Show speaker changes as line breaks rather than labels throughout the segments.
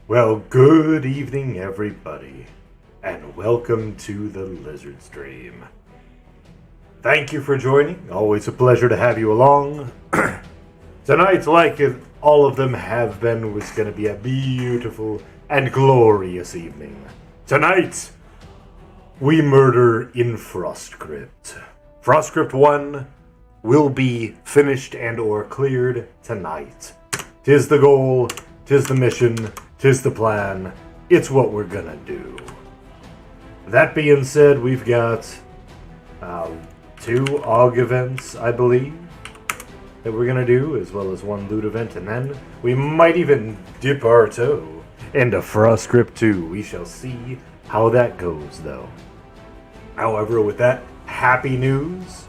Well, good evening, everybody, and welcome to the Lizard Stream. Thank you for joining. Always a pleasure to have you along. Tonight, like all of them have been, was going to be a beautiful and glorious evening. Tonight, we murder in Frostcrypt. Frostcrypt 1 will be finished and or cleared tonight. 'Tis the goal, 'tis the mission, 'tis the plan. It's what we're gonna do. That being said, we've got 2 AUG events, I believe, that we're gonna do, as well as 1 loot event, and then we might even dip our toe into Frostcrypt 2. We shall see how that goes, though. However, with that happy news,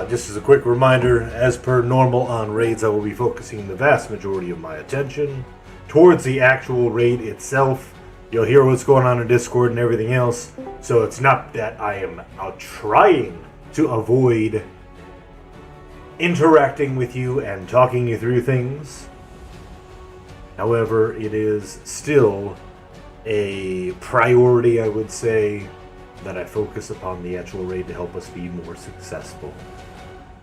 just as a quick reminder, as per normal on raids, I will be focusing the vast majority of my attention towards the actual raid itself. You'll hear what's going on in Discord and everything else, so it's not that I am out trying to avoid interacting with you and talking you through things. However, it is still a priority, I would say, that I focus upon the actual raid to help us be more successful.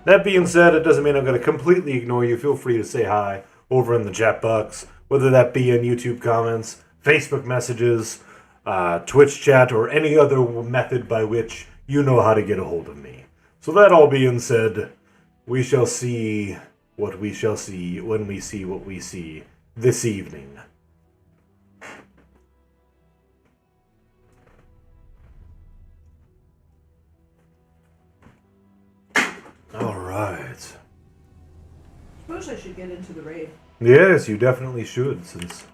That being said, it doesn't mean I'm going to completely ignore you. Feel free to say hi over in the chat box, whether that be in YouTube comments, Facebook messages, Twitch chat, or any other method by which you know how to get a hold of me. So that all being said, we shall see what we shall see when we see what we see this evening. All right.
Suppose I should get into the raid.
Yes, you definitely should, since...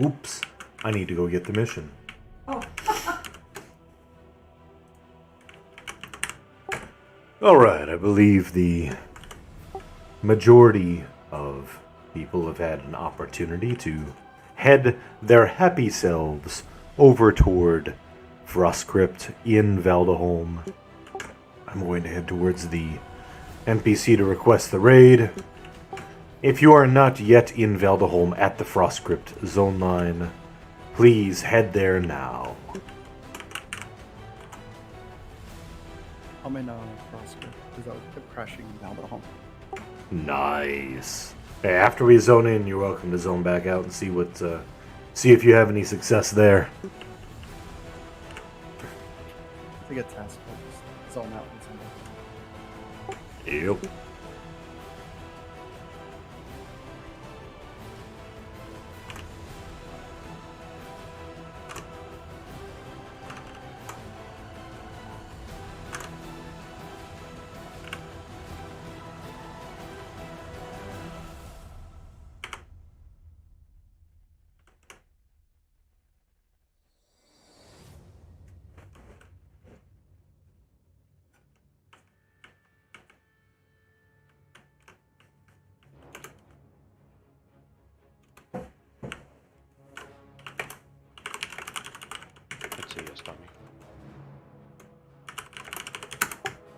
Oops. I need to go get the mission.
Oh.
Alright, I believe the majority of people have had an opportunity to head their happy selves over toward Frostcrypt in Valdeholm. I'm going to head towards the NPC to request the raid. If you are not yet in Valdeholm at the Frostcrypt zone line, please head there now.
I'm in Frostcrypt because I kept crashing down the home.
Nice. Hey, after we zone in, you're welcome to zone back out and see what, see if you have any success there.
To get task force, zone out and zone back.
Yep.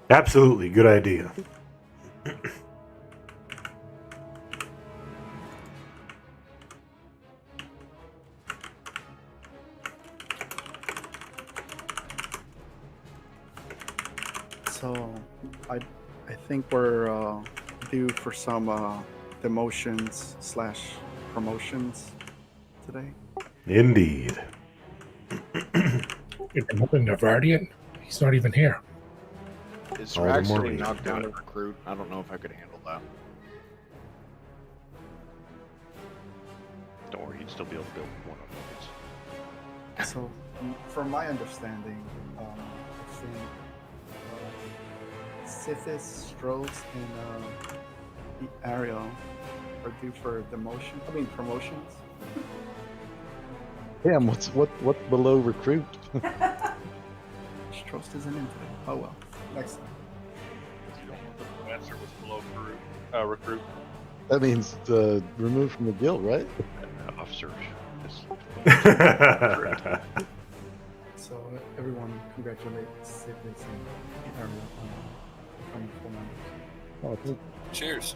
Absolutely, good idea.
So, I think we're due for some demotions / promotions today.
Indeed.
If I'm hoping Navardian, he's not even here.
Is
All the more
actually
reason.
knocked down to recruit? I don't know if I could handle that.
Don't worry, you'd still be able to build one of those.
So, from my understanding, I think Sithis, Strokes, and the Ariel are due for promotions.
Damn, what's below recruit?
Strokes isn't in today. Oh well, next time.
You don't know the answer was below recruit.
That means removed from the guild, right?
Officer.
So everyone congratulate Sithis and Ariel on becoming full members.
Oh,
Cheers.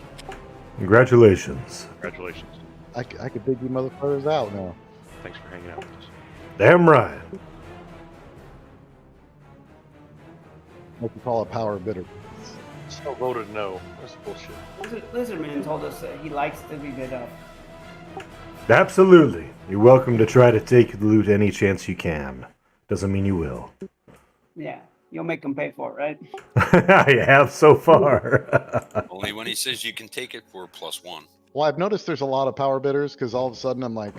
Congratulations.
Congratulations.
I could dig you motherfuckers out now.
Thanks for hanging out with us.
Damn right.
What you call a power bidder.
Still voted no. That's bullshit.
Lizardman told us that he likes to be bid up.
Absolutely. You're welcome to try to take the loot any chance you can. Doesn't mean you will.
Yeah, you'll make him pay for it, right?
I have so far.
Only when he says you can take it for +1.
Well, I've noticed there's a lot of power bidders because all of a sudden I'm like,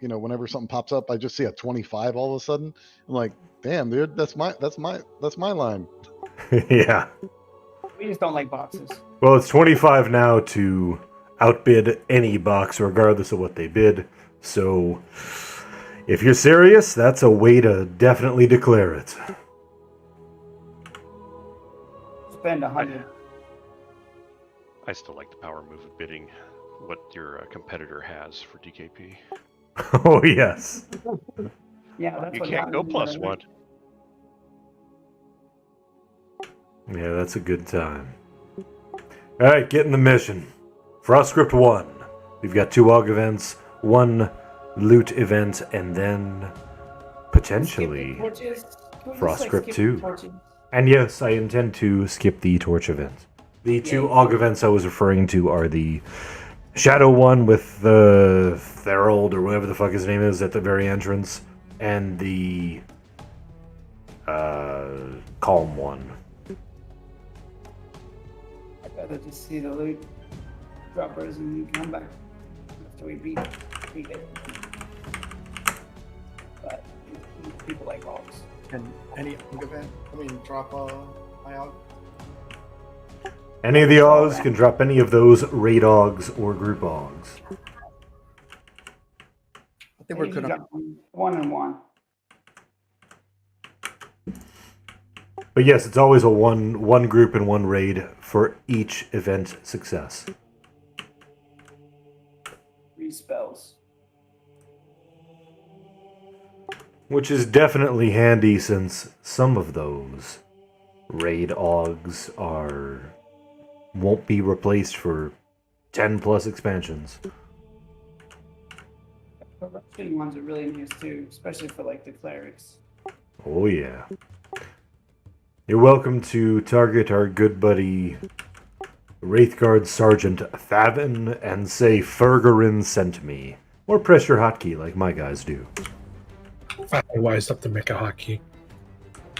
whenever something pops up, I just see a 25 all of a sudden. I'm like, damn, dude, that's my line.
Yeah.
We just don't like boxes.
Well, it's 25 now to outbid any box, regardless of what they bid. So, if you're serious, that's a way to definitely declare it.
Spend 100.
I still like the power move of bidding what your competitor has for DKP.
Oh, yes.
Yeah, that's
You
what
can't go
happens,
+1.
right?
Yeah, that's a good time. Alright, get in the mission. Frostcrypt 1. We've got 2 AUG events, 1 loot event, and then potentially
Skip the torches. Can we just,
Frostcrypt
skip
2.
the torches?
And yes, I intend to skip the torch event. The 2 AUG events I was referring to are the Shadow one with the Therald or whatever the fuck his name is at the very entrance, and the Calm one.
I'd rather just see the loot droppers and come back after we beat it. But people like hogs.
And any event, drop my out.
Any of the AUGs can drop any of those raid AUGs or group AUGs.
I think we're good on
1-on-1.
But yes, it's always a one group and 1 raid for each event success.
3 spells.
Which is definitely handy since some of those raid AUGs won't be replaced for 10 plus expansions.
The Russian ones are really nice too, especially for like the clerics.
Oh yeah. You're welcome to target our good buddy Wraithguard Sergeant Thavin and say Fergerin sent me. Or press your hotkey like my guys do.
Finally wised up to make a hotkey.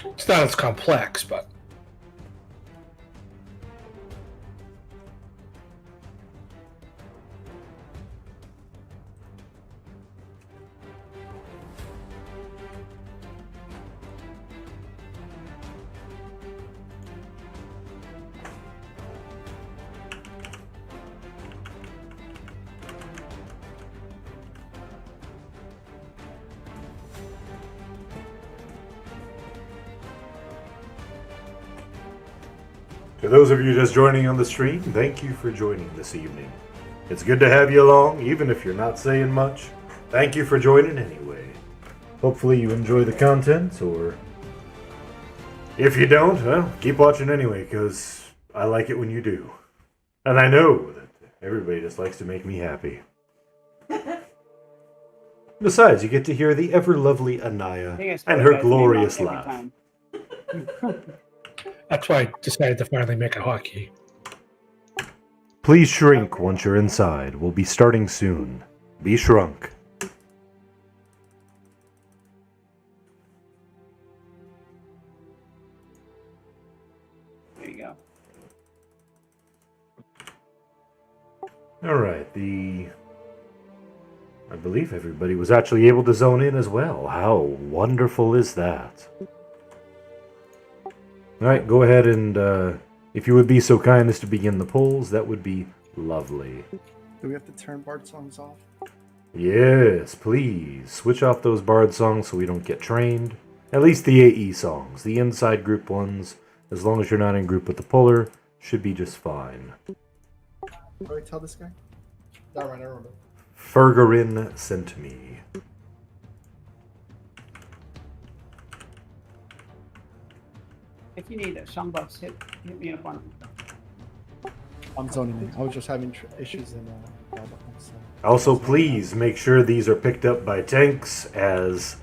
It's not as complex, but
To those of you just joining on the stream, thank you for joining this evening. It's good to have you along, even if you're not saying much. Thank you for joining anyway. Hopefully you enjoy the content, or if you don't, well, keep watching anyway, because I like it when you do. And I know that everybody just likes to make me happy. Besides, you get to hear the ever-lovely Anaya and her glorious laugh.
that's why I decided to finally make a hotkey.
Please shrink once you're inside. We'll be starting soon. Be shrunk.
There you go.
Alright, I believe everybody was actually able to zone in as well. How wonderful is that? Alright, go ahead and, if you would be so kind as to begin the polls, that would be lovely.
Do we have to turn Bard songs off?
Yes, please. Switch off those Bard songs so we don't get trained. At least the AE songs. The inside group ones, as long as you're not in group with the puller, should be just fine.
What do I tell this guy? Never mind, I remember.
Fergerin sent me.
If you need some bucks, hit me up on
I'm zoning in. I was just having issues in so.
Also, please make sure these are picked up by tanks, as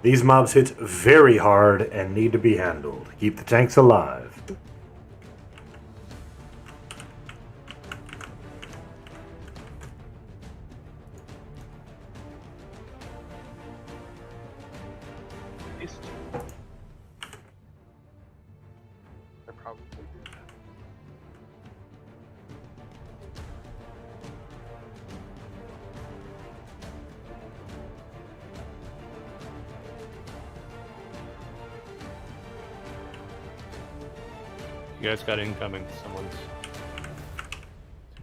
these mobs hit very hard and need to be handled. Keep the tanks alive.
I probably do that.
You guys got incoming. Someone's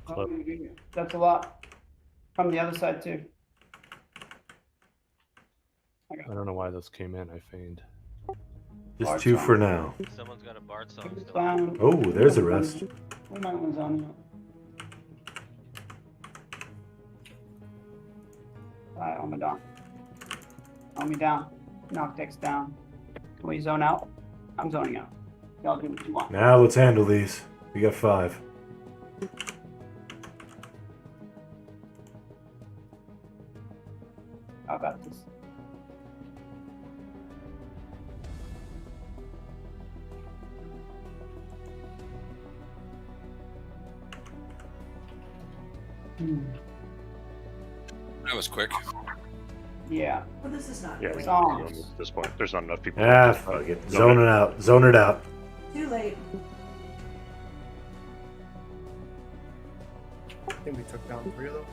Oh, that's a lot. From the other side too.
I don't know why those came in. I feigned.
Just 2 for now.
Someone's got a Bard song still.
Down.
Oh, there's a rest.
We might want zone out. Alright, on me down. On me down. Knock decks down. Can we zone out? I'm zoning out. Y'all do what you want.
Now let's handle these. We got 5.
How about this?
That was quick.
Yeah.
Well, this is not
Yeah,
good.
we
Songs.
don't at this point. There's not enough people.
Ah, fuck it. Zone it out. Zone it out.
Too late.
I think we took down 3 of those.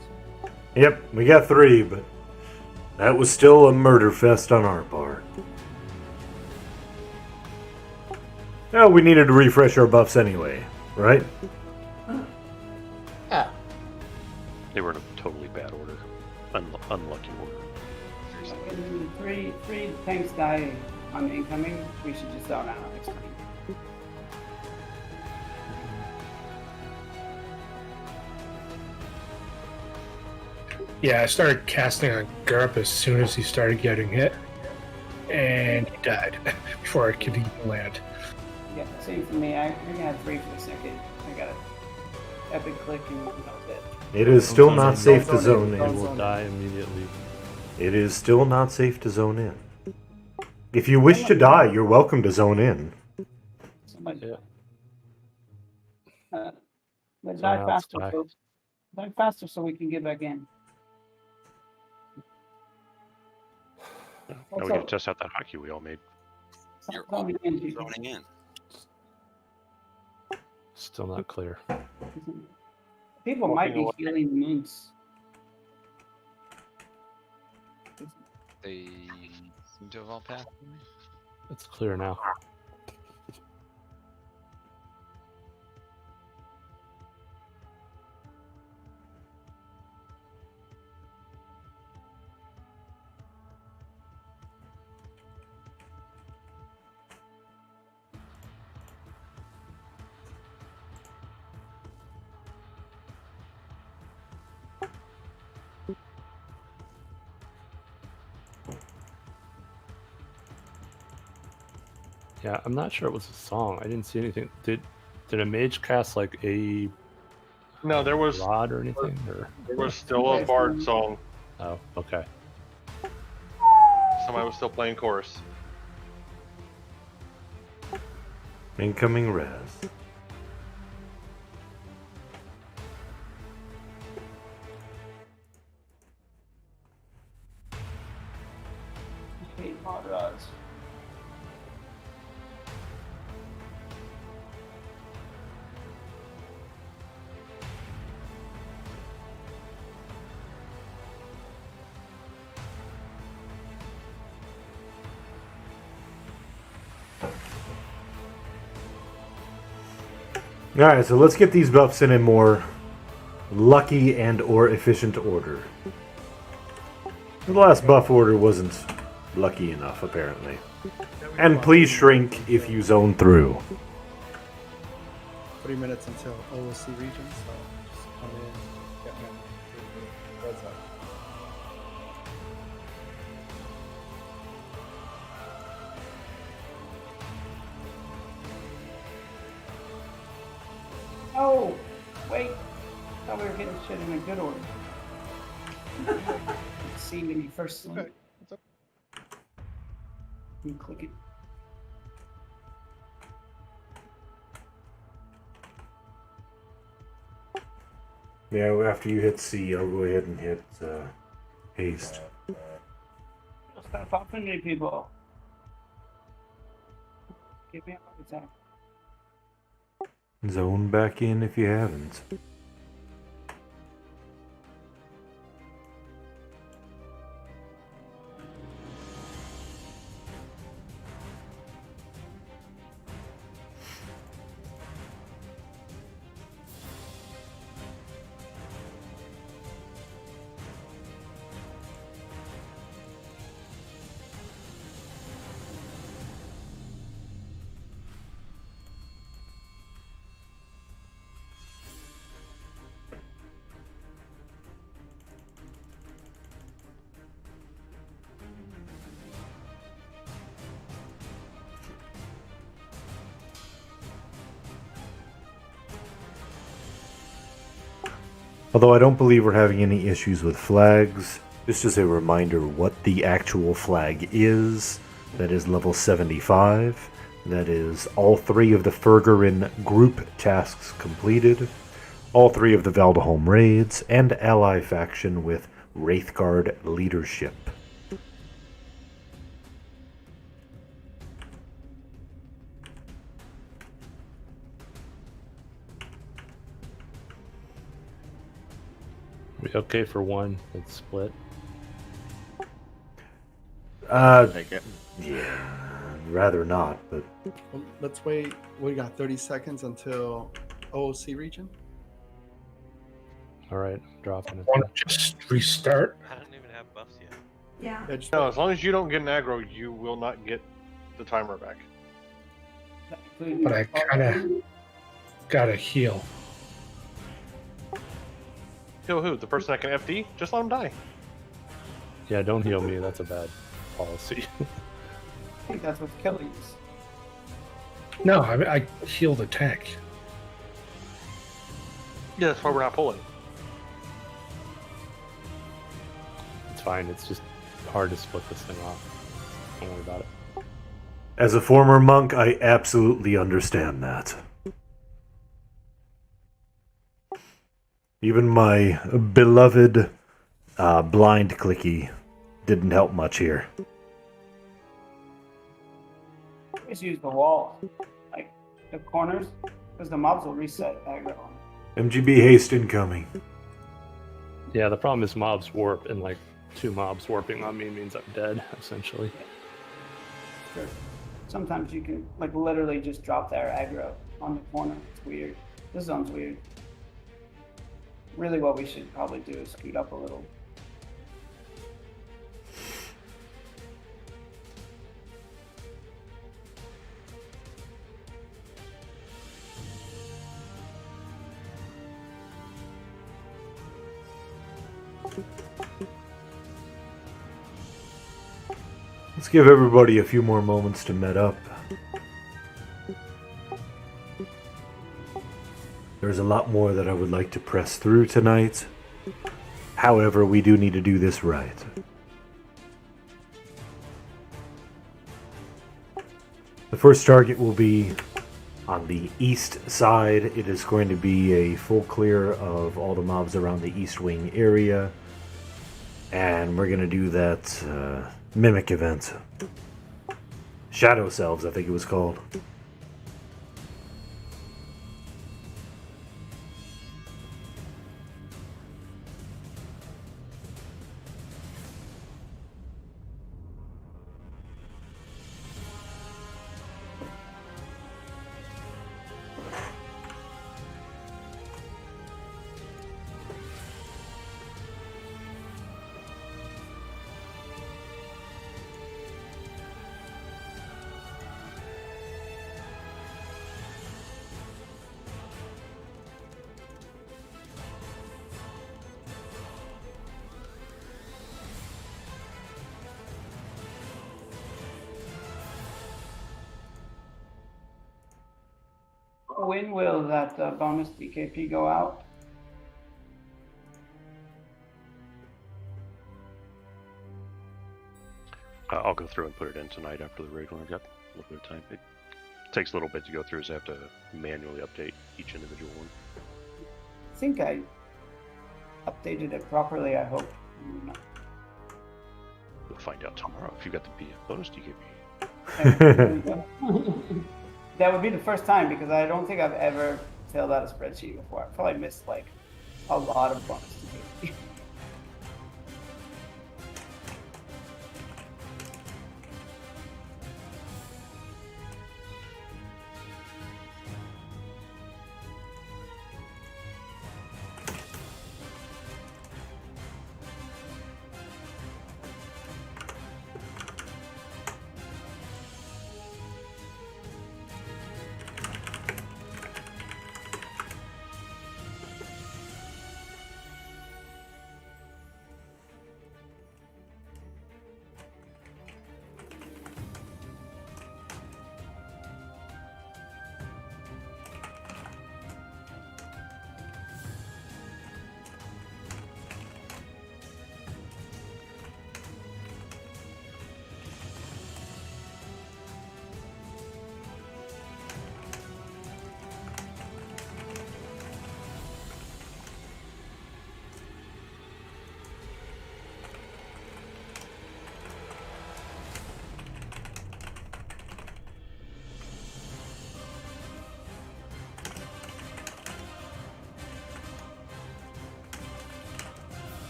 Yep, we got 3, but that was still a murder fest on our part. Well, we needed to refresh our buffs anyway, right?
They were in a totally bad order. Unlucky order.
When three tanks die on incoming, we should just zone out next time.
Yeah, I started casting on Garp as soon as he started getting hit, and he died before I could even land.
Yeah, same for me. I think I had 3 for a second. I got an epic click and that was it.
It is still not safe to zone
I
in.
will die immediately.
It is still not safe to zone in. If you wish to die, you're welcome to zone in.
Somebody,
Yeah.
but
Zone
die
out,
faster,
die.
folks. Die faster so we can get back in.
Now we gotta test out that hockey we all made.
You're
Zoning in, people.
zoning in.
Still not clear.
People might be healing moons.
They seem to have all passed.
It's clear now. Yeah, I'm not sure it was a song. I didn't see anything. Did a mage cast like a
No, there was
rod or anything? Or
still a Bard song.
oh, okay.
Somebody was still playing chorus.
Incoming res.
Hate hot rods.
Alright, so let's get these buffs in a more lucky and or efficient order. The last buff order wasn't lucky enough, apparently. And please shrink if you zone through.
3 minutes until OOC region, so just come in, get my reds up.
Oh, Wait. Thought we were getting shit in a good order. See when you first see it.
What's up?
You click it.
Yeah, after you hit C, I'll go ahead and hit haste.
Stop popping me, people. Give me a heart attack.
Zone back in if you haven't. Although I don't believe we're having any issues with flags, just as a reminder what the actual flag is. That is level 75. That is all 3 of the Fergerin group tasks completed, all 3 of the Valdeholm raids, and ally faction with Wraithguard leadership.
We okay for one? Let's split.
Take it.
Yeah, rather not, but
Well, let's wait. We got 30 seconds until OOC region.
All right, dropping it.
Want to just restart?
I don't even have buffs yet.
Yeah.
Yeah, just
No,
wait.
as long as you don't get an aggro, you will not get the timer back.
But I kind of gotta heal.
Heal who? The person that can FD? Just let him die.
Yeah, don't heal me. That's a bad policy.
I think that's what's killing us.
No, I heal the tank.
Yeah, that's why we're not pulling.
It's fine. It's just hard to split this thing off. Don't worry about it.
as a former monk, I absolutely understand that. Even my beloved blind clicky didn't help much here.
Just use the walls, like the corners, because the mobs will reset aggro.
MGB haste incoming.
Yeah, the problem is mobs warp, and like 2 mobs warping on me means I'm dead, essentially.
Sure. Sometimes you can like literally just drop their aggro on the corner. It's weird. This zone's weird. Really, what we should probably do is scoot up a little.
Let's give everybody a few more moments to met up. There's a lot more that I would like to press through tonight. However, we do need to do this right. The first target will be on the east side. It is going to be a full clear of all the mobs around the east wing area. And we're going to do that mimic event. Shadow Selves, I think it was called.
when will that bonus DKP go out?
I'll go through and put it in tonight after the raid when I've got a little bit of time. It takes a little bit to go through, as I have to manually update each individual one.
I think I updated it properly, I hope.
We'll find out tomorrow if you got the bonus DKP.
That would be the first time, because I don't think I've ever filled out a spreadsheet before. I probably missed like a lot of bonus DKP.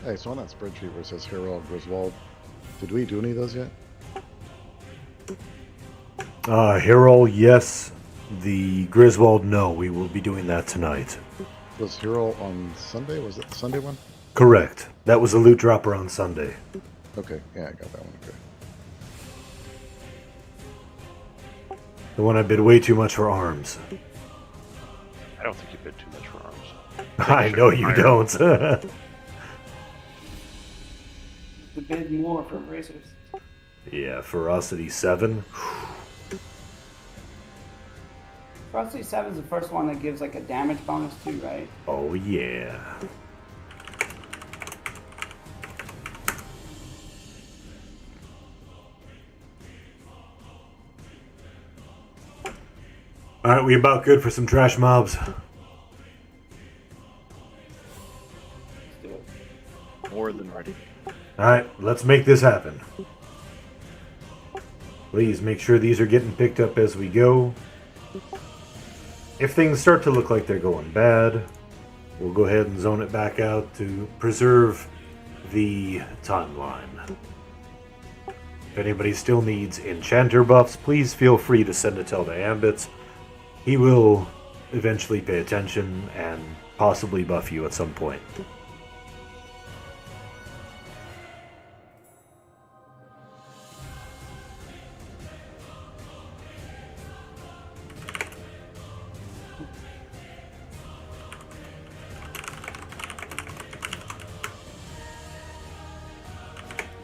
Hey, so on that spreadsheet where it says Harold Griswold, did we do any of those yet?
Hero, yes. The Griswold, no. We will be doing that tonight.
Was Hero on Sunday? Was it the Sunday one?
Correct. That was a loot dropper on Sunday.
Okay, yeah, I got that one. Okay.
The one I bid way too much for arms.
I don't think you bid too much for arms.
I know you don't.
The bid more for bracers.
Yeah, ferocity 7.
Frosty 7 is the first one that gives like a damage bonus too, right?
Oh yeah. Alright, we about good for some trash mobs.
Let's do it.
More than ready.
Alright, let's make this happen. Please make sure these are getting picked up as we go. If things start to look like they're going bad, we'll go ahead and zone it back out to preserve the timeline. If anybody still needs enchanter buffs, please feel free to send a tell to Ambits. He will eventually pay attention and possibly buff you at some point.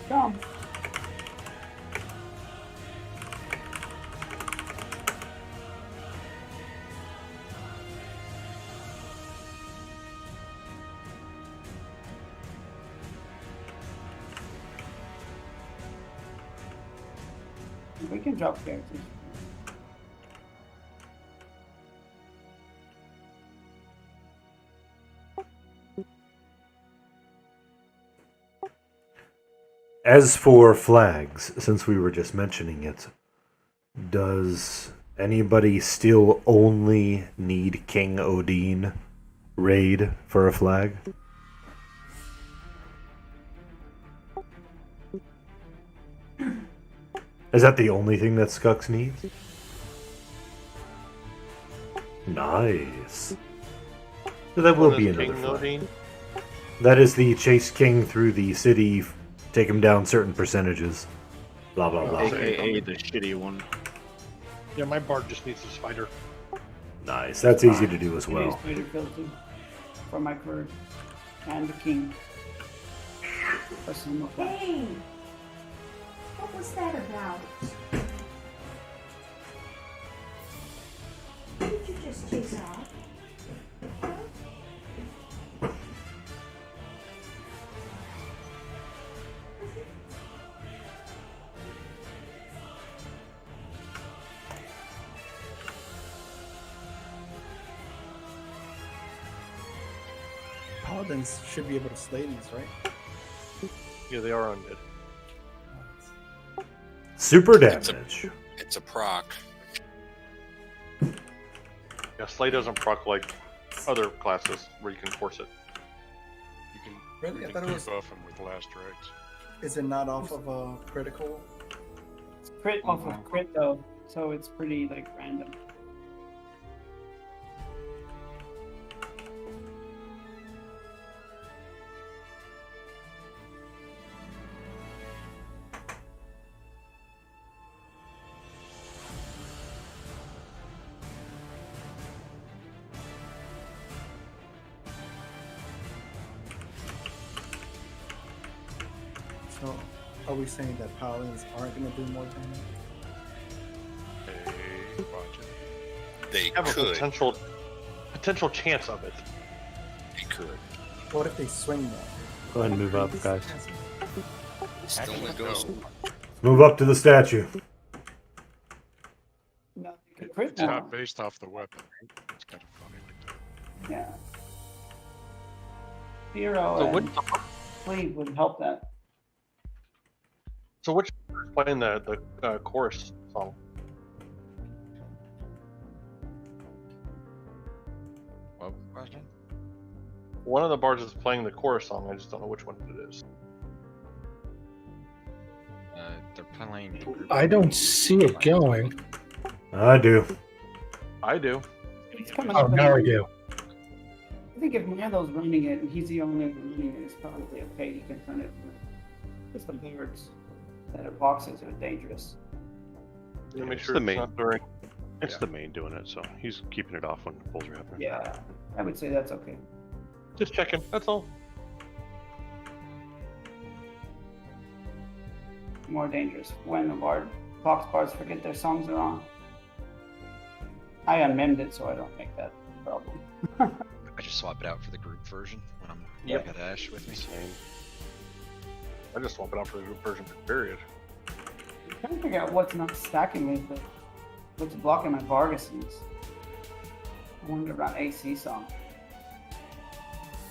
Come. We can drop characters.
As for flags, since we were just mentioning it, does anybody still only need King Odin raid for a flag. Is that the only thing that Skux needs? Nice. So that will
What
be
is
another
King
flag.
Nodine?
That is the chase king through the city, take him down certain percentages. Blah blah blah.
AKA the shitty one.
Yeah, my bard just needs a spider.
Nice. That's easy to do as
It is
well.
spider kill too. For my bird. And the king. For some of that.
Hey! What was that about? Who did you just chase off? Huh?
Paladins should be able to slay these, right?
Yeah, they are undead.
Super damage.
It's a proc.
Yeah, Slay doesn't proc like other classes where you can force it.
You can,
Really?
you
I
can
thought it was.
buff him with last rites.
Is it not off of a critical?
It's crit off of crit though, so it's pretty like random.
So, are we saying that paladins aren't going to do more damage?
Hey, watch it.
They
Have a
could.
potential chance of it.
They could.
What if they swing more?
Go ahead and move up, guys.
Still only goes.
Move up to the statue.
No, you can crit
It's
more.
not based off the weapon. It's kind of funny like that.
Yeah. Hero
So
and sleeve would help that.
So which is playing the chorus song?
What question?
One of the bards is playing the chorus song. I just don't know which one it is.
They're playing. the group
I don't see it going.
I do.
I do.
It's coming
Oh,
up.
now I do.
I think if Mando's running it and he's the only one running it, it's probably okay. He can turn it. It's the birds that are boxes are dangerous.
Let me make It's sure the it's main. not during. It's Yeah. the main doing it, so he's keeping it off when the pulls are happening.
Yeah, I would say that's okay.
Just checking. That's all.
More dangerous when the box bards forget their songs are on. I unmemmed it so I don't make that problem.
I just swap it out for the group version when I'm
Yep.
got Ash with me.
Same. I just swap it out for the group version. Period.
I'm trying to figure out what's not stacking me, but what's blocking my Vargasons. I wanted to run AC song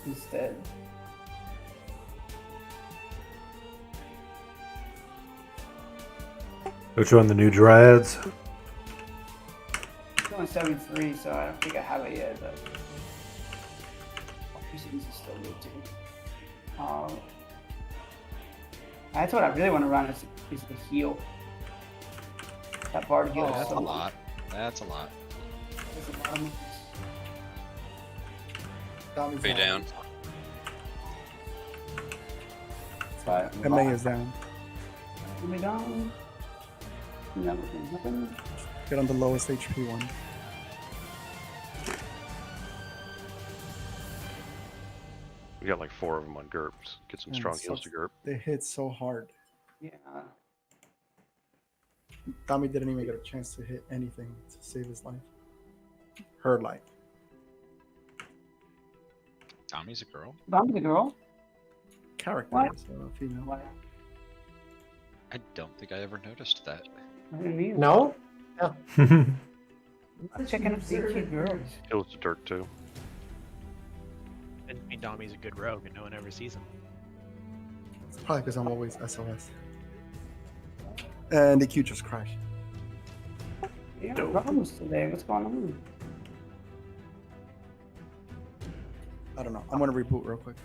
instead.
Which one? The new Dryads?
It's only 73, so I don't think I have it yet, but Vargasons is still good too. That's what I really want to run is the heal. That bard heal
Oh,
is
that's
so
a lot. That's a lot.
There's a lot of moves.
Tommy's
Pay down.
But
MA is down.
Put me down. Never can happen.
Get on the lowest HP one.
We got like 4 of them on GURPS. Get some
Man,
strong
it
heals to
sucks.
GURP.
They hit so hard.
Yeah.
Tommy didn't even get a chance to hit anything to save his life. Her life.
Tommy's a girl.
I'm the girl.
Character
What?
is a female.
What?
I don't think I ever noticed that.
I didn't mean
No?
I'm checking up the cute girls.
Kills the Dirk too.
Doesn't mean Dommy's a good rogue and no one ever sees him.
It's probably because I'm always SOS. And the Q just crashed.
Yeah, problems today. What's going on?
I don't know. I'm gonna reboot real quick.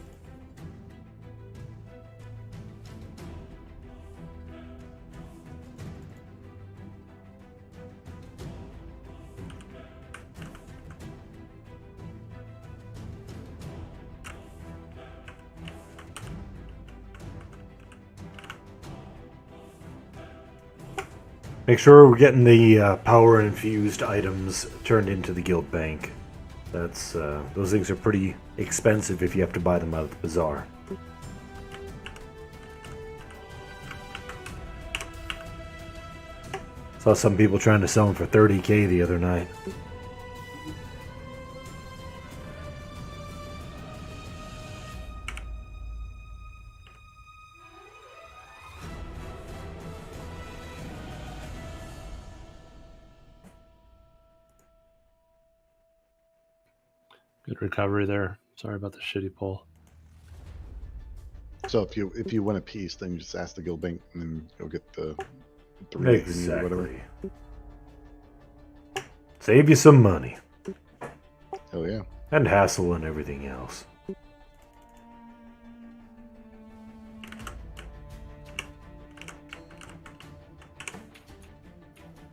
Make sure we're getting the power infused items turned into the guild bank. That's those things are pretty expensive if you have to buy them out of the bazaar. Saw some people trying to sell them for 30k the other night.
Good recovery there. Sorry about the shitty pull.
So if you win a piece, then you just ask the guild bank, and then you'll get the rebate you need or whatever.
Exactly. Save you some money.
Hell yeah.
And hassle and everything else.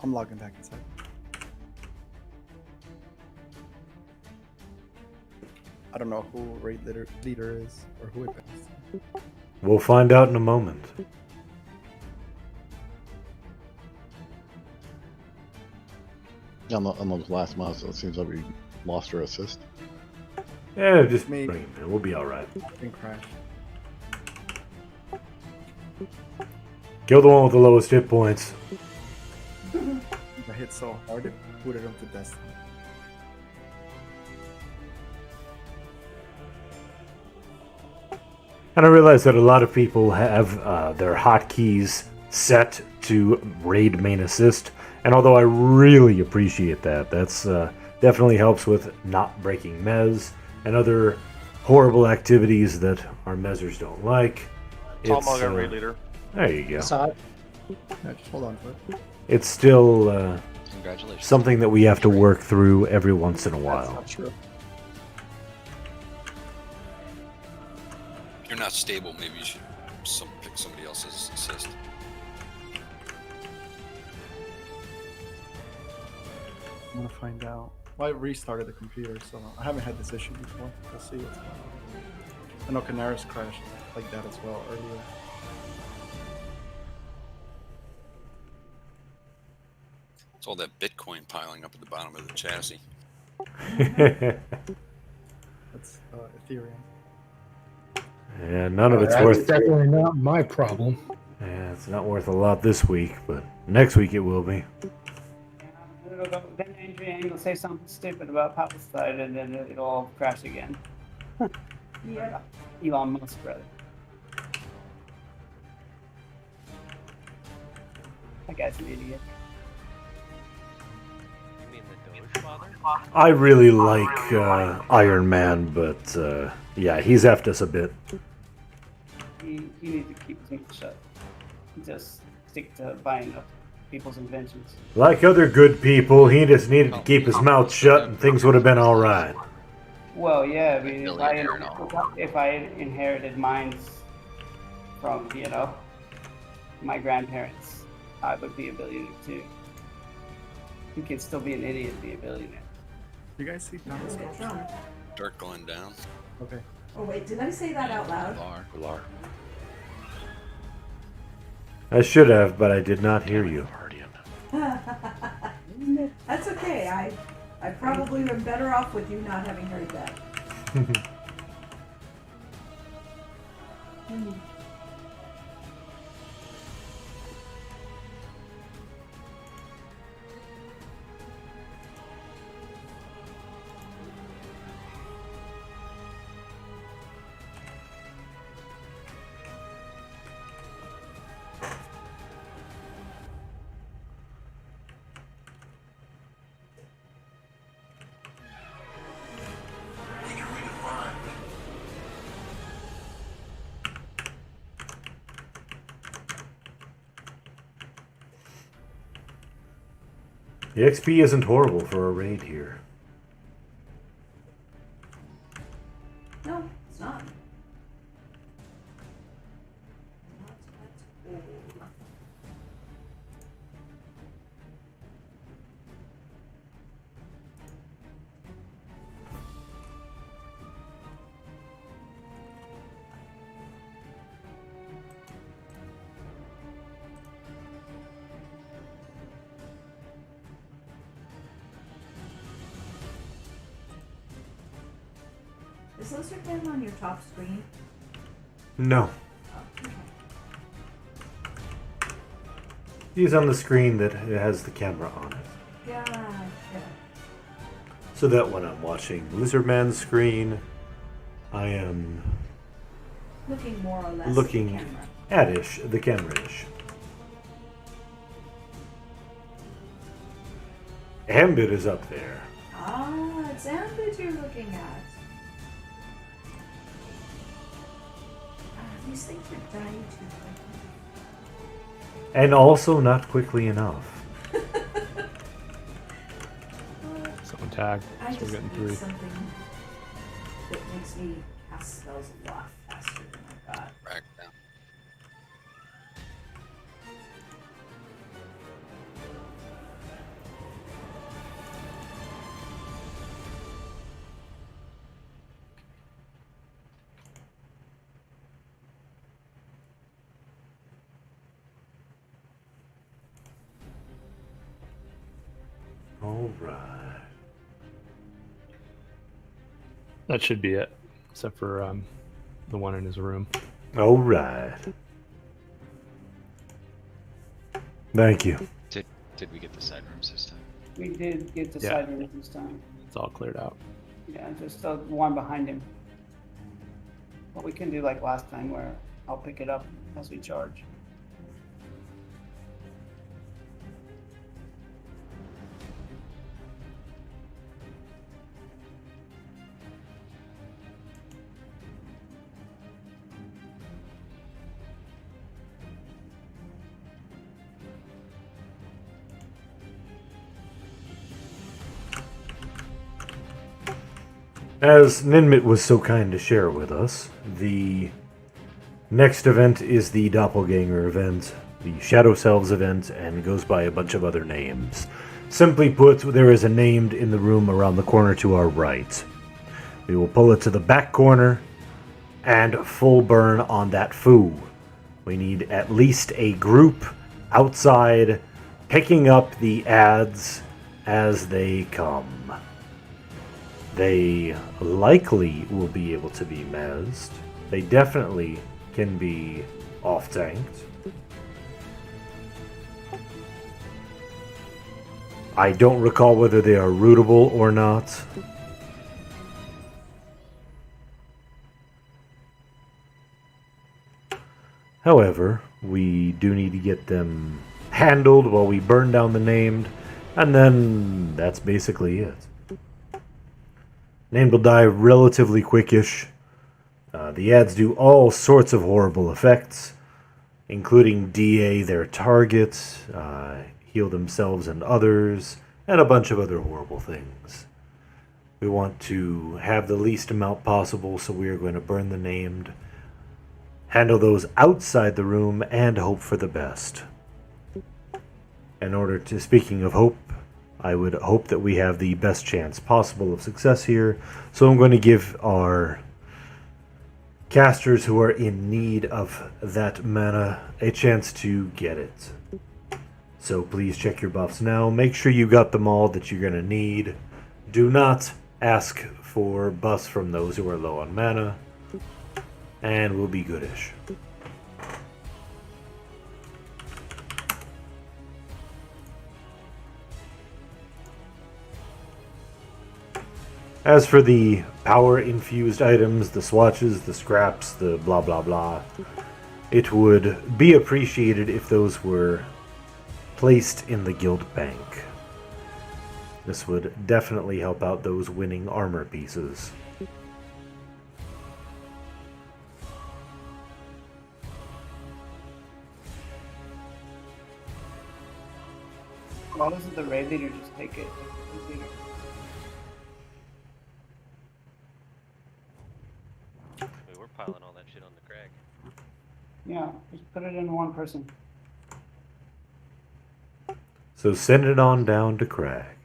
I'm logging back inside. I don't know who raid leader is or who it is.
We'll find out in a moment.
On the last mouse, so it seems like we lost our assist.
Yeah, just
Me.
bring him in. We'll be alright.
And crash.
Kill the one with the lowest hit points.
I hit so hard it booted him to destiny.
And I realize that a lot of people have their hotkeys set to raid main assist. And although I really appreciate that, that's definitely helps with not breaking mez and other horrible activities that our mezzers don't like.
Tom Mug, raid leader.
There you go.
Yeah, just hold on to it.
It's still
Congratulations.
something that we have to work through every once in a while.
That's not true.
If you're not stable, maybe you should pick somebody else's assist.
I'm gonna find out. Well, I restarted the computer, so I haven't had this issue before. We'll see what's going on. I know Canaris crashed like that as well earlier.
It's all that Bitcoin piling up at the bottom of the chassis.
That's Ethereum.
Yeah, none of it's
That's
worth.
definitely not my problem.
Yeah, it's not worth a lot this week, but next week it will be.
Then Adrian will say something stupid about Palestine, and then it'll all crash again.
Yeah.
Elon Musk, brother. That guy's an idiot.
You mean the Doge father?
I really like Iron Man, but yeah, he's effed us a bit.
He needs to keep his mouth shut. Just stick to buying up people's inventions.
Like other good people, he just needed to keep his mouth shut and things would have been alright.
Well, yeah, I mean,
Billionaire and all.
if I inherited mines from, my grandparents, I would be a billionaire too. You can still be an idiot and be a billionaire.
You guys see Thomas
Get
Coach?
drunk.
Dark going down.
Okay.
Oh wait, did I say that out loud?
Lar.
I should have, but I did not hear you.
That's okay. I probably am better off with you not having heard that.
The XP isn't horrible for a raid here.
Is Lizardman on your top screen?
No.
Oh, okay.
He's on the screen that has the camera on it.
Gotcha.
So that when I'm watching Lizardman's screen, I am
Looking more or less
looking
at the camera.
at-ish, the camera-ish. Ambit is up there.
Ah, it's Ambit you're looking at. These things are dying too quickly.
And also not quickly enough.
Someone tagged.
I
So we're
just
getting
need
3.
something that makes me cast spells a lot faster than I got.
Rack down.
All right.
That should be it, except for the one in his room.
All right. Thank you.
Did we get the side rooms this time?
We did get the
Yeah.
side rooms this time.
It's all cleared out.
Yeah, just the one behind him. But we can do like last time where I'll pick it up as we charge.
As Ninmit was so kind to share with us, the next event is the Doppelganger event, the Shadow Selves event, and goes by a bunch of other names. Simply put, there is a named in the room around the corner to our right. We will pull it to the back corner and full burn on that foo. We need at least a group outside picking up the ads as they come. They likely will be able to be mezzed. They definitely can be off-tanked. I don't recall whether they are rootable or not. However, we do need to get them handled while we burn down the named, and then that's basically it. Named will die relatively quickish. The ads do all sorts of horrible effects, including DA their targets, heal themselves and others, and a bunch of other horrible things. We want to have the least amount possible, so we are going to burn the named, handle those outside the room, and hope for the best. In order to, speaking of hope, I would hope that we have the best chance possible of success here, so I'm going to give our casters who are in need of that mana a chance to get it. So please check your buffs now. Make sure you got them all that you're going to need. Do not ask for buffs from those who are low on mana, and we'll be goodish. As for the power-infused items, the swatches, the scraps, the blah blah blah, it would be appreciated if those were placed in the guild bank. This would definitely help out those winning armor pieces.
Why doesn't the raid leader just take it?
We're piling all that shit on the crag.
Yeah, just put it in one person.
So send it on down to Crag.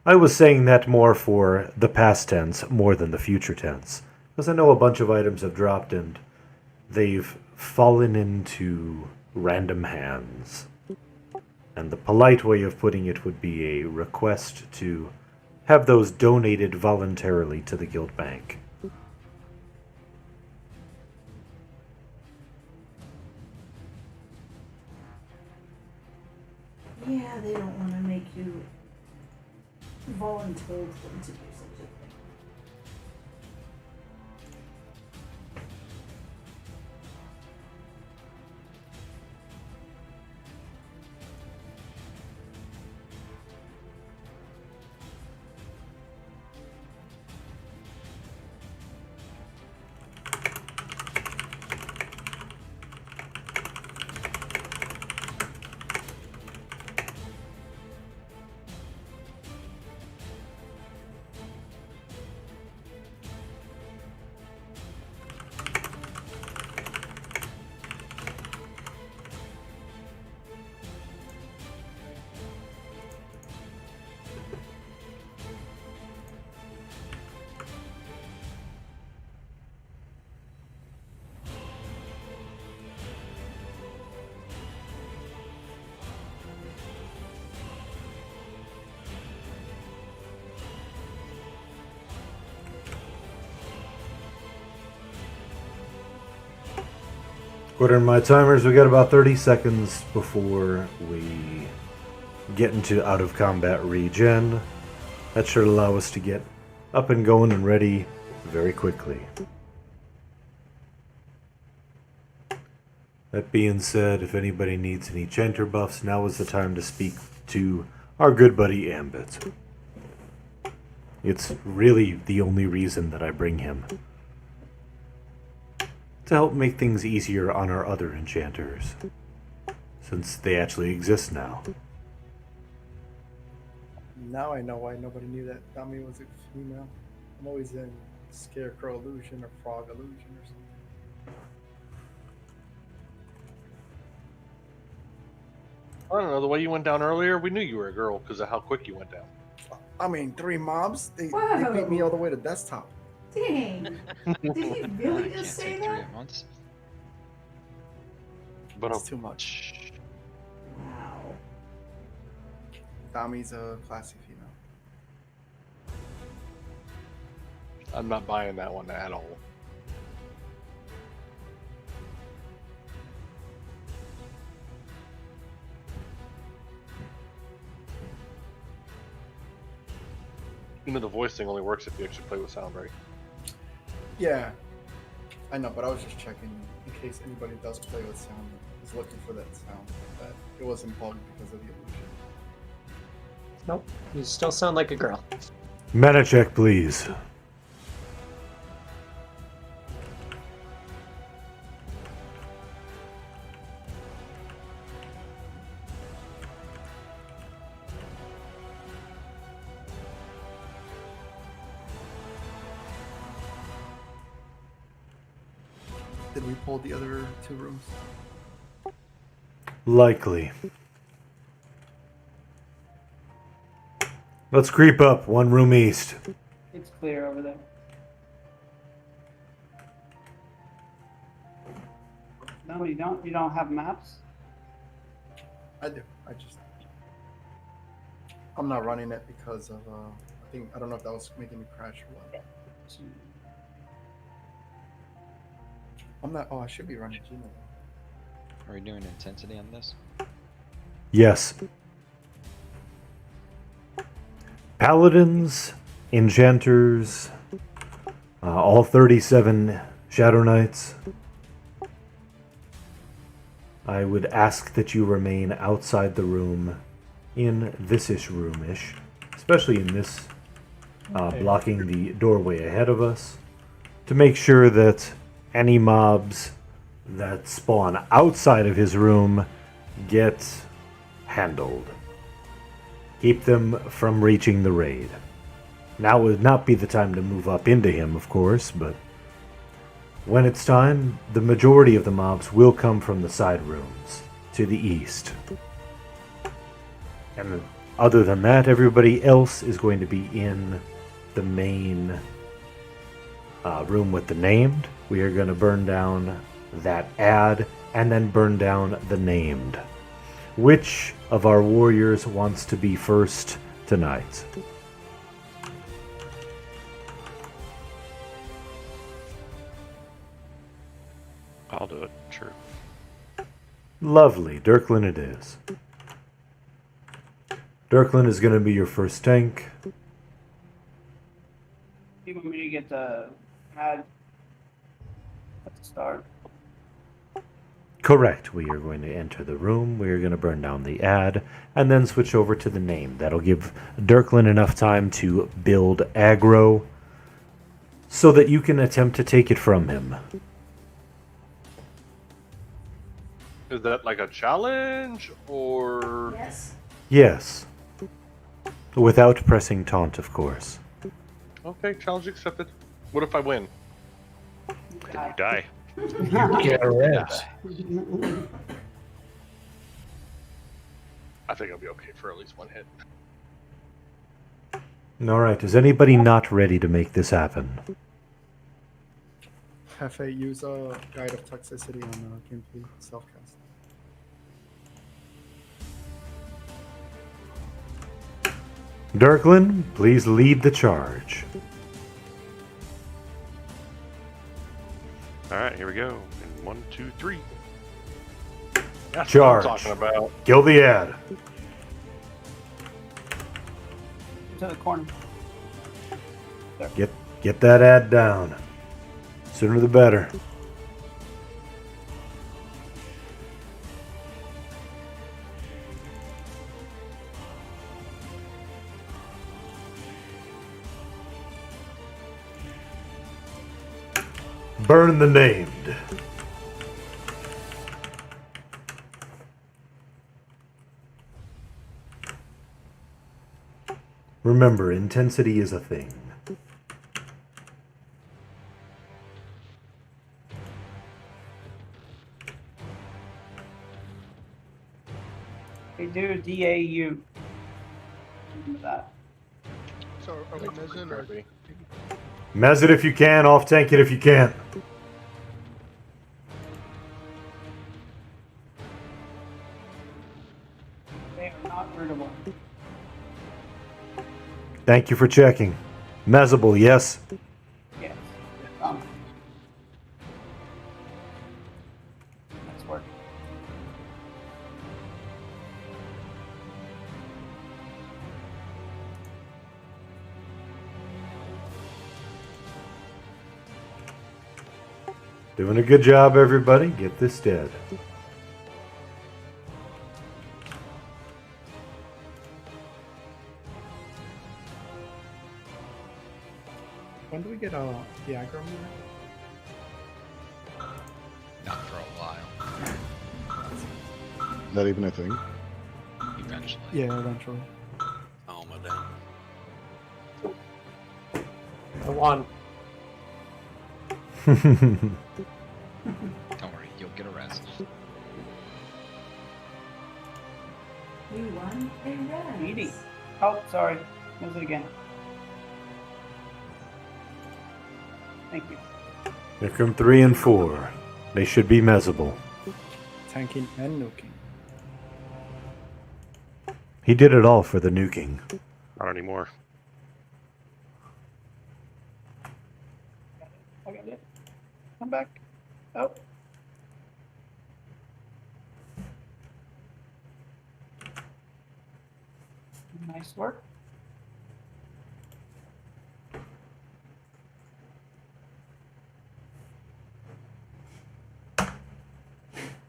I was saying that more for the past tense more than the future tense, because I know a bunch of items have dropped and they've fallen into random hands. And the polite way of putting it would be a request to have those donated voluntarily to the guild bank.
Yeah, they don't want to make you voluntold them to do such a thing.
According to my timers, we got about 30 seconds before we get into out of combat regen. That should allow us to get up and going and ready very quickly. That being said, if anybody needs any Chanter buffs, now is the time to speak to our good buddy Ambit. It's really the only reason that I bring him. To help make things easier on our other enchanters, since they actually exist now.
Now I know why nobody knew that Dami was a female. I'm always in Scarecrow illusion or Frog illusion or something.
I don't know, the way you went down earlier, we knew you were a girl because of how quick you went down.
I mean, 3 mobs? They
Whoa.
beat me all the way to desktop.
Dang. Did he really
Can't
just say
take 3
that?
at once.
But
It's too much.
Wow.
Dami's a classy female.
I'm not buying that one at all. You know, the voice thing only works if you actually play with sound, right?
Yeah, I know, but I was just checking in case anybody does play with sound, is looking for that sound, that it wasn't bugged because of the illusion.
Nope, you still sound like a girl.
Meta check, please.
Did we pull the other 2 rooms?
Likely. Let's creep up, 1 room east.
It's clear over there. No, you don't. You don't have maps.
I do. I'm not running it because of I don't know if that was making me crash or what. I'm not. Oh, I should be running Gino.
Are we doing intensity on this?
Yes. Paladins, enchanters, all 37 Shadow Knights. I would ask that you remain outside the room, in this-ish room-ish, especially in this, blocking the doorway ahead of us, to make sure that any mobs that spawn outside of his room get handled. Keep them from reaching the raid. Now would not be the time to move up into him, of course, but when it's time, the majority of the mobs will come from the side rooms to the east. And other than that, everybody else is going to be in the main room with the named. We are going to burn down that ad and then burn down the named. Which of our warriors wants to be first tonight?
I'll do it, sure.
Lovely, Dirklin it is. Dirklin is going to be your first tank.
You want me to get the ad at the start?
Correct. We are going to enter the room. We are going to burn down the ad and then switch over to the name. That'll give Dirklin enough time to build aggro so that you can attempt to take it from him.
Is that like a challenge or?
Yes.
Yes. Without pressing taunt, of course.
Okay, challenge accepted. What if I win?
Then you die.
You get a res.
I think I'll be okay for at least one hit.
Alright, is anybody not ready to make this happen?
Hefe, use a Guide of Toxicity on Gimpy self-cast.
Dirklin, please lead the charge.
Alright, here we go. In 1, 2, 3.
That's
Charge.
what I'm talking about.
Kill the ad.
To the corner.
Get that ad down. Sooner the better. Burn the named. Remember, intensity is a thing.
They do DAU. Remember that.
So are we mezzing or?
Mez it if you can, off tank it if you can't.
They are not rootable.
Thank you for checking. Mezable, yes.
Yes. That's working.
Doing a good job, everybody. Get this dead.
When do we get the aggro meter?
Not for a while.
Is that even a thing?
Eventually.
Yeah, eventually.
Oh, my damn.
I won.
Don't worry, you'll get a rest.
You won a res.
Meaty. Oh, sorry. Use it again. Thank you.
Here come 3 and 4. They should be mezable.
Tanking and nuking.
He did it all for the nuking.
Not anymore.
I got it. Come back. Oh. Nice work.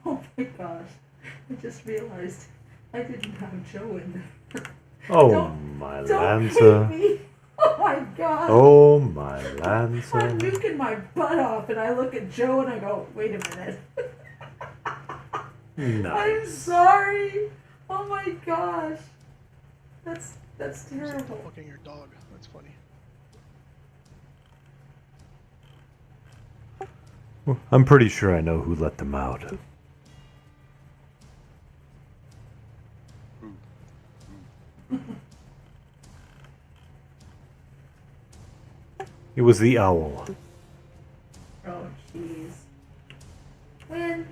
Oh my gosh. I just realized I didn't have Joe in there.
Oh, my
Don't hate
Lanza.
me. Oh my god.
Oh, my
I'm
Lanza.
nuking my butt off and I look at Joe and I go, wait a minute. I'm
Nice.
sorry. Oh my gosh. That's terrible.
Fucking your dog. That's funny.
I'm pretty sure I know who let them out. It was the owl.
Oh jeez. Win.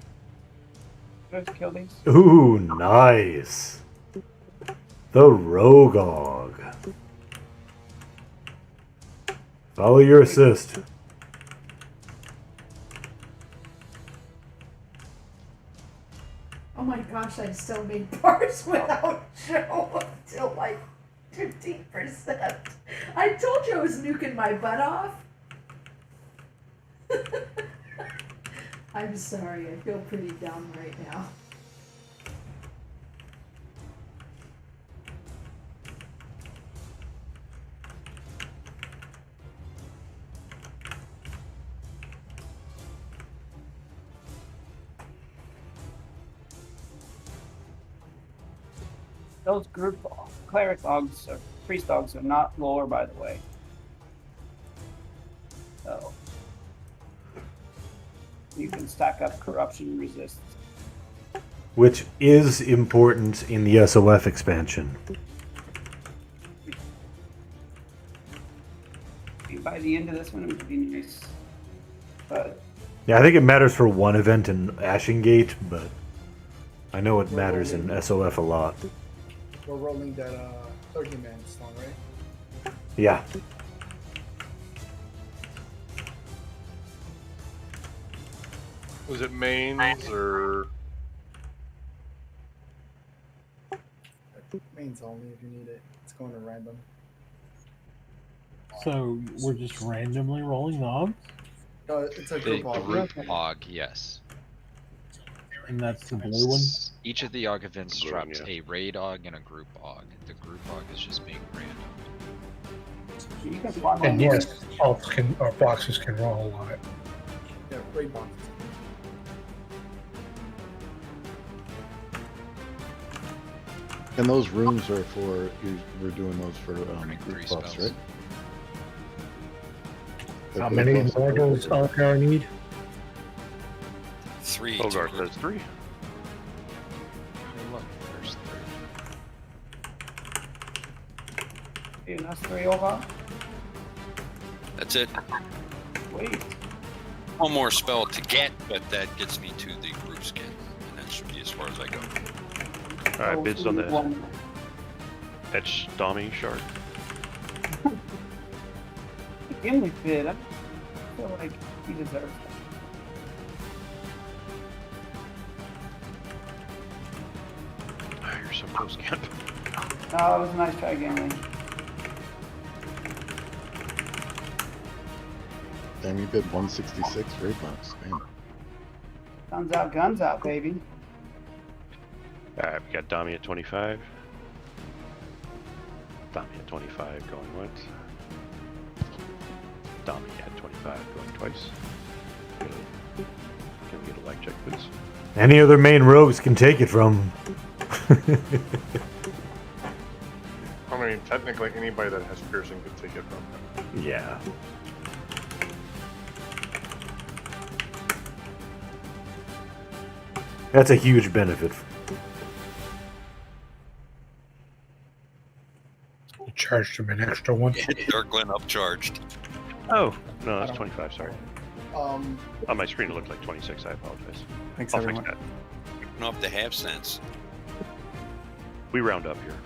Let's kill these.
Ooh, nice. The Rogog. Follow your assist.
Oh my gosh, I still made bars without Joe until like 15%. I told you I was nuking my butt off. I'm sorry, I feel pretty dumb right now.
Those group cleric dogs or priest dogs are not lore, by the way. So you can stack up corruption and resist.
Which is important in the SOF expansion.
By the end of this one, it would be nice. But
Yeah, I think it matters for one event in Ashingate, but I know it matters in SOF a lot.
We're rolling that 30-man slung, right?
Yeah.
Was it mains or?
Mains only if you need it. It's going to random.
So we're just randomly rolling knobs?
It's a
The
group log.
group og, yes.
And that's the blue one?
Each of the og events
Blue,
drops
yeah.
a raid og and a group og. The group og is just being random.
you can farm
And
on
yes, alts can or boxes can roll a lot.
Yeah, raid boxes.
And those rooms are for we're doing those for group
three
buffs,
spells.
right?
How many more does Algar need?
3.
Hogar
to group.
says 3.
Hey, look, there's 3.
that's 3 over.
That's it.
Wait.
One more spell to get, but that gets me to the group skin. And that should be as far as I go.
Alright, bids on the
One.
Etch Dami shard.
Gimli bid. I feel like he deserves it.
Ah, you're so close, Camp.
No, it was a nice try, Gimli.
Damn, you bid 166 raid box. Damn.
Guns out, baby.
Alright, we got Dami at 25. Dami at 25 going once. Dami at 25 going twice. Can we get a leg check, please?
Any other main rogues can take it from.
I mean, technically anybody that has piercing could take it from him.
Yeah. That's a huge benefit.
You charged him an extra one.
Darkland upcharged.
Oh, no, that's 25, sorry.
Um,
On my screen it looked like 26, I apologize.
Thanks,
I'll
everyone.
fix that.
Went up to half cents.
We round up here.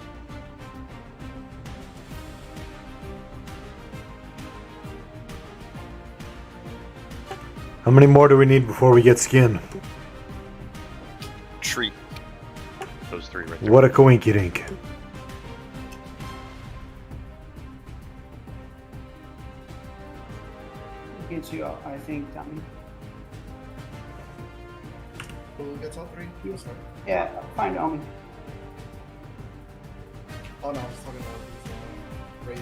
How many more do we need before we get skin?
Treat.
Those 3 right there.
What a coinky dink.
Get you out, I think, Tommy.
who gets all 3? Oh, sorry.
Yeah, find Omi.
Oh no, I was talking about these raid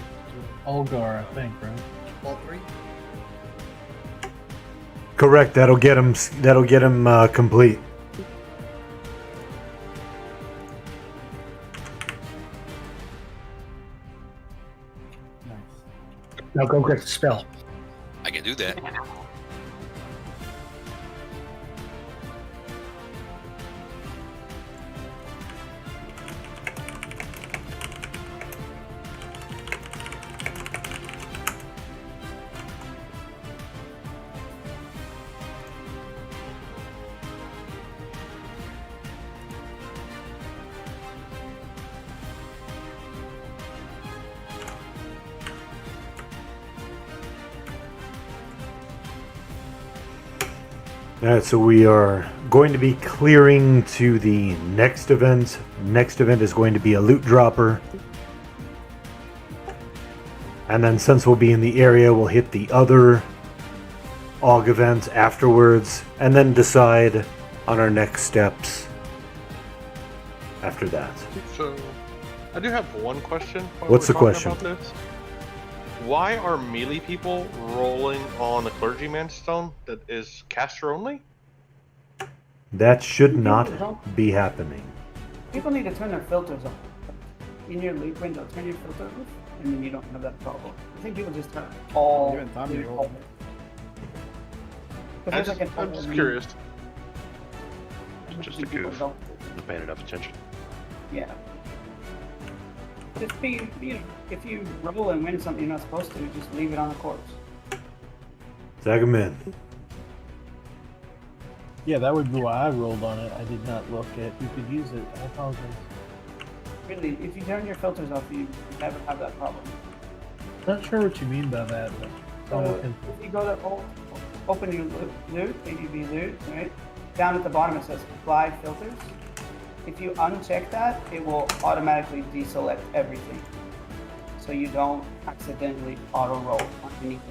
2.
Olgar, I think, right?
All 3?
Correct. That'll get him. That'll get him complete.
Now go get the spell.
I can do that.
Alright, so we are going to be clearing to the next event. Next event is going to be a loot dropper. And then since we'll be in the area, we'll hit the other AUG event afterwards, and then decide on our next steps after that.
So, I do have one question. while
What's
we're
the
talking
question?
About this. Why are melee people rolling on the clergyman's stone that is caster only?
That should not be happening.
People need to turn their filters off. In your loot window, turn your filter off, and then you don't have that problem. I think people just turn all.
Even Tommy
loot
rolled.
off. But there's like
I'm just curious.
Just a goof. Not paying enough attention.
Yeah. Just be, if you roll and win something you're not supposed to, just leave it on the corpse.
Tag him in.
Yeah, that would be why I rolled on it. I did not look at you could use it. I apologize.
Really, if you turn your filters off, you never have that problem.
Not sure what you mean by that, but
So if you go to open your loot, ADB loot, right? Down at the bottom it says apply filters. If you uncheck that, it will automatically deselect everything. So you don't accidentally auto roll on anything.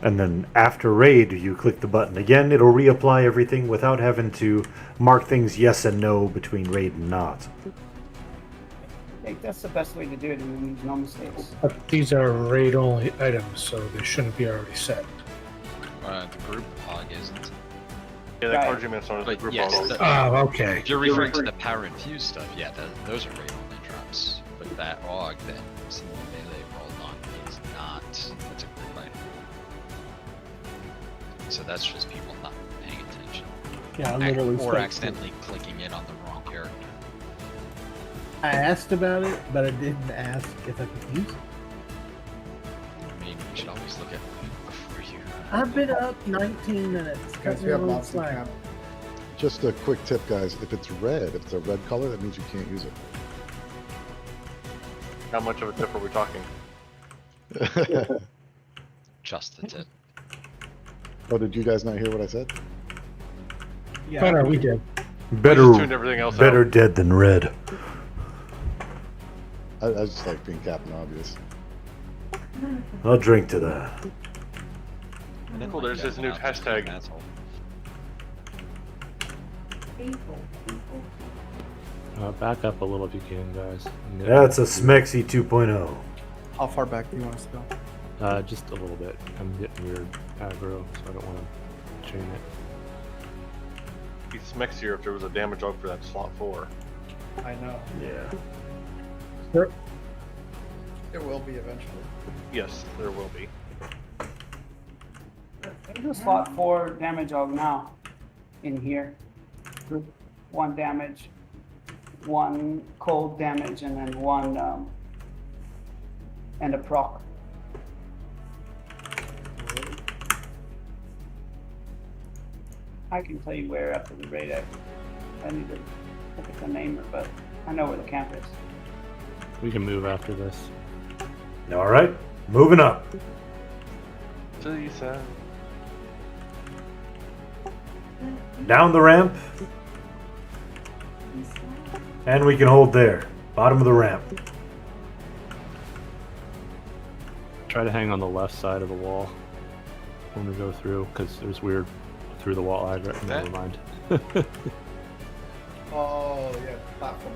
And then after raid, you click the button again, it'll reapply everything without having to mark things yes and no between raid and not.
I think that's the best way to do it, and then there's no mistakes.
But these are raid-only items, so they shouldn't be already set.
The group hog isn't.
Yeah, the clergyman's stone is
But
group
yes,
already.
Okay.
If you're referring to the power infused stuff, yeah, those are raid-only drops. But that AUG that some melee rolled on is not. That's a group item. So that's just people not paying attention.
Yeah, I literally
Or
spoke to-
accidentally clicking it on the wrong character.
I asked about it, but I didn't ask if I could use it.
Maybe we should always look at before you.
I've been up 19 minutes. Cut me a little slack.
Just a quick tip, guys. If it's red, if it's a red color, that means you can't use it.
How much of a tip are we talking?
Just the tip.
Oh, did you guys not hear what I said?
Yeah.
Oh, no, we did.
Better,
We just tuned everything else
better
out.
dead than red.
I just like being Captain Obvious.
I'll drink to that.
Cool, there's this new hashtag.
Back up a little if you can, guys.
That's a Smexy 2.0.
How far back do you want us to go?
Just a little bit. I'm getting weird aggro, so I don't want to chain it.
He'd smexier if there was a damage AUG for that slot 4.
I know.
Yeah.
Sure.
It will be eventually.
Yes, there will be.
There's a slot 4 damage AUG now in here. Group 1 damage, 1 cold damage, and then 1 and a proc. I can tell you where after the raid. I need to look at the name, but I know where the camp is.
We can move after this.
All right, moving up.
TSS.
Down the ramp. And we can hold there. Bottom of the ramp.
Try to hang on the left side of the wall when we go through, because there's weird through the wall aggro. Never mind.
Oh, yeah, platform.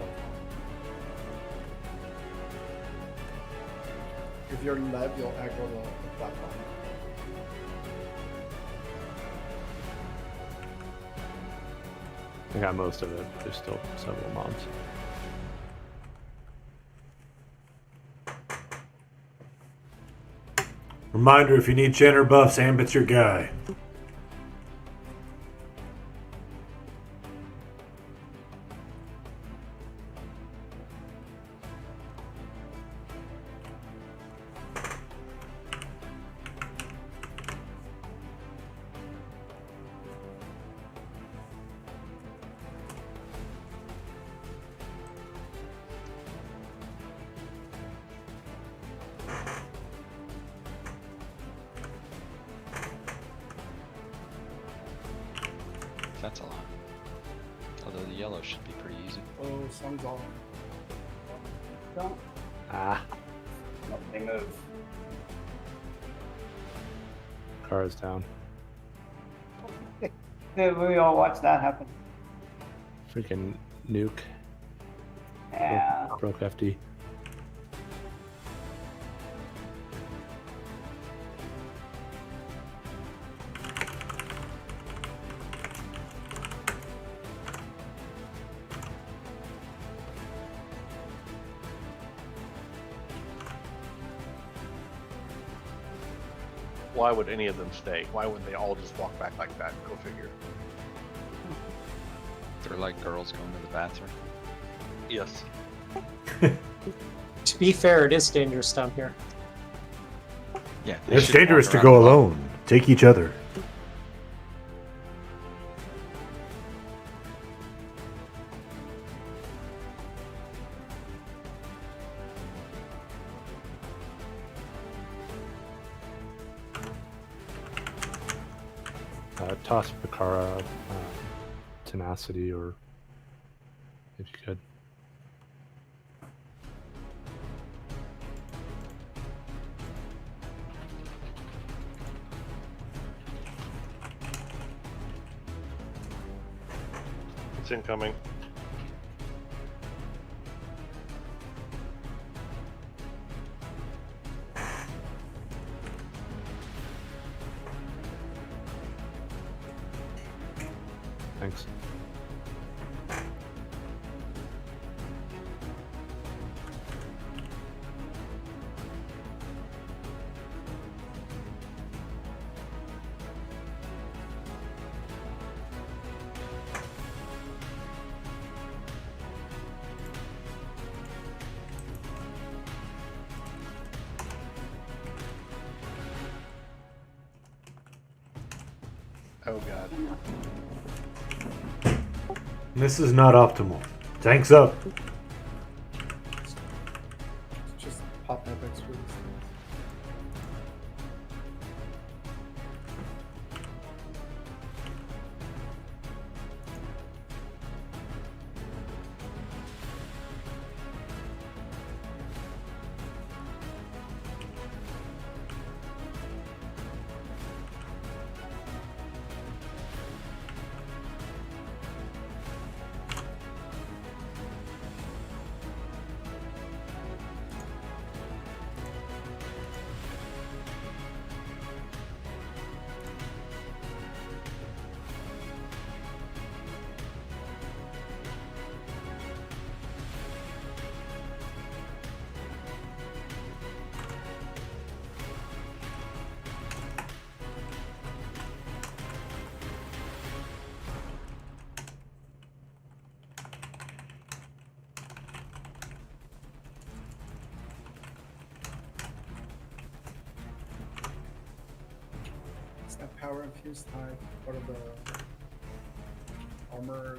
If you're left, you'll aggro the platform.
I got most of it. There's still several mobs.
Reminder, if you need Chanter buffs, Ambit's your guy.
That's a lot. the yellow should be pretty easy.
Oh, sun's off.
Don't.
Ah,
They move.
car is down.
Dude, we all watched that happen.
Freaking nuke.
Yeah.
Broke FD.
Why would any of them stay? Why wouldn't they all just walk back like that? Go figure.
They're like girls going to the bathroom.
Yes.
To be fair, it is dangerous down here.
Yeah.
It's dangerous to go alone. Take each other.
Toss Picara, Tenacity, or if you could.
It's incoming.
Thanks.
Oh god.
This is not optimal. Tanks up.
Just pop epics for these things. Is that power infused type part of the armor?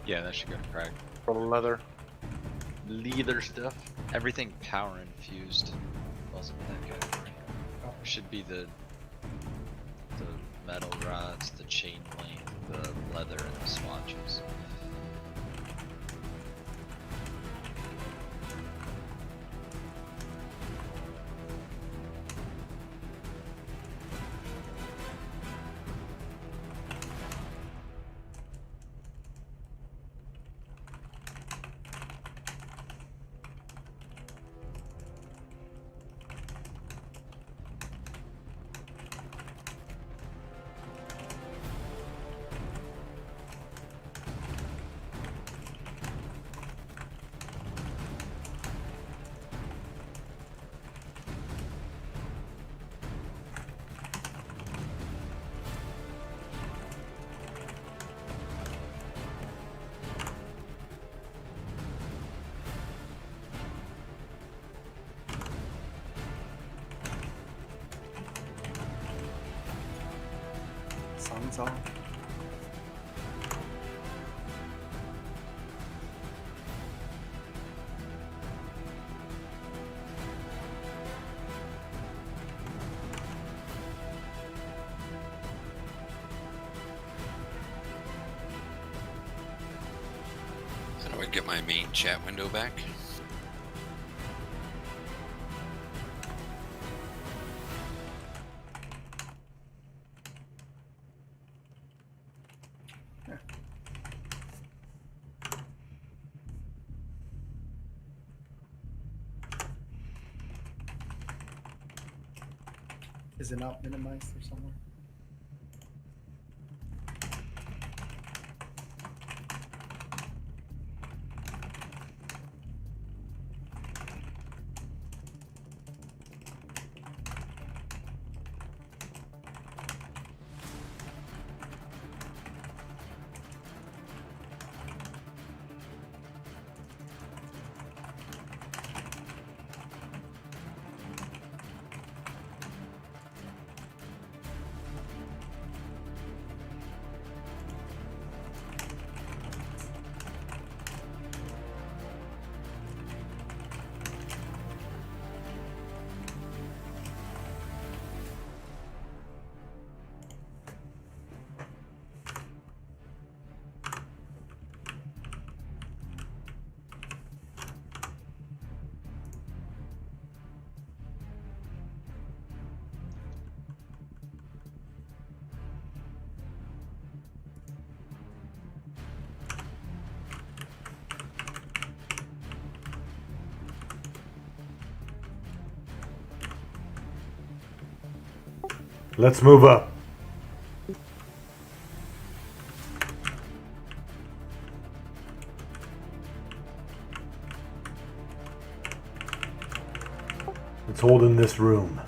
Yeah, that should go to Craig.
For leather stuff.
Everything power infused wasn't that good. Should be the metal rods, the chain link, the leather, and the swatches.
Sun's off.
get my main chat window back.
Is it not minimized or somewhere?
Let's move up. Let's hold in this room.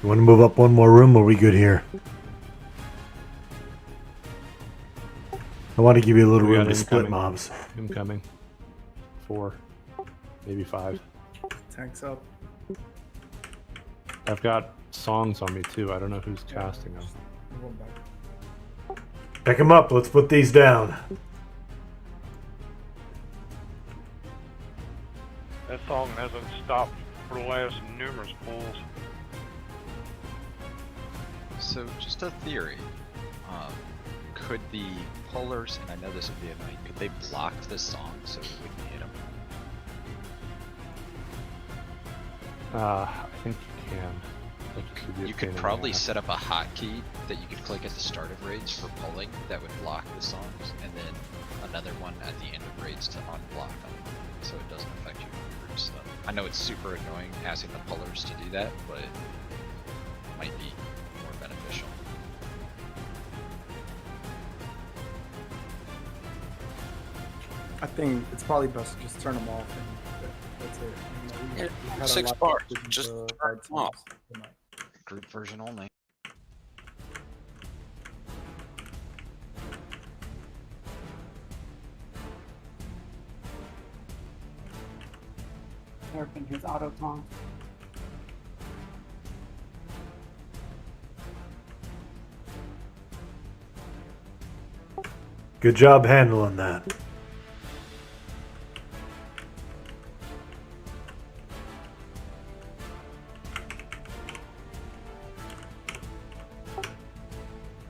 You want to move up one more room, or are we good here? I want to give you a little
We
room
got
to split
incoming.
mobs.
Incoming. 4. Maybe 5.
Tanks up.
I've got songs on me too. I don't know who's casting them.
Move 'em back.
Pick them up. Let's put these down.
That song hasn't stopped for the last numerous pulls.
So, just a theory. Could the pullers, and I know this would be annoying, could they block this song so it wouldn't hit them?
I think you can. That should be a
You
pain
could
in the
probably
ass.
set up a hotkey that you could click at the start of raids for pulling that would block the songs, and then another one at the end of raids to unblock them, so it doesn't affect you in group stuff. I know it's super annoying asking the pullers to do that, but it might be more beneficial.
I think it's probably best to just turn them off and that's it. You know, we had a
6
lot of
bars.
different,
Just
hard
turn them off.
times tonight.
Group version only.
Nerfing his auto taunt.
Good job handling that.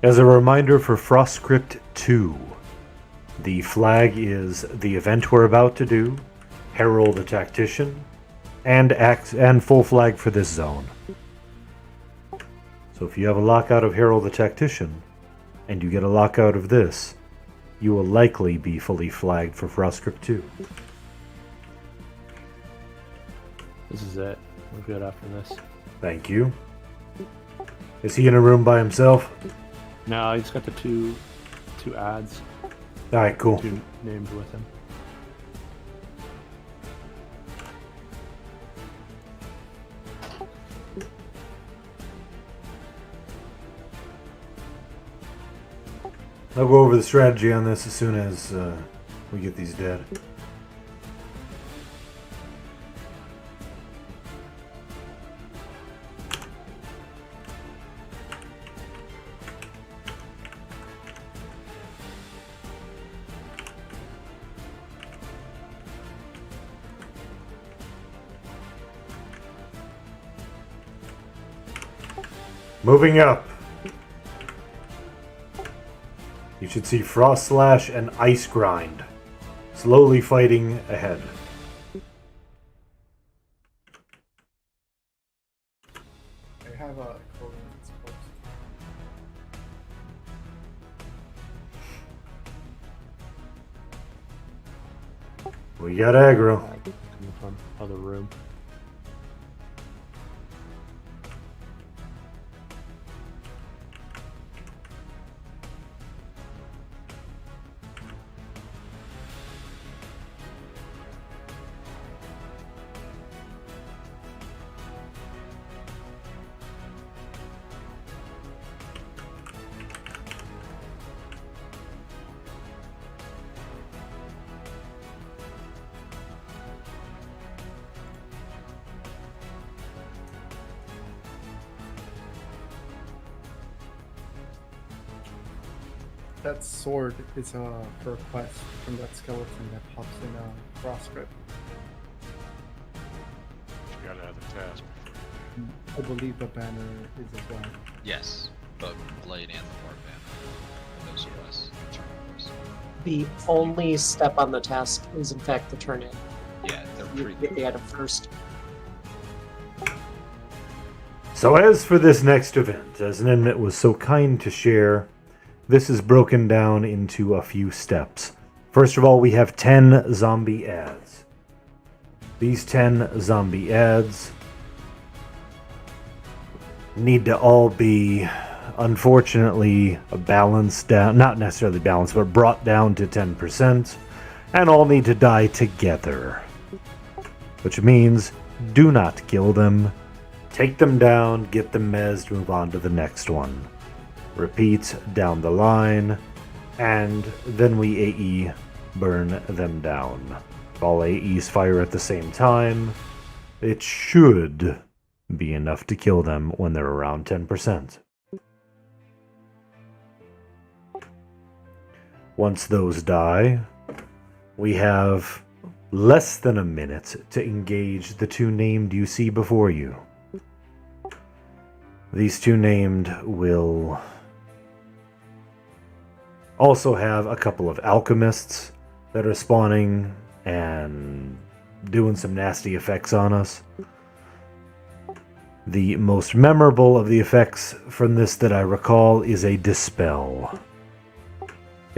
As a reminder for Frostcrypt 2, the flag is the event we're about to do, Herald the Tactician, and full flag for this zone. So if you have a lockout of Herald the Tactician, and you get a lockout of this, you will likely be fully flagged for Frostcrypt 2.
This is it. We're good after this.
Thank you. Is he in a room by himself?
No, he's got the two ads.
Alright, cool.
Two names with him.
I'll go over the strategy on this as soon as we get these dead. Moving up. You should see Frost Slash and Ice Grind slowly fighting ahead.
I have a coordinates post.
We got aggro.
Coming from other room.
That sword is for a quest from that skeleton that pops in Frostcrypt.
You gotta have the task.
I believe the banner is as well.
Yes, both Blade and the Warband. Those quests.
The only step on the task is, in fact, the turn in.
Yeah, they're
You
pretty.
get the item first.
So as for this next event, as Nenmet was so kind to share, this is broken down into a few steps. First of all, we have 10 zombie ads. These 10 zombie ads need to all be, unfortunately, balanced down, not necessarily balanced, but brought down to 10%, and all need to die together. Which means, do not kill them, take them down, get them mezzed, move on to the next one. Repeat down the line, and then we AE burn them down. If all AEs fire at the same time, it should be enough to kill them when they're around 10%. Once those die, we have less than a minute to engage the two named you see before you. These two named will also have a couple of alchemists that are spawning and doing some nasty effects on us. The most memorable of the effects from this that I recall is a Dispel.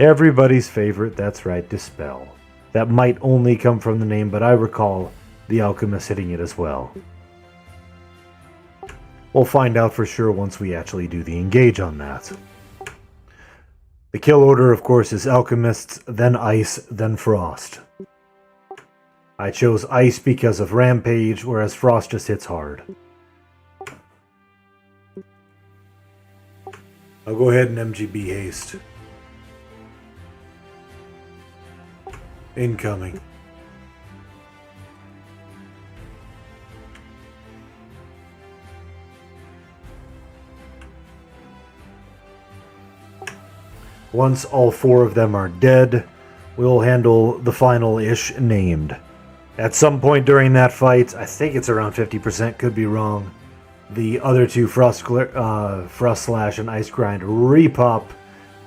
Everybody's favorite, that's right, Dispel. That might only come from the name, but I recall the alchemist hitting it as well. We'll find out for sure once we actually do the engage on that. The kill order, of course, is Alchemists, then Ice, then Frost. I chose Ice because of Rampage, whereas Frost just hits hard. I'll go ahead and MGB haste. Incoming. Once all four of them are dead, we'll handle the final-ish named. At some point during that fight, I think it's around 50%, could be wrong, the other two Frost Slash and Ice Grind repop.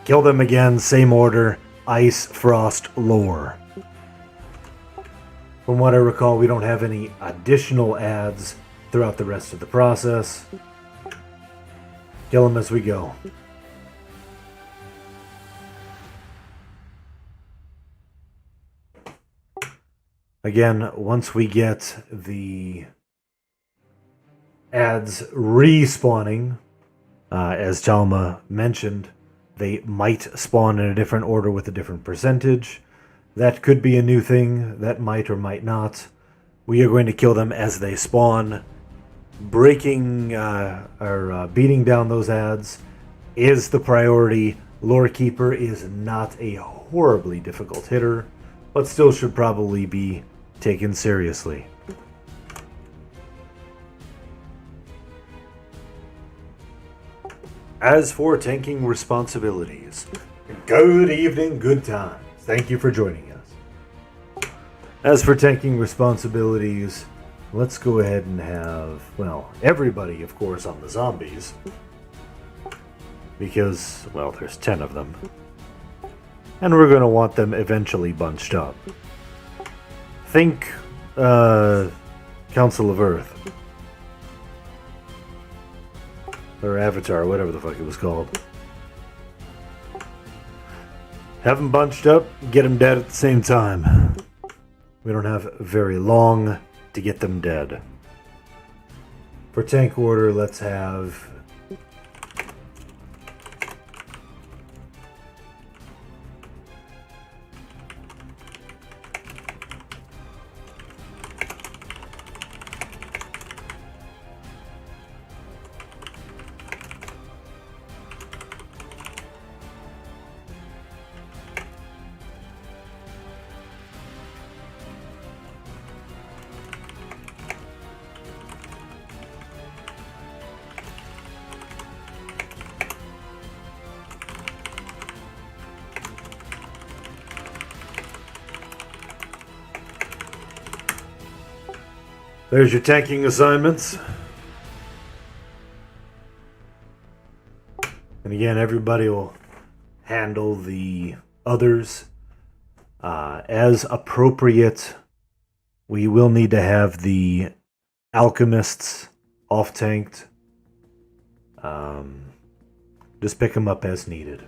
Kill them again, same order, Ice, Frost, Lore. From what I recall, we don't have any additional adds throughout the rest of the process. Kill them as we go. Again, once we get the adds respawning, as Chalma mentioned, they might spawn in a different order with a different percentage. That could be a new thing. That might or might not. We are going to kill them as they spawn. Breaking or beating down those adds is the priority. Lore Keeper is not a horribly difficult hitter, but still should probably be taken seriously. As for tanking responsibilities, good evening, good times. Thank you for joining us. As for tanking responsibilities, let's go ahead and have, well, everybody, of course, on the zombies. Because, well, there's 10 of them. And we're going to want them eventually bunched up. Think, Council of Earth. Or Avatar, whatever the fuck it was called. Have them bunched up, get them dead at the same time. We don't have very long to get them dead. For tank order, let's have... There's your tanking assignments. And again, everybody will handle the others as appropriate. We will need to have the alchemists off-tanked. Just pick them up as needed.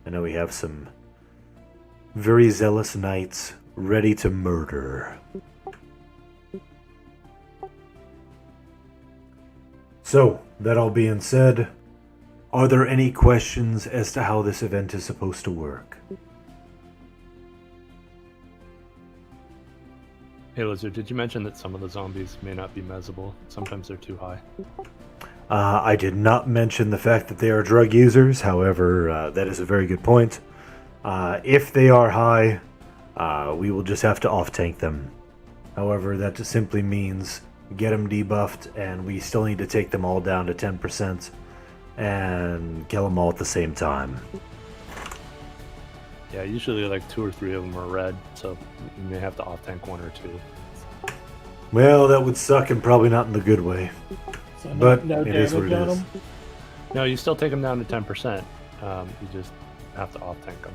I know we have some very zealous knights ready to murder. So, that all being said, are there any questions as to how this event is supposed to work?
Hey Lizard, did you mention that some of the zombies may not be mezzable? Sometimes they're too high.
I did not mention the fact that they are drug users, however, that is a very good point. If they are high, we will just have to off-tank them. However, that just simply means get them debuffed, and we still need to take them all down to 10% and kill them all at the same time.
Yeah, usually like 2 or 3 of them are red, so you may have to off-tank 1 or 2.
Well, that would suck, and probably not in the good way.
So
But
no
it is what it
damage on
is.
them?
No, you still take them down to 10%. You just have to off-tank them.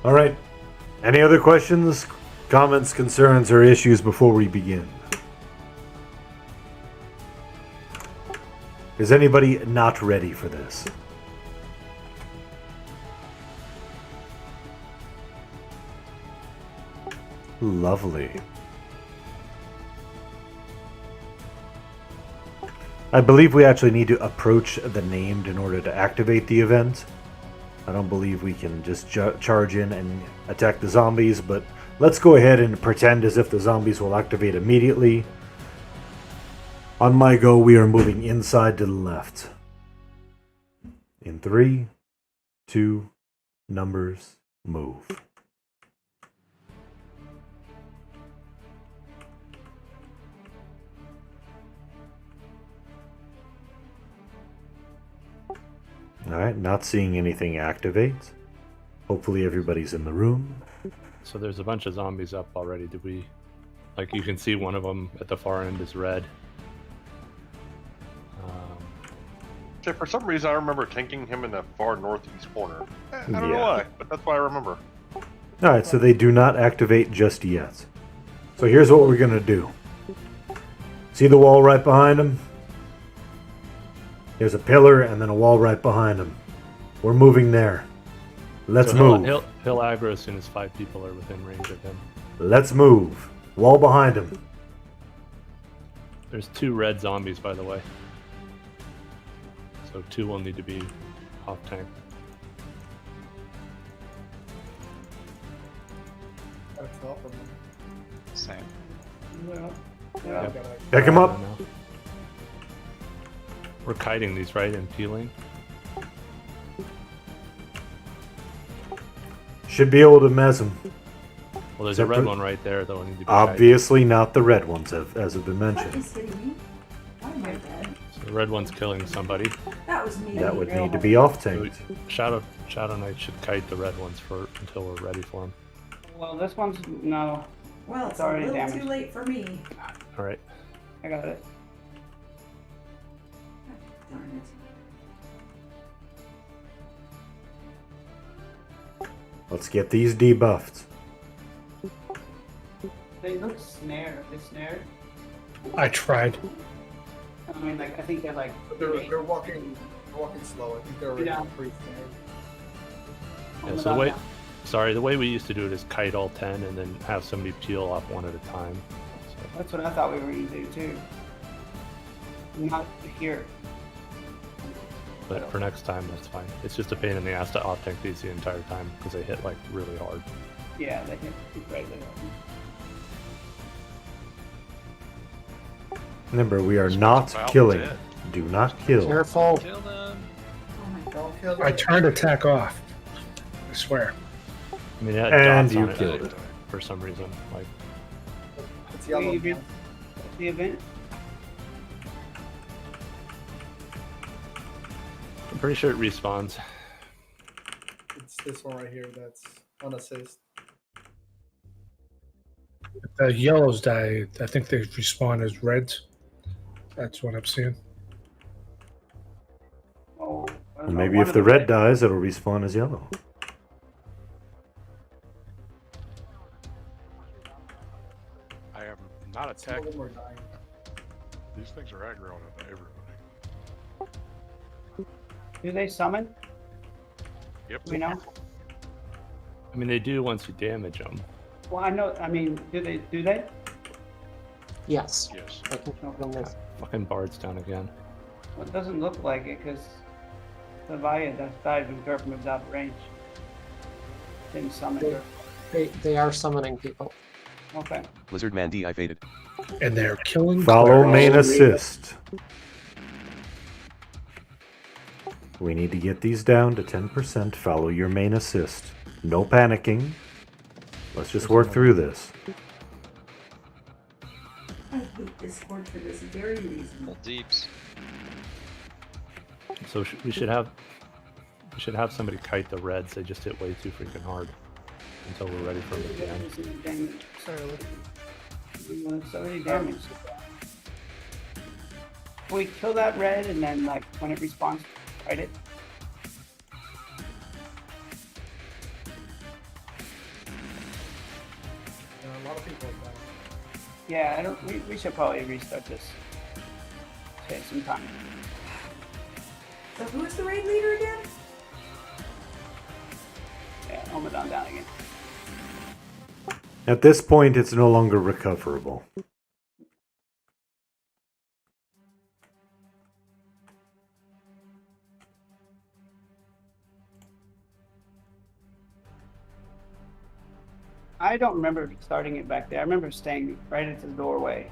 Alright. Any other questions, comments, concerns, or issues before we begin? Is anybody not ready for this? Lovely. I believe we actually need to approach the named in order to activate the event. I don't believe we can just charge in and attack the zombies, but let's go ahead and pretend as if the zombies will activate immediately. On my go, we are moving inside to the left. In 3, 2, numbers, move. Alright, not seeing anything activate. Hopefully everybody's in the room.
So there's a bunch of zombies up already. Did we Like you can see one of them at the far end is red.
So for some reason, I remember tanking him in the far northeast corner. I don't know
Yeah.
why, but that's what I remember.
Alright, so they do not activate just yet. So here's what we're gonna do. See the wall right behind him? There's a pillar and then a wall right behind him. We're moving there. Let's
So
move.
He'll aggro as soon as 5 people are within range of him.
Let's move. Wall behind him.
There's 2 red zombies, by the way. So 2 will need to be off tank.
That's all from them.
Same.
Yeah.
Pick him up.
We're kiting these, right, and peeling.
Should be able to mez him.
Well, there's a
Except
red
for-
one right there, though. Need to be kited.
Obviously not the red ones, as have been
What
mentioned.
is hitting me? Why am I dead?
So the red one's killing somebody.
That was me.
That would need to be off
So
tanked.
Shadow Knight should kite the red ones until we're ready for them.
Well, this one's no.
Well,
It's
it's a
already
little
damaged.
too late for me.
All right.
I got it.
Darn it.
Let's get these debuffed.
They look snared. They snared.
I tried.
I mean, like I think they're like.
They're walking slow. I think they're already
Yeah.
pretty
Yeah, so the way we used to do it is kite all 10 and then have somebody peel off one at a time. So,
That's what I thought we were going to do too. Not here.
but for next time, that's fine. It's just a pain in the ass to off tank these the entire time because they hit like really hard.
Yeah, they hit incredibly hard.
Remember, we are not
about
killing.
dead.
Do not kill.
Careful.
Kill them.
Oh my god.
Don't kill
I
them.
turned attack off. I swear.
I mean, it had
And
dots
you
on it
killed it.
for some reason. Like,
It's yellow.
The event.
I'm pretty sure it respawns.
It's this one right here that's unassist.
The yellows die. I think they respawn as reds. That's what I'm seeing.
Oh,
Well, maybe if the red dies, it'll respawn as yellow.
I am not
Some of
attacking.
them are dying.
These things are aggroing on everybody.
Do they summon?
Yep.
Do we know?
I mean, they do once you damage them.
Well, I know. I mean, do they? Do they?
Yes.
Yes.
I can confirm this.
Fucking Bard's down again.
Well, it doesn't look like it because the Vaya just died when Gerp moved out of range. Didn't summon her.
They are summoning people.
Okay.
Lizardman deactivated.
And they're killing.
Follow
clerics.
main assist. We need to get these down to 10%. Follow your main assist. No panicking. Let's just work through this.
I hate Discord for this very reason.
Full deeps.
So we should have somebody kite the reds. They just hit way too freaking hard until we're ready for them again.
Sorry, it's already damaged. Can we kill that red and then, like, when it respawns, fight it?
A lot of people are dying.
Yeah, I don't. We should probably restart this. Save some time.
So who is the raid leader again?
Yeah, Omadon down again.
At this point, it's no longer recoverable.
I don't remember starting it back there. I remember staying right at the doorway.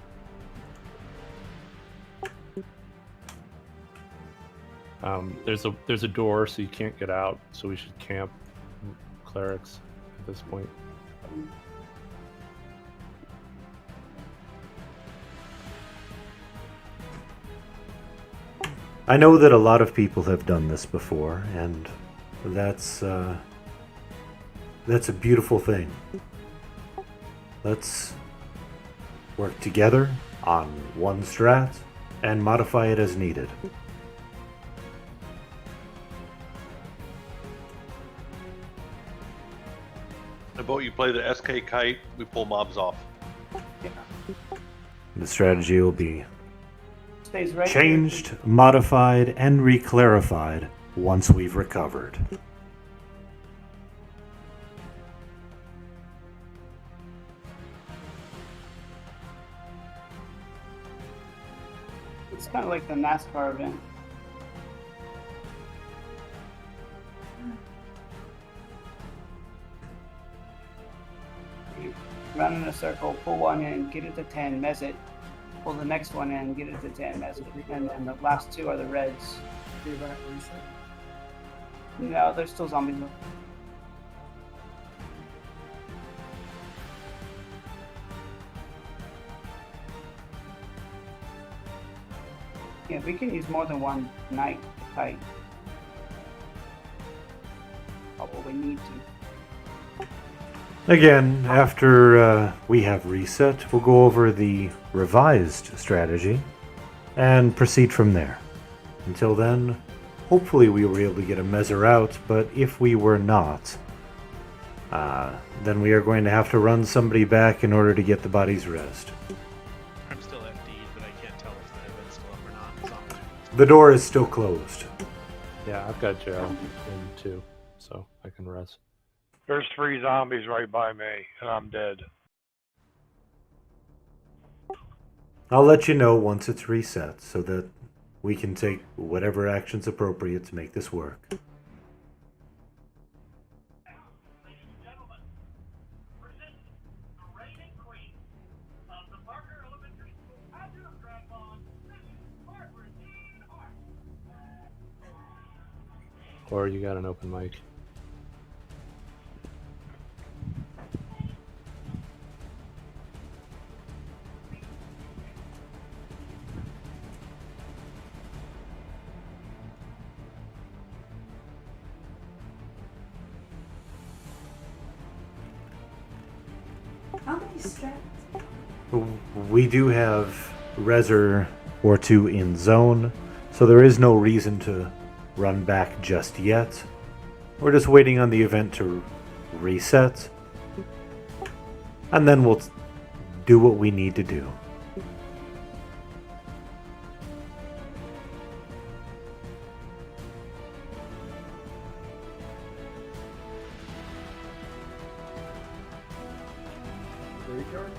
There's a door, so you can't get out. So we should camp clerics at this point.
I know that a lot of people have done this before, and that's a beautiful thing. Let's work together on one strat and modify it as needed.
I vote you play the SK kite, we pull mobs off.
The strategy will be
Stays right
changed, modified, and reclarified once we've recovered.
It's kind of like the NASCAR event. You run in a circle, pull one in, get it to 10, mess it. Pull the next one in, get it to 10, mess it. And then the last two are the reds.
Do that reset.
No, there's still zombies left. Yeah, we can use more than one knight to fight. Probably need to.
Again, after we have reset, we'll go over the revised strategy and proceed from there. Until then, hopefully we were able to get a measure out, but if we were not, then we are going to have to run somebody back in order to get the body's rest.
I'm still FD'd, but I can't tell if the event's still up or not. So.
The door is still closed.
Yeah, I've got Joe in too, so I can rest.
There's 3 zombies right by me, and I'm dead.
I'll let you know once it's reset so that we can take whatever action's appropriate to make this work.
Or you got an open mic.
How many strats?
We do have Reser or 2 in zone, so there is no reason to run back just yet. We're just waiting on the event to reset, and then we'll do what we need to do.
Graveyard?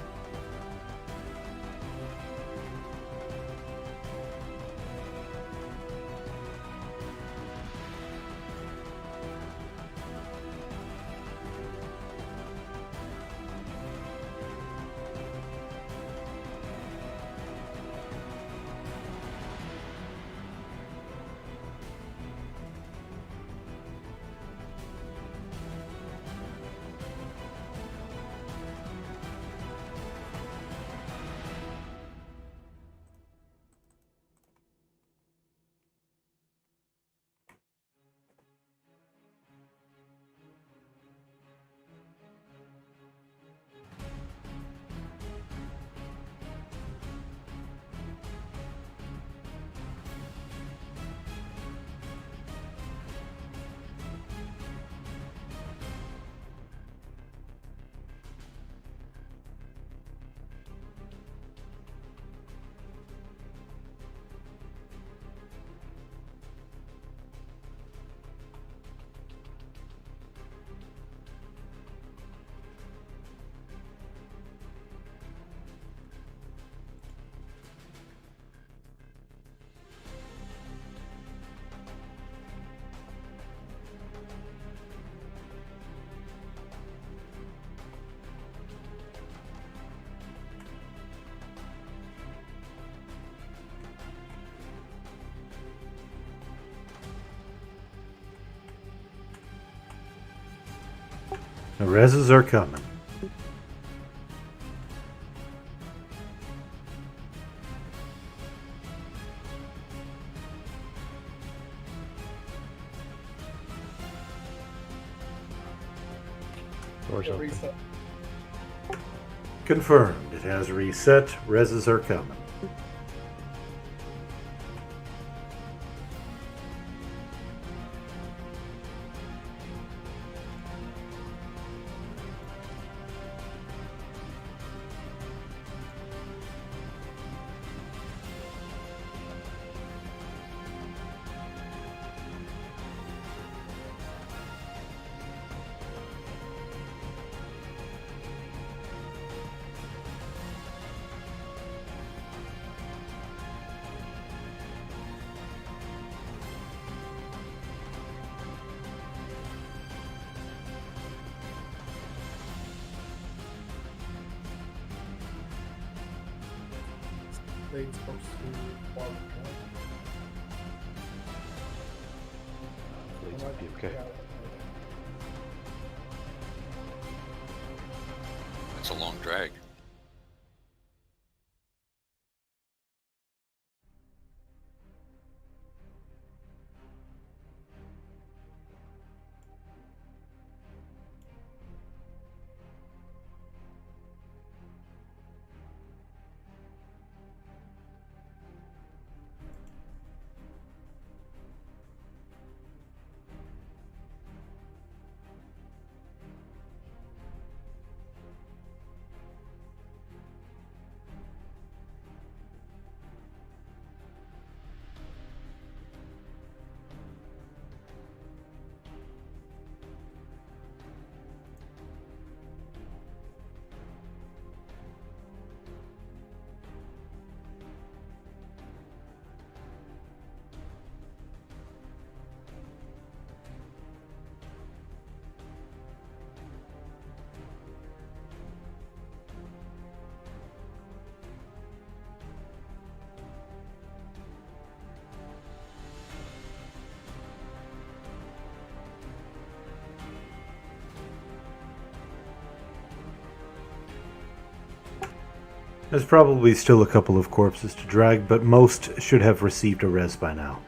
The reses are coming.
Doors open.
Reset.
Confirmed. It has reset. Reses are coming.
Blade's supposed to walk
Blades might be okay.
It's a long drag.
There's probably still a couple of corpses to drag, but most should have received a res by now.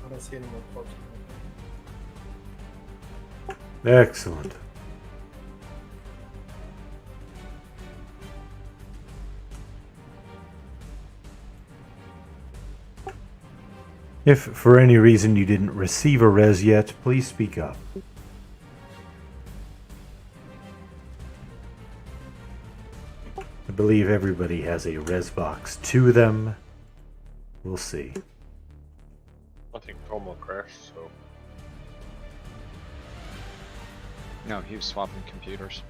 I don't see any more corpses.
Excellent. If for any reason you didn't receive a res yet, please speak up. I believe everybody has a res box to them. We'll see.
I think Como crashed, so.
No, he was swapping computers.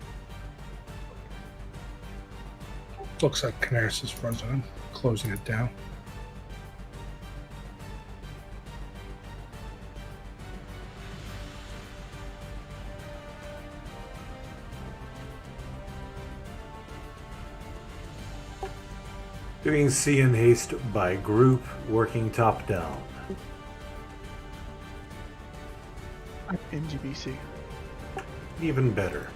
Looks like Canaris is frozen. I'm closing it down.
Doing C in haste by group, working top down.
NGBC.
Even better.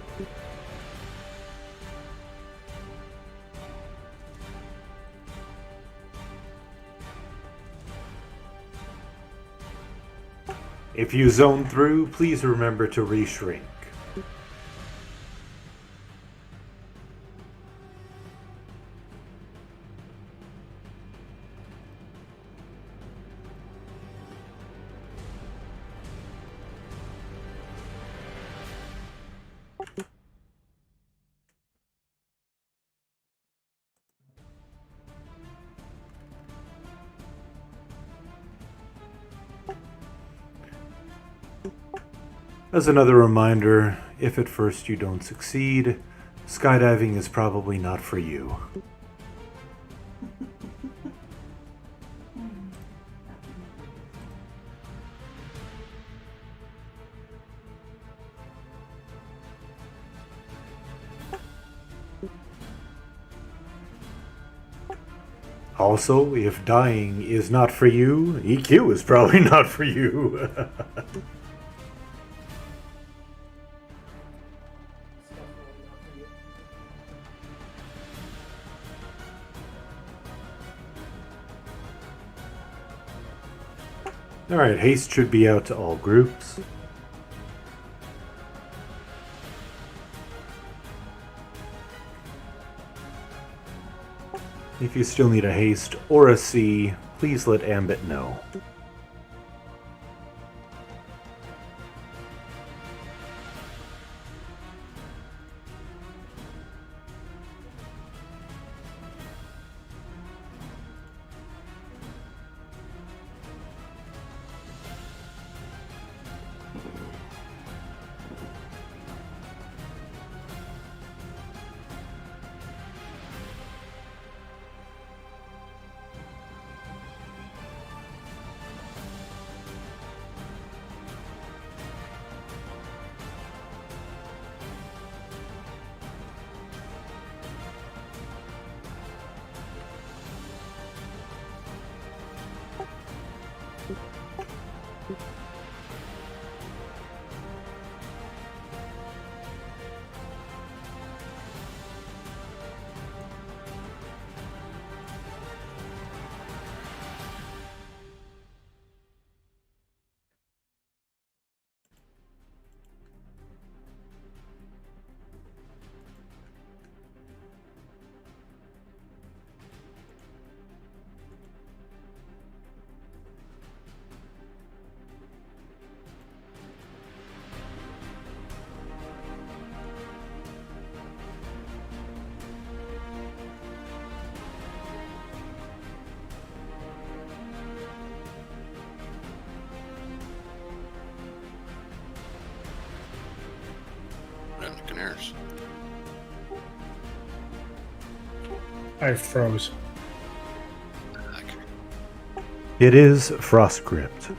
If you zone through, please remember to re-shrink. As another reminder, if at first you don't succeed, skydiving is probably not for you. Also, if dying is not for you, EQ is probably not for you. Alright, haste should be out to all groups. If you still need a haste or a C, please let Ambit know.
Canaris.
I froze.
It is Frostcrypt.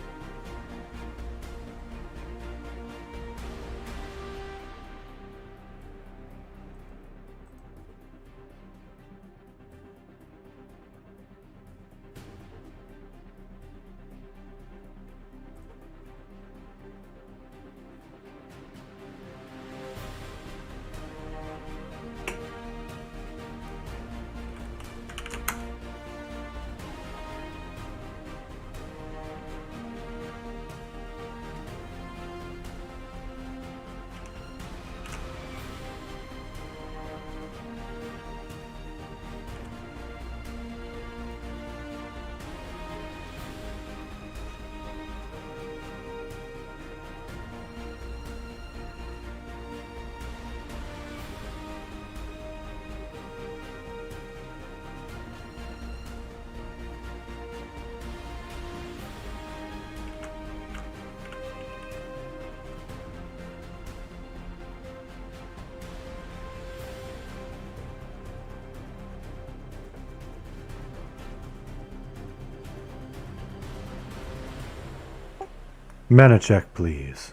Mana check, please.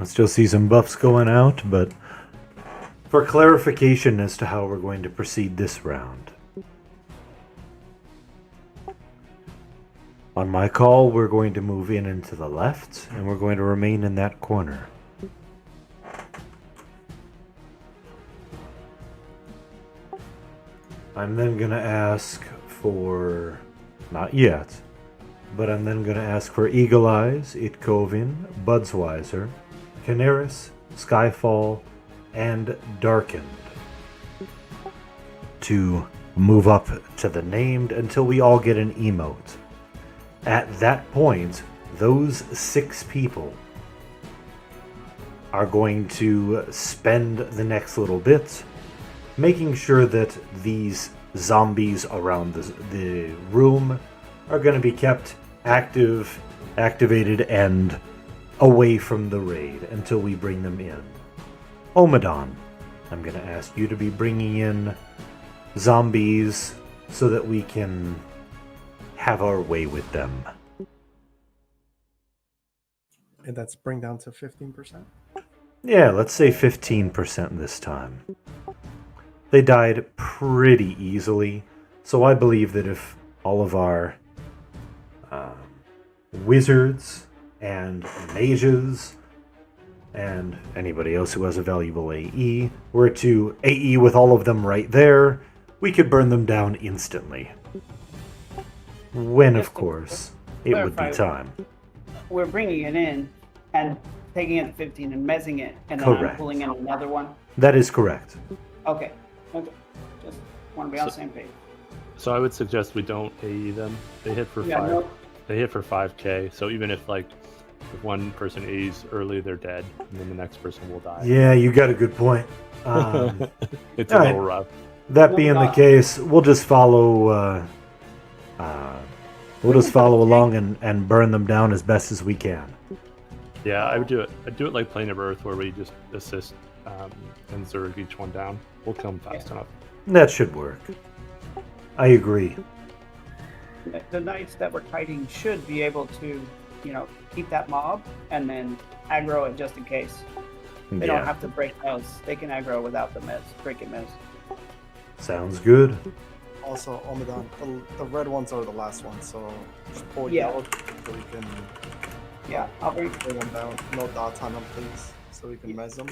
I still see some buffs going out, but for clarification as to how we're going to proceed this round. On my call, we're going to move in and to the left, and we're going to remain in that corner. I'm then going to ask for... not yet, but I'm then going to ask for Eagle Eyes, Itkovin, Budsweiser, Canaris, Skyfall, and Darkened to move up to the named until we all get an emote. At that point, those 6 people are going to spend the next little bit making sure that these zombies around the room are going to be kept activated, and away from the raid until we bring them in. Omadon, I'm going to ask you to be bringing in zombies so that we can have our way with them.
And that's bring down to 15%?
Yeah, let's say 15% this time. They died pretty easily, so I believe that if all of our wizards and mages and anybody else who has a valuable AE were to AE with all of them right there, we could burn them down instantly. When, of course, it would be time.
We're bringing it in and taking it to 15 and mezzing it, and then I'm pulling in another one.
That is correct.
Okay. Just want to be on the same page.
So I would suggest we don't AE them. They hit for They hit for 5k. So even if one person AEs early, they're dead, and then the next person will die.
Yeah, you got a good point.
It's a little rough.
That being the case, we'll just follow. We'll just follow along and burn them down as best as we can.
Yeah, I would do it. I'd do it like Plane of Earth, where we just assist and zerg each one down. We'll come fast enough.
That should work. I agree.
The knights that we're kiting should be able to, keep that mob and then aggro it just in case. They don't have to break mez. They can aggro without the mez. Break it mez.
Sounds good.
Also, Omadon, the red ones are the last ones, so just pull yellow so we can.
Yeah, I'll bring
them down. No dots on them, please, so we can mez them.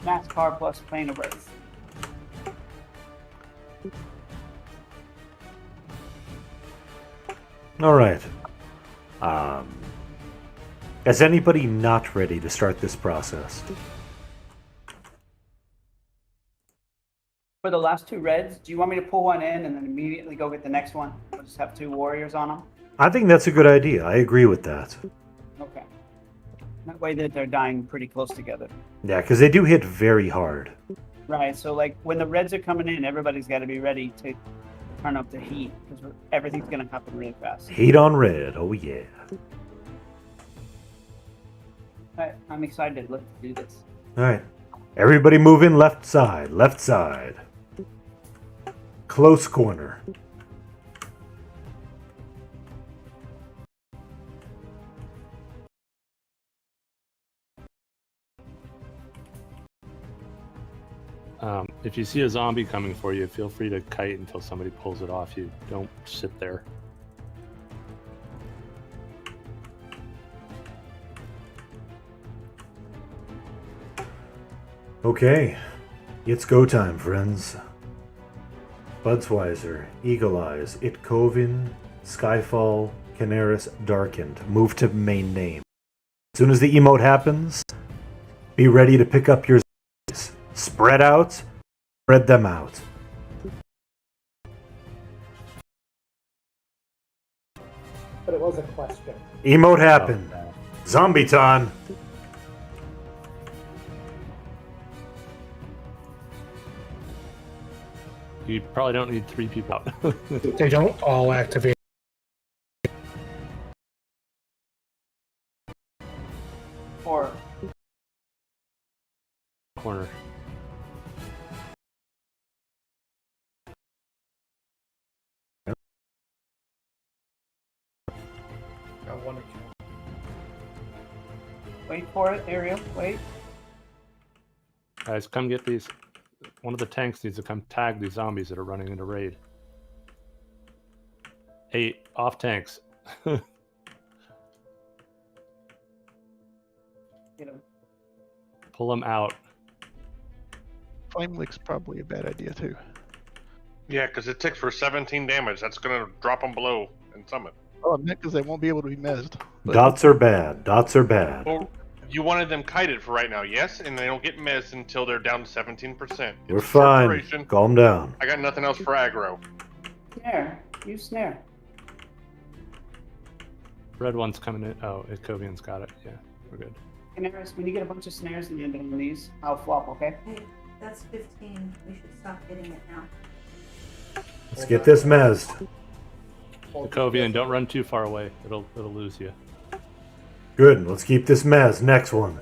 NASCAR plus Plane of Earth.
All right. Is anybody not ready to start this process?
For the last 2 reds, do you want me to pull one in and then immediately go get the next one? We'll just have 2 warriors on them?
I think that's a good idea. I agree with that.
Okay. That way that they're dying pretty close together.
Yeah, because they do hit very hard.
Right, so when the reds are coming in, everybody's got to be ready to turn up the heat, because everything's going to happen really fast.
Heat on red, oh yeah.
I'm excited. Let's do this.
All right. Everybody move in left side, left side. Close corner.
If you see a zombie coming for you, feel free to kite until somebody pulls it off you. Don't sit there.
Okay, it's go time, friends. Budsweiser, Eagle Eyes, Itkovin, Skyfall, Canaris, Darkened. Move to main name. As soon as the emote happens, be ready to pick up your zombies. Spread out, spread them out.
But it was a question.
Emote happened. Zombie time.
You probably don't need 3 people out.
They don't all activate.
Or
corner.
Got one or two.
Wait for it, Ariel. Wait.
Guys, come get these. One of the tanks needs to come tag these zombies that are running into raid. 8 off tanks.
Get him.
Pull them out.
Flame lick's probably a bad idea too.
Yeah, because it ticks for 17 damage. That's gonna drop them below and summon.
Oh, I meant because they won't be able to be mezzed. But...
Dots are bad. Dots are bad.
Well, you wanted them kited for right now, yes? And they don't get missed until they're down to 17%.
We're
It's a short
fine.
duration.
Calm down.
I got nothing else for aggro.
Snare. Use snare.
Red one's coming in. Oh, Kovian's got it. Yeah, we're good.
Canaris, when you get a bunch of snares in the end of these, I'll flop, okay?
Hey, that's 15. We should stop getting it now.
Let's get this mezzed.
Kovian, don't run too far away. It'll lose you.
Good. Let's keep this mezzed. Next one.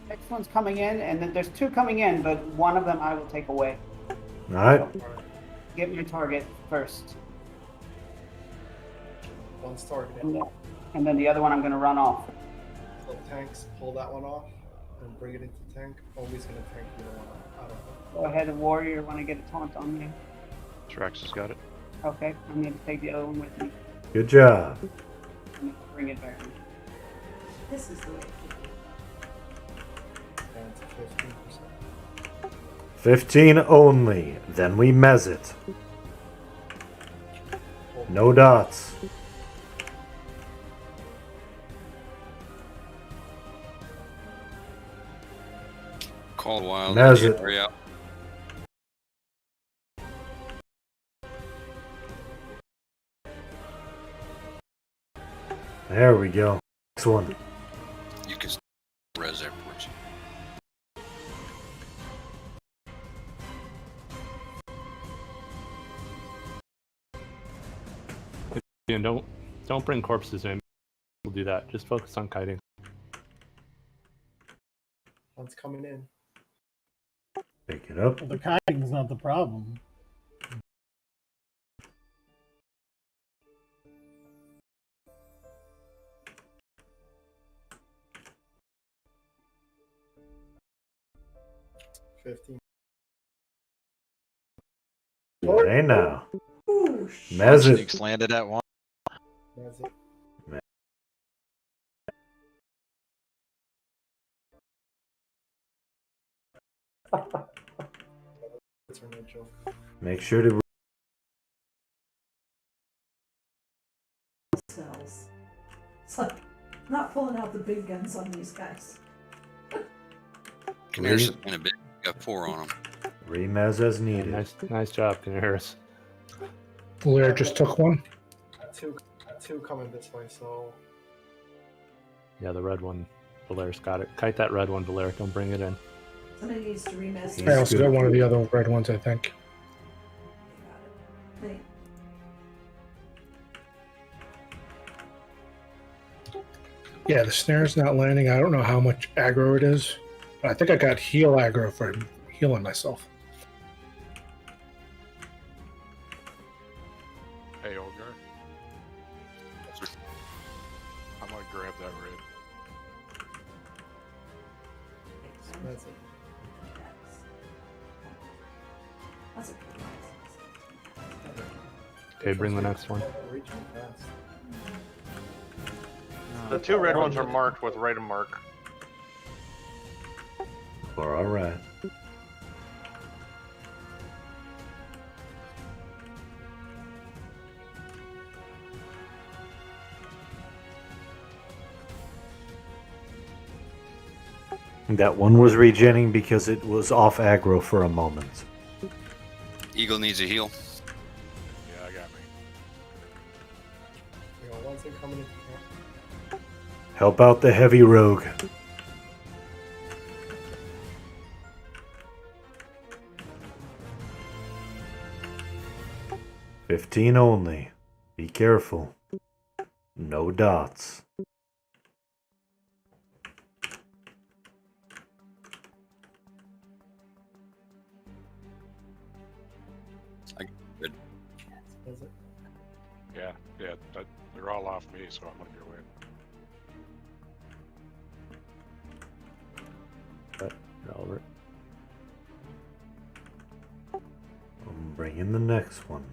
Next one's coming in, and then there's 2 coming in, but one of them I will take away.
All right.
Get my target first.
One's targeted.
And then the other one I'm going to run off.
So tanks, pull that one off and bring it into tank. Always going to tank the other one off. I don't know.
Go ahead, warrior, want to get a taunt on me.
Trax has got it.
Okay, I'm going to take the other one with me.
Good job.
I'm going to bring it back.
This is the way it should be.
Down to 15%.
15 only. Then we mez it. No dots.
Called wild.
Mez it.
Hurry up.
There we go. Next one.
You can res afterwards.
And don't bring corpses in. We'll do that. Just focus on kiting.
One's coming in.
Pick it up.
Well, the kiting's not the problem.
Hey now.
Ooh,
Mez it.
Snakes landed at one.
That's it.
Make sure to.
cells. It's like not pulling out the big guns on these guys.
Canaris has been a bit. Got 4 on them.
Remez as needed.
Nice job, Canaris.
Blair just took one.
Two coming this way, so
Yeah, the red one. Valaire's got it. Kite that red one, Valaire. Don't bring it in.
Somebody needs to remess.
I also got one of the other red ones, I think.
They-
Yeah, the snare's not landing. I don't know how much aggro it is. But I think I got heal aggro for healing myself.
Hey, Olgar. I'm gonna grab that red.
that's it.
That's okay.
Okay, bring the next one.
Reaching fast.
The 2 red ones are marked with right and mark.
We're all right. That one was regenning because it was off aggro for a moment.
Eagle needs a heal.
Yeah, I got me.
We got one's coming in.
Help out the heavy rogue. $15 only. Be careful. No dots.
Yeah, they're all off me, so I'm gonna go in.
Get over it.
I'm bringing the next one.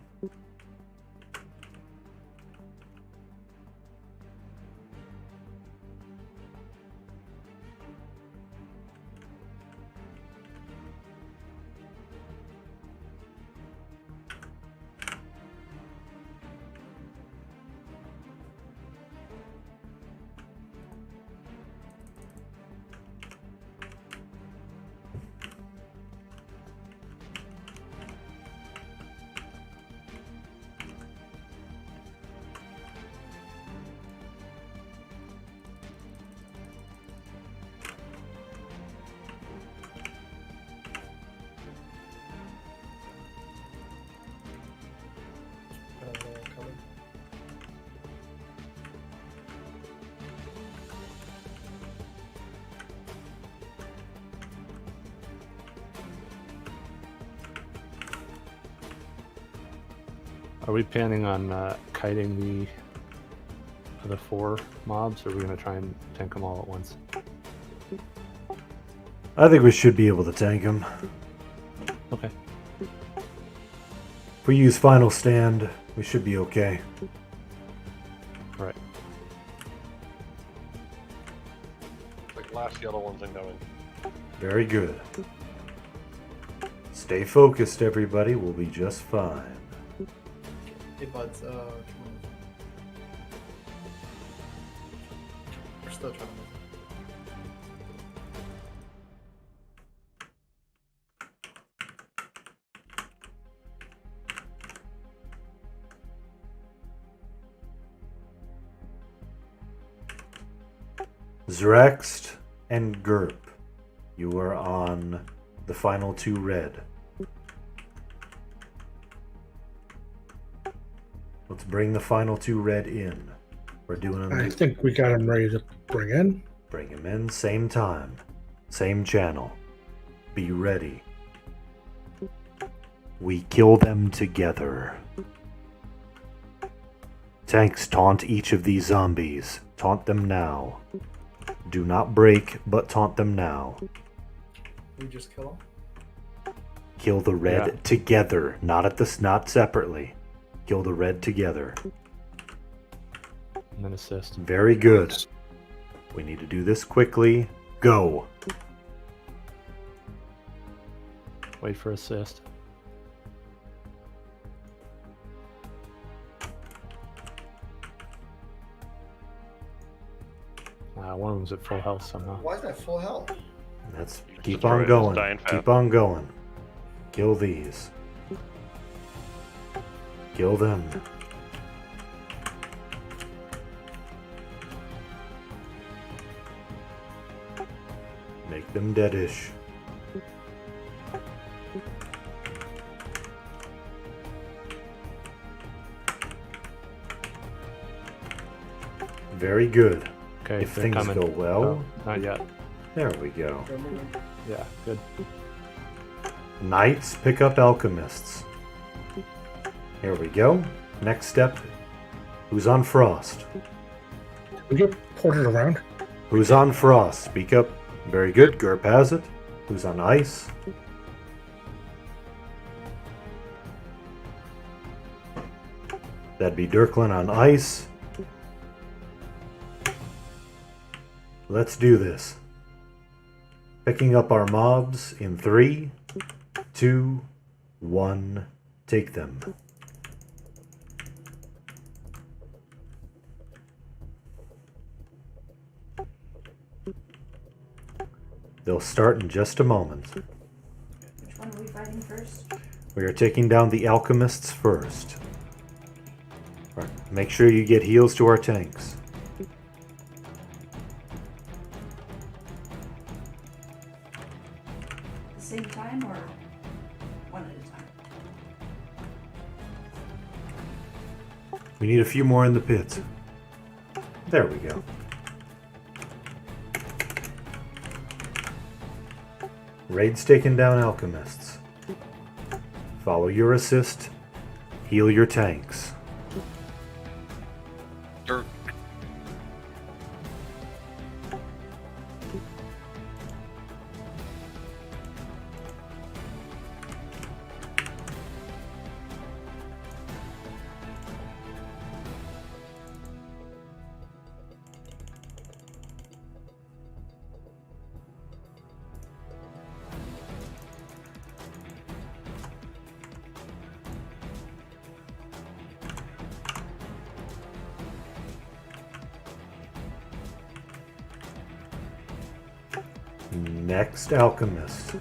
Are we planning on kiting the other 4 mobs, or are we going to try and tank them all at once?
I think we should be able to tank them.
Okay.
If we use Final Stand, we should be okay.
Right.
Like last yellow one's incoming.
Very good. Stay focused, everybody. We'll be just fine.
Hey, buds. We're still trying to move.
Zrext and Gerp, you are on the final 2 red. Let's bring the final 2 red in. We're doing them.
I think we got them ready to bring in.
Bring them in, same time, same channel. Be ready. We kill them together. Tanks taunt each of these zombies. Taunt them now. Do not break, but taunt them now.
We just kill them?
Kill the red together, not separately. Kill the red together.
And then assist.
Very good. We need to do this quickly. Go.
Wait for assist. One of them's at full health somehow.
Why is that full health?
Let's keep on going. Keep on going. Kill these. Kill them. Make them deadish. Very good.
Okay,
if
they're
things
coming.
go well.
Oh, not yet.
There we go.
Yeah, good.
Knights pick up alchemists. Here we go. Next step. Who's on Frost?
We get ported around.
Who's on Frost? Speak up. Very good. Gerp has it. Who's on Ice? That'd be Dirklin on Ice. Let's do this. Picking up our mobs in 3, 2, 1. Take them. They'll start in just a moment.
Which one are we fighting first?
We are taking down the alchemists first. All right, make sure you get heals to our tanks.
At the same time or one at a time?
We need a few more in the pits. There we go. Raid's taking down alchemists. Follow your assist. Heal your tanks.
Sure.
Next alchemist.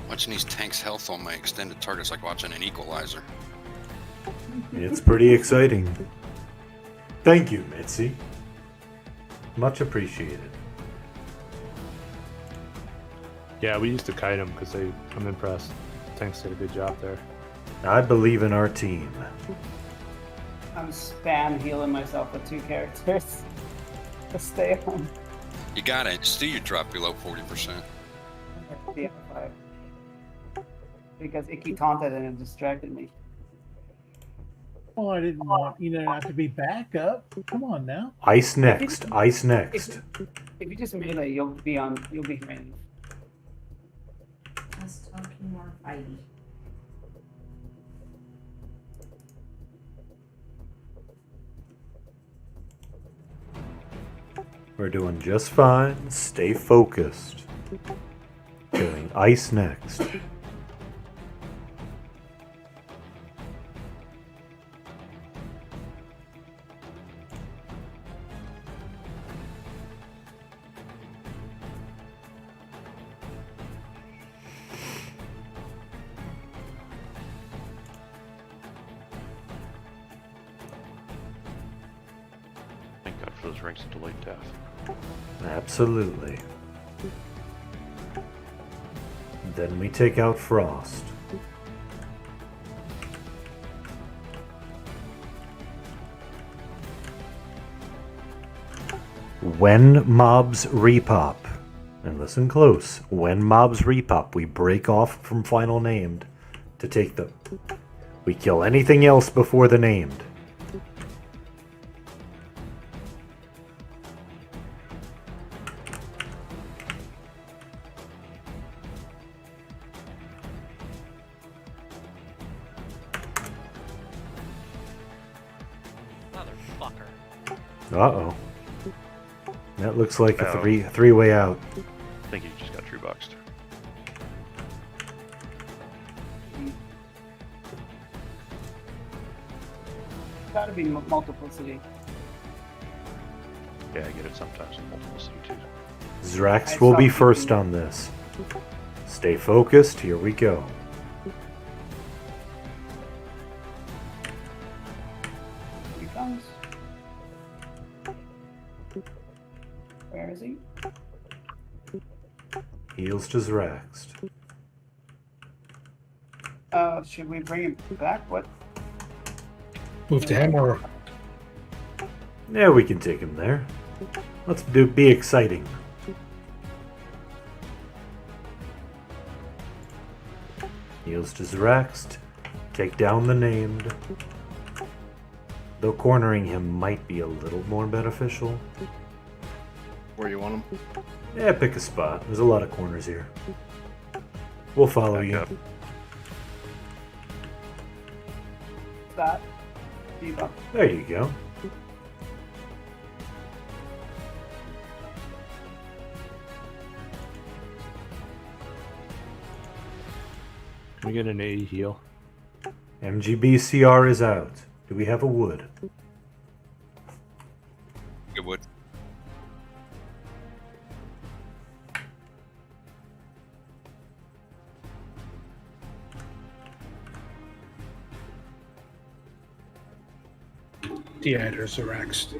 Watching these tanks' health on my extended target's like watching an equalizer.
It's pretty exciting. Thank you, Mitzi. Much appreciated.
Yeah, we used to kite them because I'm impressed. Tanks did a good job there.
I believe in our team.
I'm spam healing myself with 2 characters to stay on.
You got it. Still, you drop below 40%.
Yeah, because Icky taunted and it distracted me.
Oh, I didn't want not to be backup. Come on now.
Ice next. Ice next.
If you just melee, you'll be range.
Us talking more fighty.
We're doing just fine. Stay focused. Doing ice next.
Thank God for those ranks of delayed death.
Absolutely. Then we take out Frost. When mobs repop, and listen close, when mobs repop, we break off from final named to take them. We kill anything else before the named. Uh-oh. That looks like a three-way out.
I think he just got true boxed.
Gotta be multiplicity.
Yeah, I get it sometimes in multiplicity too.
Zrax will be first on this. Stay focused, here we go.
Here he comes. Where is he?
Heals to Zrax.
Should we bring him back? What?
Move to him or
Yeah, we can take him there. Let's be exciting. Heals to Zrax. Take down the named. Though cornering him might be a little more beneficial.
Where you want him?
Yeah, pick a spot. There's a lot of corners here. We'll follow you.
That. Debuff.
There you go.
Can we get an AE heal?
MGB CR is out. Do we have a wood?
It would.
Theaters are axed.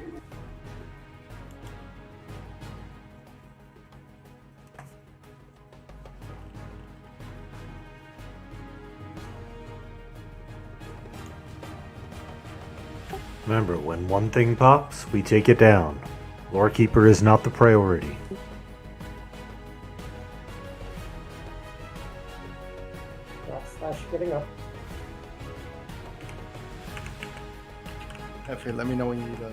Remember, when one thing pops, we take it down. Lorekeeper is not the priority.
Slash getting up.
Effie, let me know when you need info.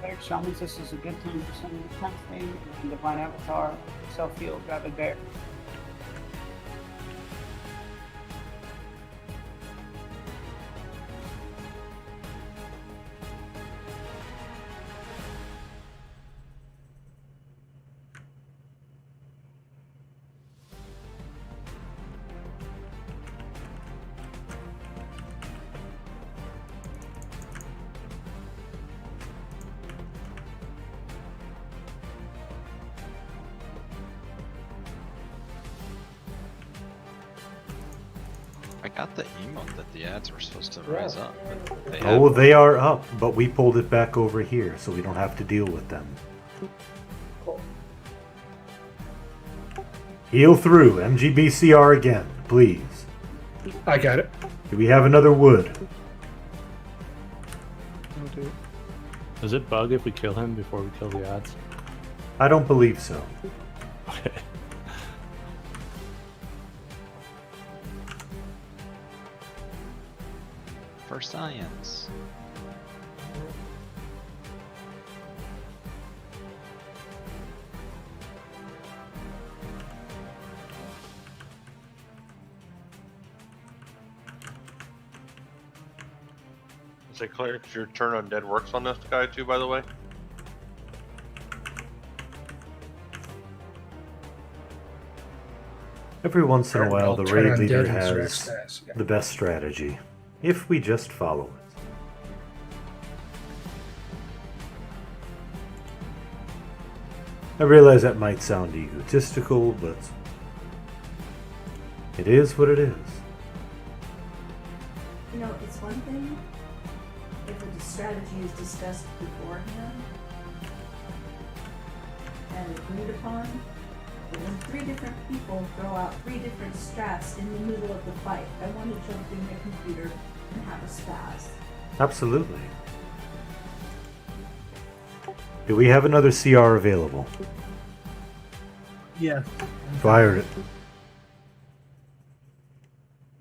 Eric Shamans, this is a good time for some casting and Divine Avatar, self-heal, grab a bear.
got the email that the ads were supposed to rise up. But they
Oh, they are up, but we pulled it back over here, so we don't have to deal with them. Heal through. MGBCR again, please.
I got it.
Do we have another wood?
Does it bug if we kill him before we kill the ads?
I don't believe so.
Okay.
For science.
Say, Claire, your turn on dead works on this guy too, by the way.
Every once in a while, the raid leader has
yeah.
the best strategy, if we just follow it. I realize that might sound egotistical, but it is what it is.
You know, it's one thing if the strategy is discussed beforehand and agreed upon, but when 3 different people throw out 3 different strats in the middle of the fight, I want to jump in the computer and have a spaz.
Absolutely. Do we have another CR available?
Yeah.
Fire it.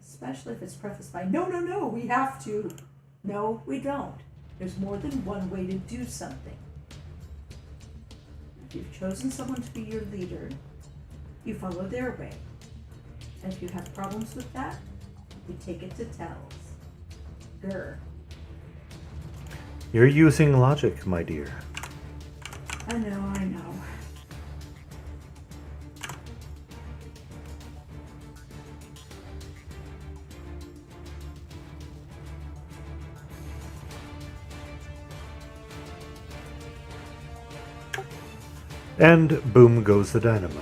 Especially if it's prefaced by, no, no, no, we have to. No, we don't. There's more than one way to do something. If you've chosen someone to be your leader, you follow their way. And if you have problems with that, you take it to Tells. Grr.
You're using logic, my dear.
I know, I know.
And boom goes the dynamite.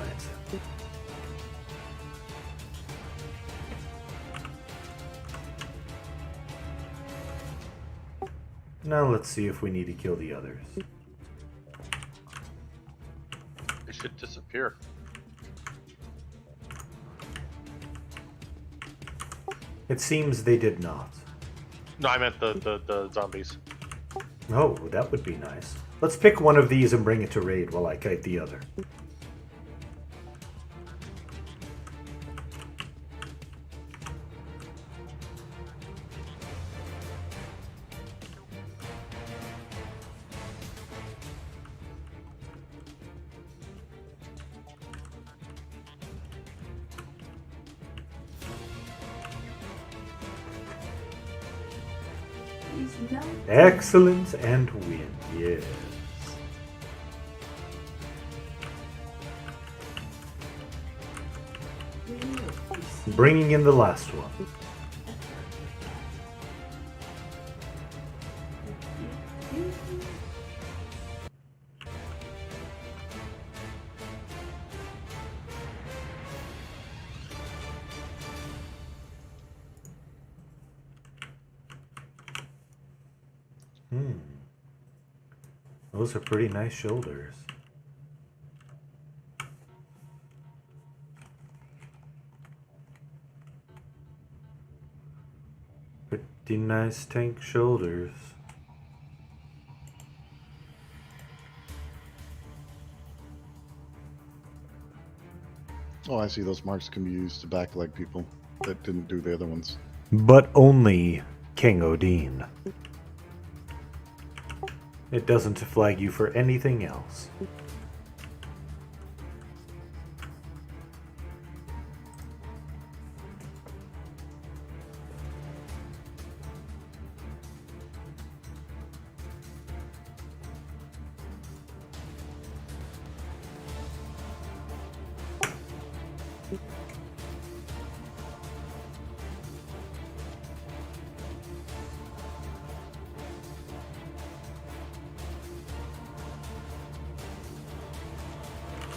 Now let's see if we need to kill the others.
They should disappear.
It seems they did not.
No, I meant the zombies.
Oh, that would be nice. Let's pick one of these and bring it to raid while I kite the other. Excellent and win, yes. Bringing in the last one. Those are pretty nice shoulders. Pretty nice tank shoulders.
Oh, I see. Those marks can be used to backleg people that didn't do the other ones.
But only King Odin. It doesn't flag you for anything else.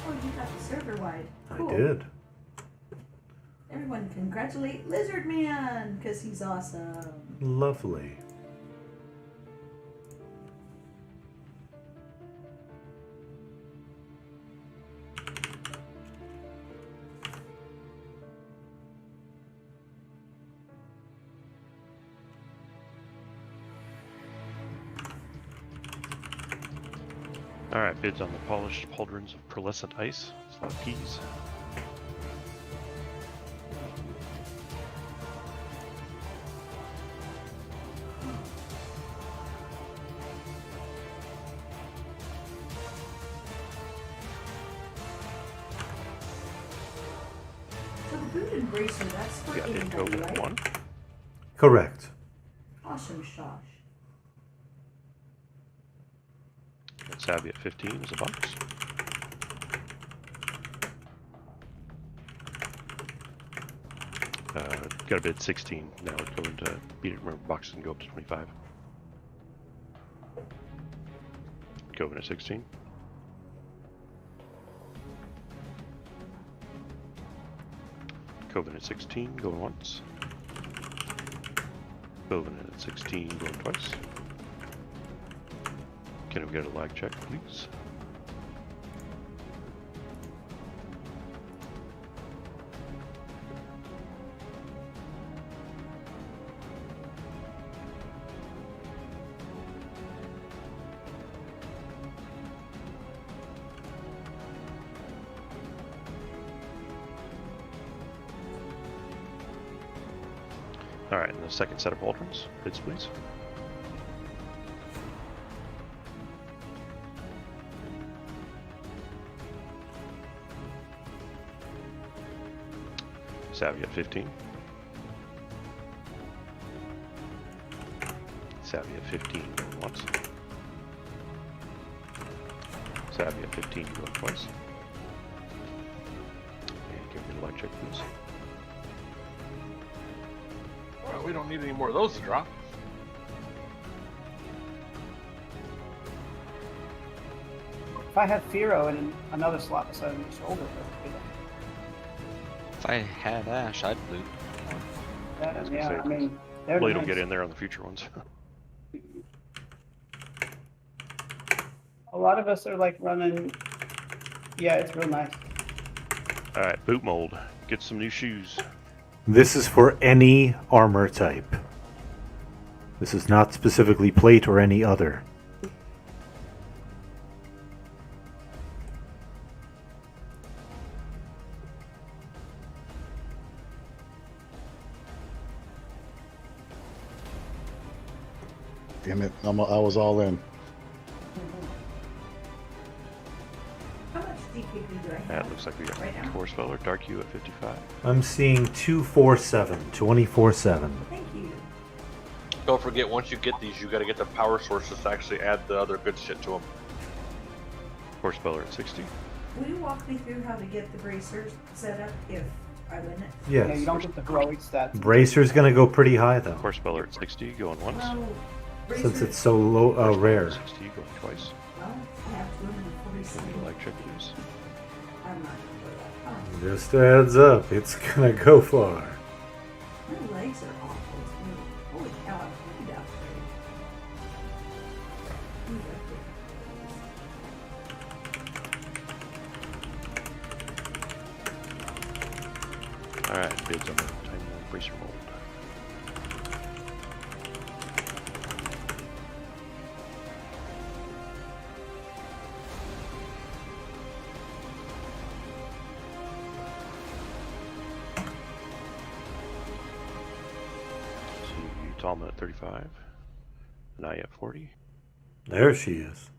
Oh, you got the server wide. Cool.
I did.
Everyone congratulate Lizard Man, because he's awesome.
Lovely.
Alright, bids on the polished pauldrons of pearlescent ice. It's a lot of P's.
So the boot and bracer, that's for
Got hit
anybody,
Coven at
right?
1.
Correct.
Awesome, Shosh.
Got Savvy at 15 as a box. Got a bid 16. Now it's going to beat it. Remember, boxes can go up to 25. Coven at 16. Coven at 16, going once. Coven at 16, going twice. Can we get a lag check, please? Alright, and the second set of pauldrons. Bids, please. Savvy at 15. Savvy at 15 going once. Savvy at 15 going twice. And give me a lag check, please.
Well, we don't need any more of those to drop.
If I had Firo in another slot beside my shoulder, that would be
If I had Ash, I'd loot.
that.
gonna
Yeah,
say,
I mean, they're
Hopefully, don't
nice.
get in there on the future ones.
A lot of us are like running. Yeah, it's real nice.
Alright, boot mold. Get some new shoes.
This is for any armor type. This is not specifically plate or any other.
Damn it! I was all in.
How much DPP do I have?
That looks like we got
right now?
Core Spell or Dark U at 55.
I'm seeing 247, 24/7.
Thank you.
Don't forget, once you get these, you got to get the power sources to actually add the other good shit to them.
Core Speller at 60.
Will you walk me through how to get the bracers set up if I win it?
Yes.
Yeah, you don't get the heroic stats.
Bracer's gonna go pretty high though,
Core Speller at 60, going once.
Well,
since it's so low, rare.
60, going twice.
Well, I have
Give me a
247.
lag check, please.
I'm not gonna go that far.
Just a heads up, it's gonna go far.
My legs are awful. It's really, holy cow, I'm pretty upgrade.
Alright, bids on the Tiny One Bracer Mold. See Talma at 35. Naya at 40.
There she is.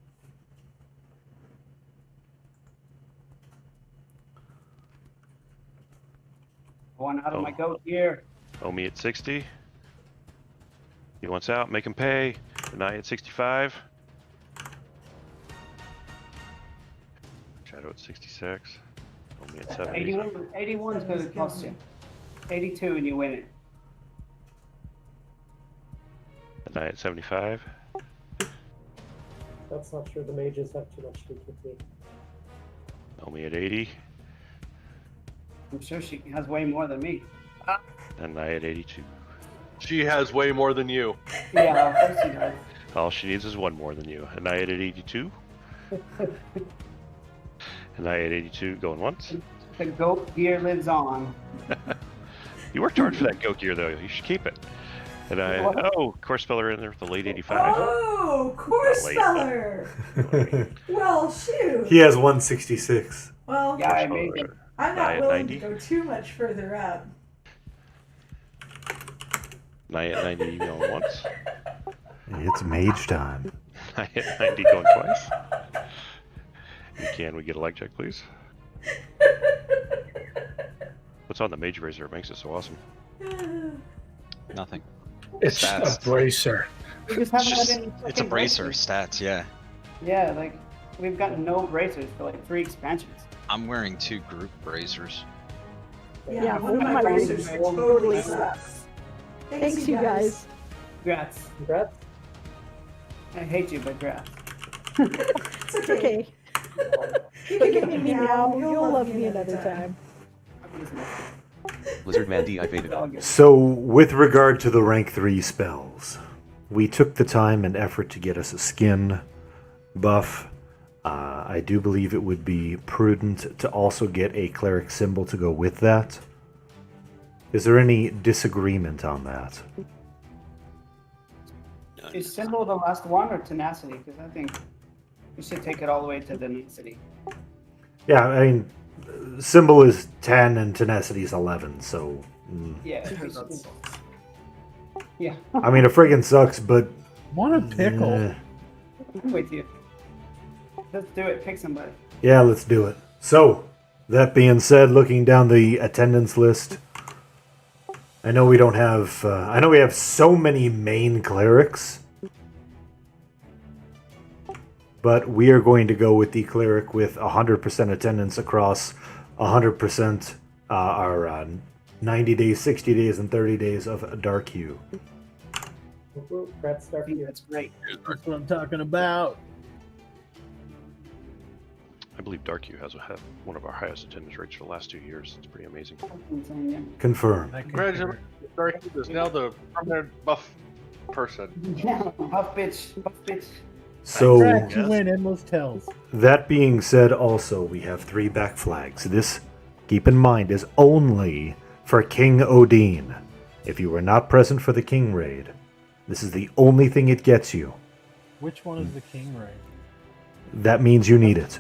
One out of my
Oh.
goat here.
Omi at 60. He wants out, make him pay. Naya at 65. Shadow at 66. Omi at 70.
81 is going to cost you. 82 and you win it.
Naya at 75.
That's not true. The mages have too much DPP.
Omi at 80.
I'm sure she has way more than me.
And I at 82.
She has way more than you.
Yeah, of course she does.
All she needs is one more than you. And I at 82. And I at 82 going once.
The goat gear lives on.
You worked hard for that goat gear, though. You should keep it. And course speller in there with the late 85.
Oh, course
late,
speller. Well, shoot.
He has 166.
Well,
Yeah, I made it.
I'm not
Naya
willing
90.
to go too much further up.
I at 90 going once.
It's mage time.
I at 90 going twice. And can we get a leg check, please? What's on the mage razor? It makes it so awesome.
Nothing.
It's
Stats.
a bracer.
We just haven't had
Just-
any
it's a
fucking
bracer.
bracers.
Stats, yeah.
Yeah, like we've got no bracers for like 3 expansions.
I'm wearing 2 group bracers.
Yeah, one of my racers totally sucks. Thanks, you guys.
Congrats.
Congrats.
I hate you, but congrats.
It's okay. You can give me meow. You'll love me another time.
Lizardman deactivated.
So, with regard to the rank 3 spells, we took the time and effort to get us a skin buff. I do believe it would be prudent to also get a cleric symbol to go with that. Is there any disagreement on that?
Is symbol the last one or tenacity? Because I think we should take it all the way to tenacity.
Yeah, I mean, symbol is 10 and tenacity is 11, so...
Yeah. Yeah.
I mean, it friggin' sucks, but...
What a pickle.
I'm with you. Let's do it. Pick somebody.
Yeah, let's do it. So, that being said, looking down the attendance list, I know we don't have... I know we have so many main clerics, but we are going to go with the cleric with 100% attendance across 100% our 90 days, 60 days, and 30 days of Dark Hue.
Brett, start here.
That's great.
That's what I'm talking about.
I believe Dark Hue has one of our highest attendance rates for the last 2 years. It's pretty amazing.
Confirm.
Congratulations, Dark Hue is now the permanent buff person.
Yeah, buff bitch. Buff bitch.
So,
Correct, you win endless tells.
that being said, also, we have 3 back flags. This, keep in mind, is only for King Odin. If you were not present for the King raid, this is the only thing it gets you.
Which one is the king raid?
That means you need it.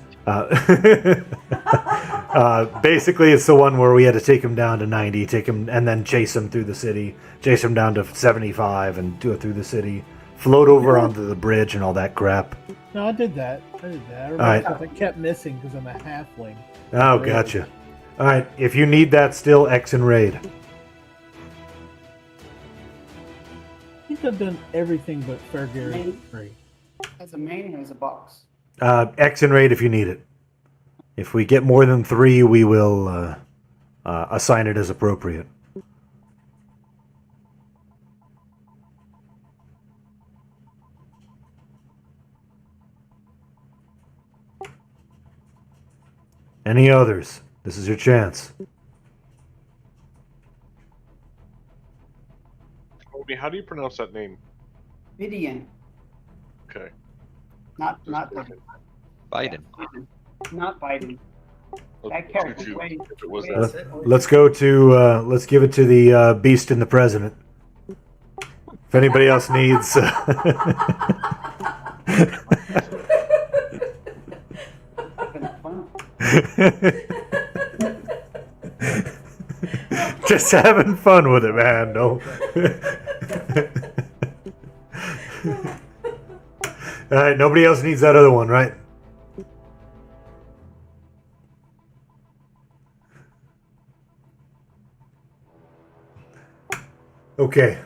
Basically, it's the one where we had to take him down to 90, take him, and then chase him through the city, chase him down to 75, and do it through the city, float over onto the bridge, and all that crap.
No, I did that. I remember
Alright.
stuff I kept missing because I'm a halfling.
Oh, gotcha. All right, if you need that still, X and raid.
I think I've done everything but Fair Gary
Main?
3.
As a main or as a box?
X and raid if you need it. If we get more than 3, we will assign it as appropriate. Any others? This is your chance.
Obi, how do you pronounce that name?
Vidian.
Okay.
Not
Biden.
Not Biden. That character. Wait,
If it was
wait.
that.
Let's go to. Let's give it to the Beast and the President. If anybody else needs. Just having fun with it, man. No. All right. Nobody else needs that other one, right? Okay.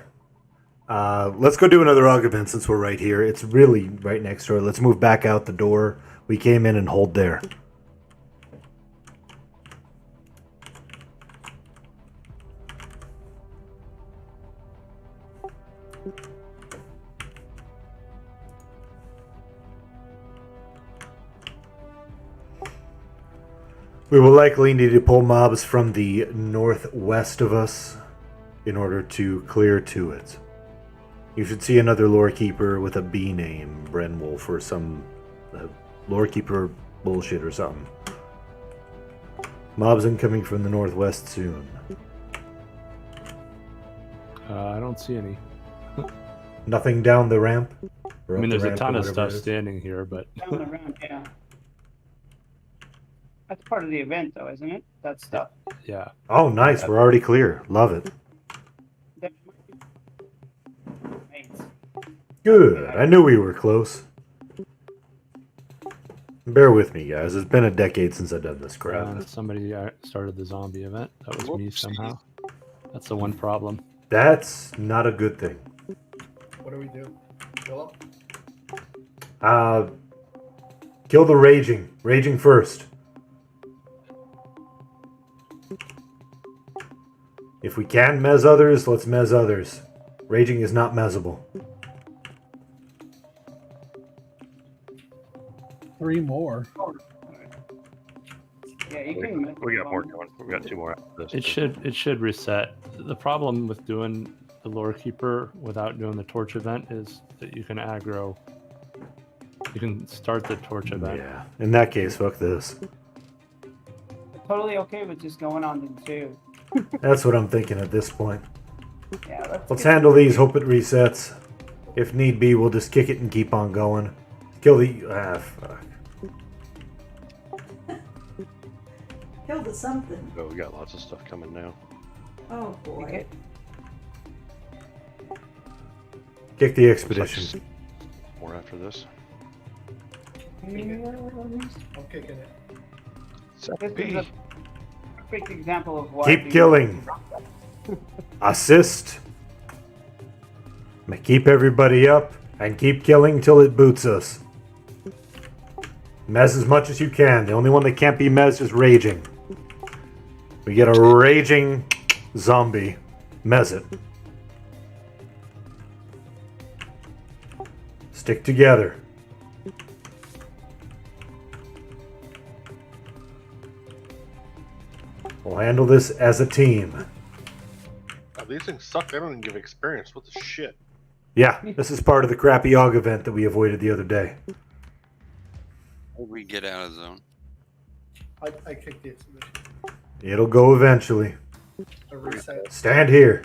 Let's go do another augment since we're right here. It's really right next door. Let's move back out the door we came in and hold there. We will likely need to pull mobs from the northwest of us in order to clear to it. You should see another lore keeper with a B name, Brenwolf, or some lore keeper bullshit or something. Mobs incoming from the northwest soon.
I don't see any.
Nothing down the ramp?
I mean, there's a ton of stuff standing here, but...
Down the ramp, yeah. That's part of the event, though, isn't it? That stuff.
Yeah.
Oh, nice. We're already clear. Love it. Good. I knew we were close. Bear with me, guys. It's been a decade since I've done this crap.
Somebody started the zombie event. That was me somehow. That's the one problem.
That's not a good thing.
What do we do? Kill him?
Kill the raging. Raging first. If we can mez others, let's mez others. Raging is not mezable.
3 more.
Yeah, you can.
We got more going. We got 2 more after this.
It should reset. The problem with doing the lore keeper without doing the torch event is that you can aggro. You can start the torch event.
Yeah. In that case, fuck this.
Totally okay with just going on the 2.
That's what I'm thinking at this point.
Yeah,
Let's handle these, hope it resets. If need be, we'll just kick it and keep on going. Kill the... fuck.
Kill the something.
Oh, we got lots of stuff coming now.
Oh boy.
Kick the expedition.
More after this.
I'm
kicking it.
This is a perfect example of why.
Keep killing. Assist. Keep everybody up and keep killing till it boots us. Mez as much as you can. The only one that can't be mez is raging. We get a raging zombie. Mez it. Stick together. We'll handle this as a team.
God, these things suck. They don't even give experience. What the shit?
Yeah, this is part of the crappy AUG event that we avoided the other day.
How do we get out of zone?
I kicked the exhibition.
It'll go eventually.
A reset.
Stand here.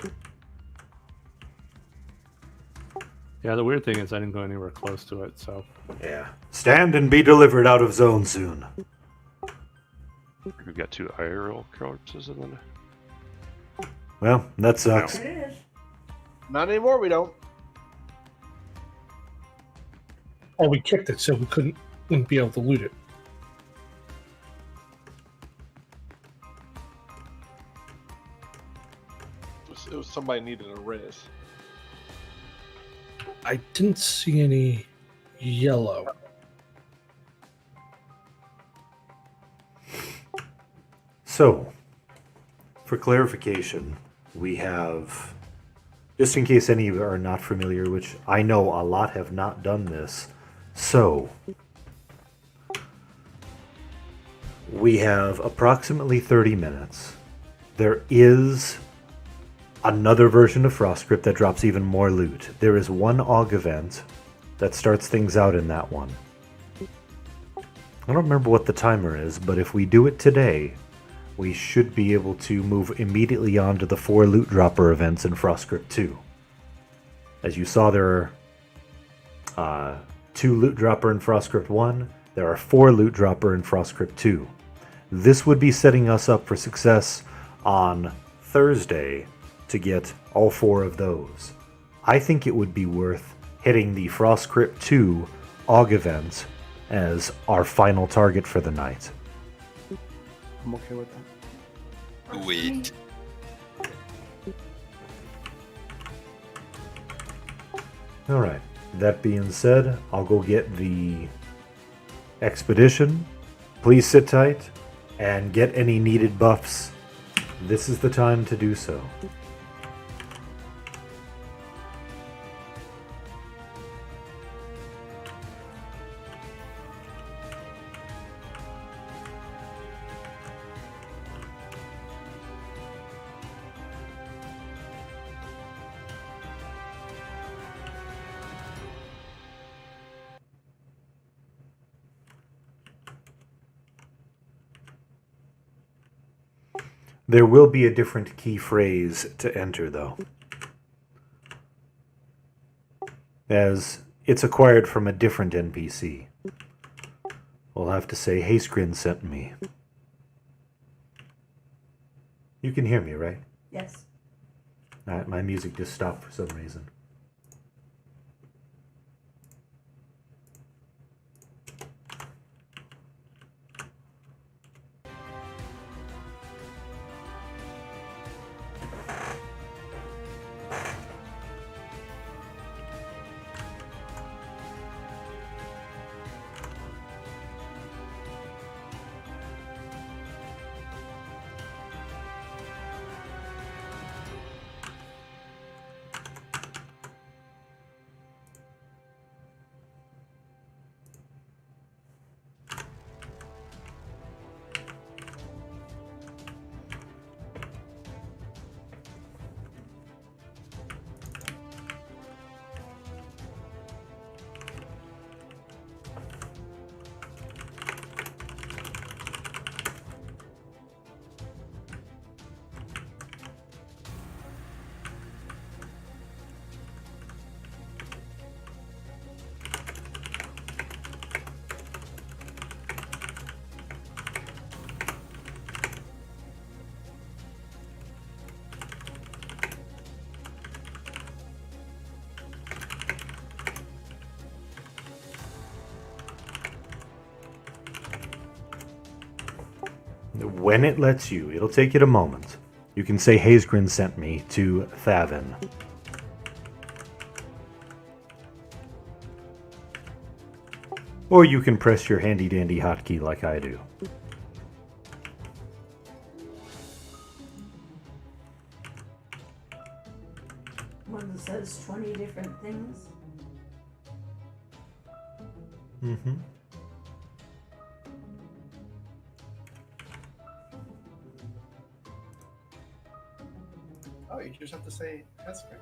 Yeah, the weird thing is I didn't go anywhere close to it, so...
Yeah. Stand and be delivered out of zone soon.
We've got 2 IRL corpses in there.
Well, that sucks.
There it is.
Not anymore, we don't.
Oh, we kicked it, so we wouldn't be able to loot it.
It was somebody needed a res.
I didn't see any yellow.
So, for clarification, we have, just in case any of you are not familiar, which I know a lot have not done this, so we have approximately 30 minutes. There is another version of Frostcrypt that drops even more loot. There is one AUG event that starts things out in that one. I don't remember what the timer is, but if we do it today, we should be able to move immediately on to the 4 loot dropper events in Frostcrypt 2. As you saw, there are 2 loot dropper in Frostcrypt 1. There are 4 loot dropper in Frostcrypt 2. This would be setting us up for success on Thursday to get all 4 of those. I think it would be worth hitting the Frostcrypt 2 AUG event as our final target for the night.
I'm okay with that.
Wait.
Alright, that being said, I'll go get the expedition. Please sit tight and get any needed buffs. This is the time to do so. There will be a different key phrase to enter, though, as it's acquired from a different NPC. We'll have to say, Hasegrin sent me. You can hear me, right?
Yes.
Alright, my music just stopped for some reason. When it lets you, it'll take it a moment. You can say Hasegrin sent me to Thavin. Or you can press your handy-dandy hotkey like I do.
One that says 20 different things.
Mm-hmm.
Oh, you just have to say Hesper.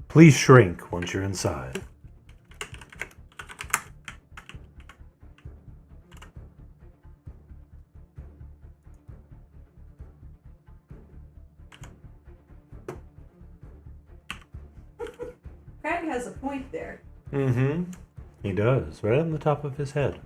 Please shrink once you're inside.
Craig has a point there.
Mm-hmm. He does, right on the top of his head.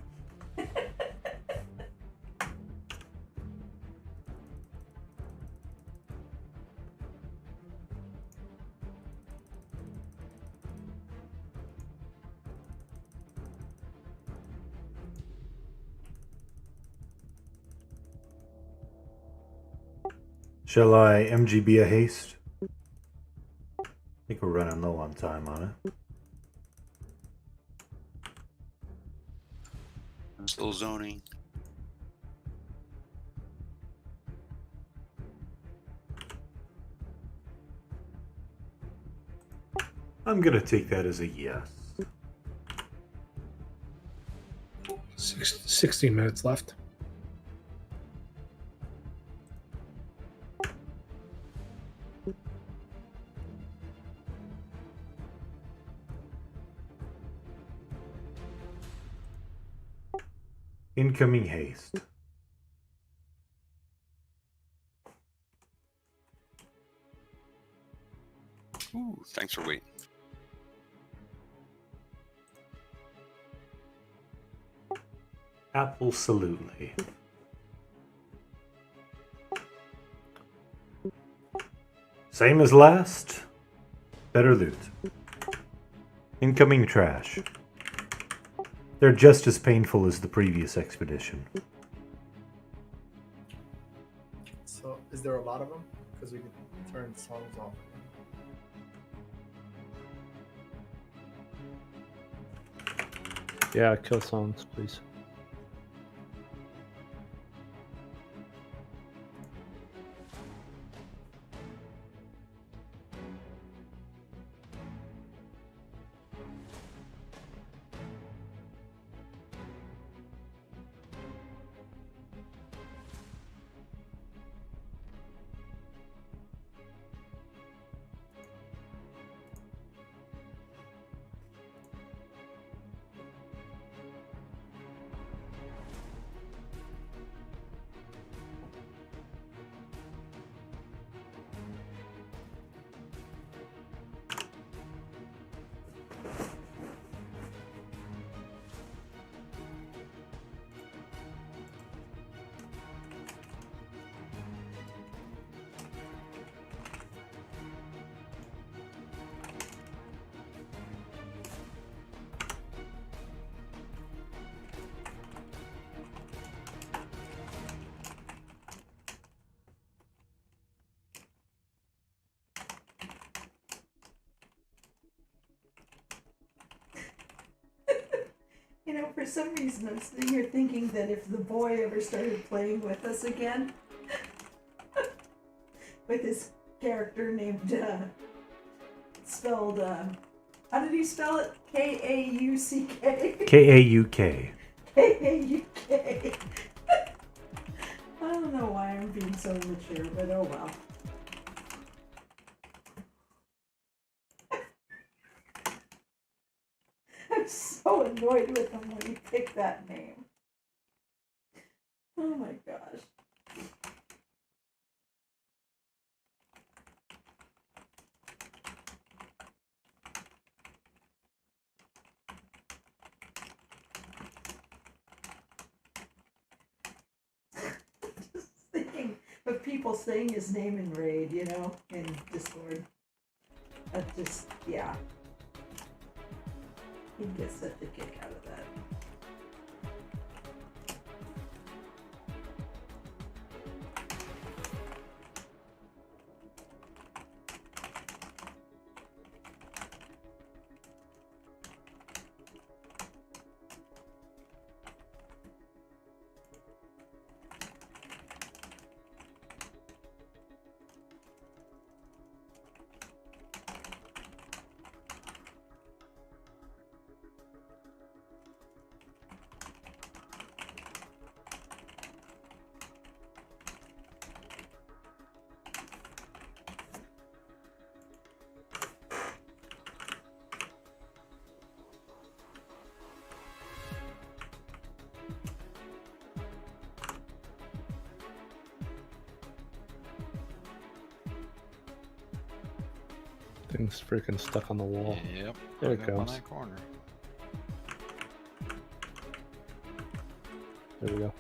Shall I MGB a haste? I think we're running low on time on it.
I'm still zoning.
I'm gonna take that as a yes.
16 minutes left.
Incoming haste.
Ooh, thanks for waiting.
Absolutely. Same as last. Better loot. Incoming trash. They're just as painful as the previous expedition.
So, is there a lot of them? Because we can turn songs off.
Yeah, kill songs, please.
You know, for some reason I'm sitting here thinking that if the boy ever started playing with us again, with his character named, spelled, how did he spell it? K-A-U-C-K?
K-A-U-K.
K-A-U-K. I don't know why I'm being so mature, but oh well. I'm so annoyed with him when he picked that name. Oh my gosh. Just thinking of people saying his name in Raid, you know, in Discord. That just, yeah. He gets such a kick out of that.
Thing's freaking stuck on the wall.
Yep.
There it
Up on
goes.
that corner.
There we go.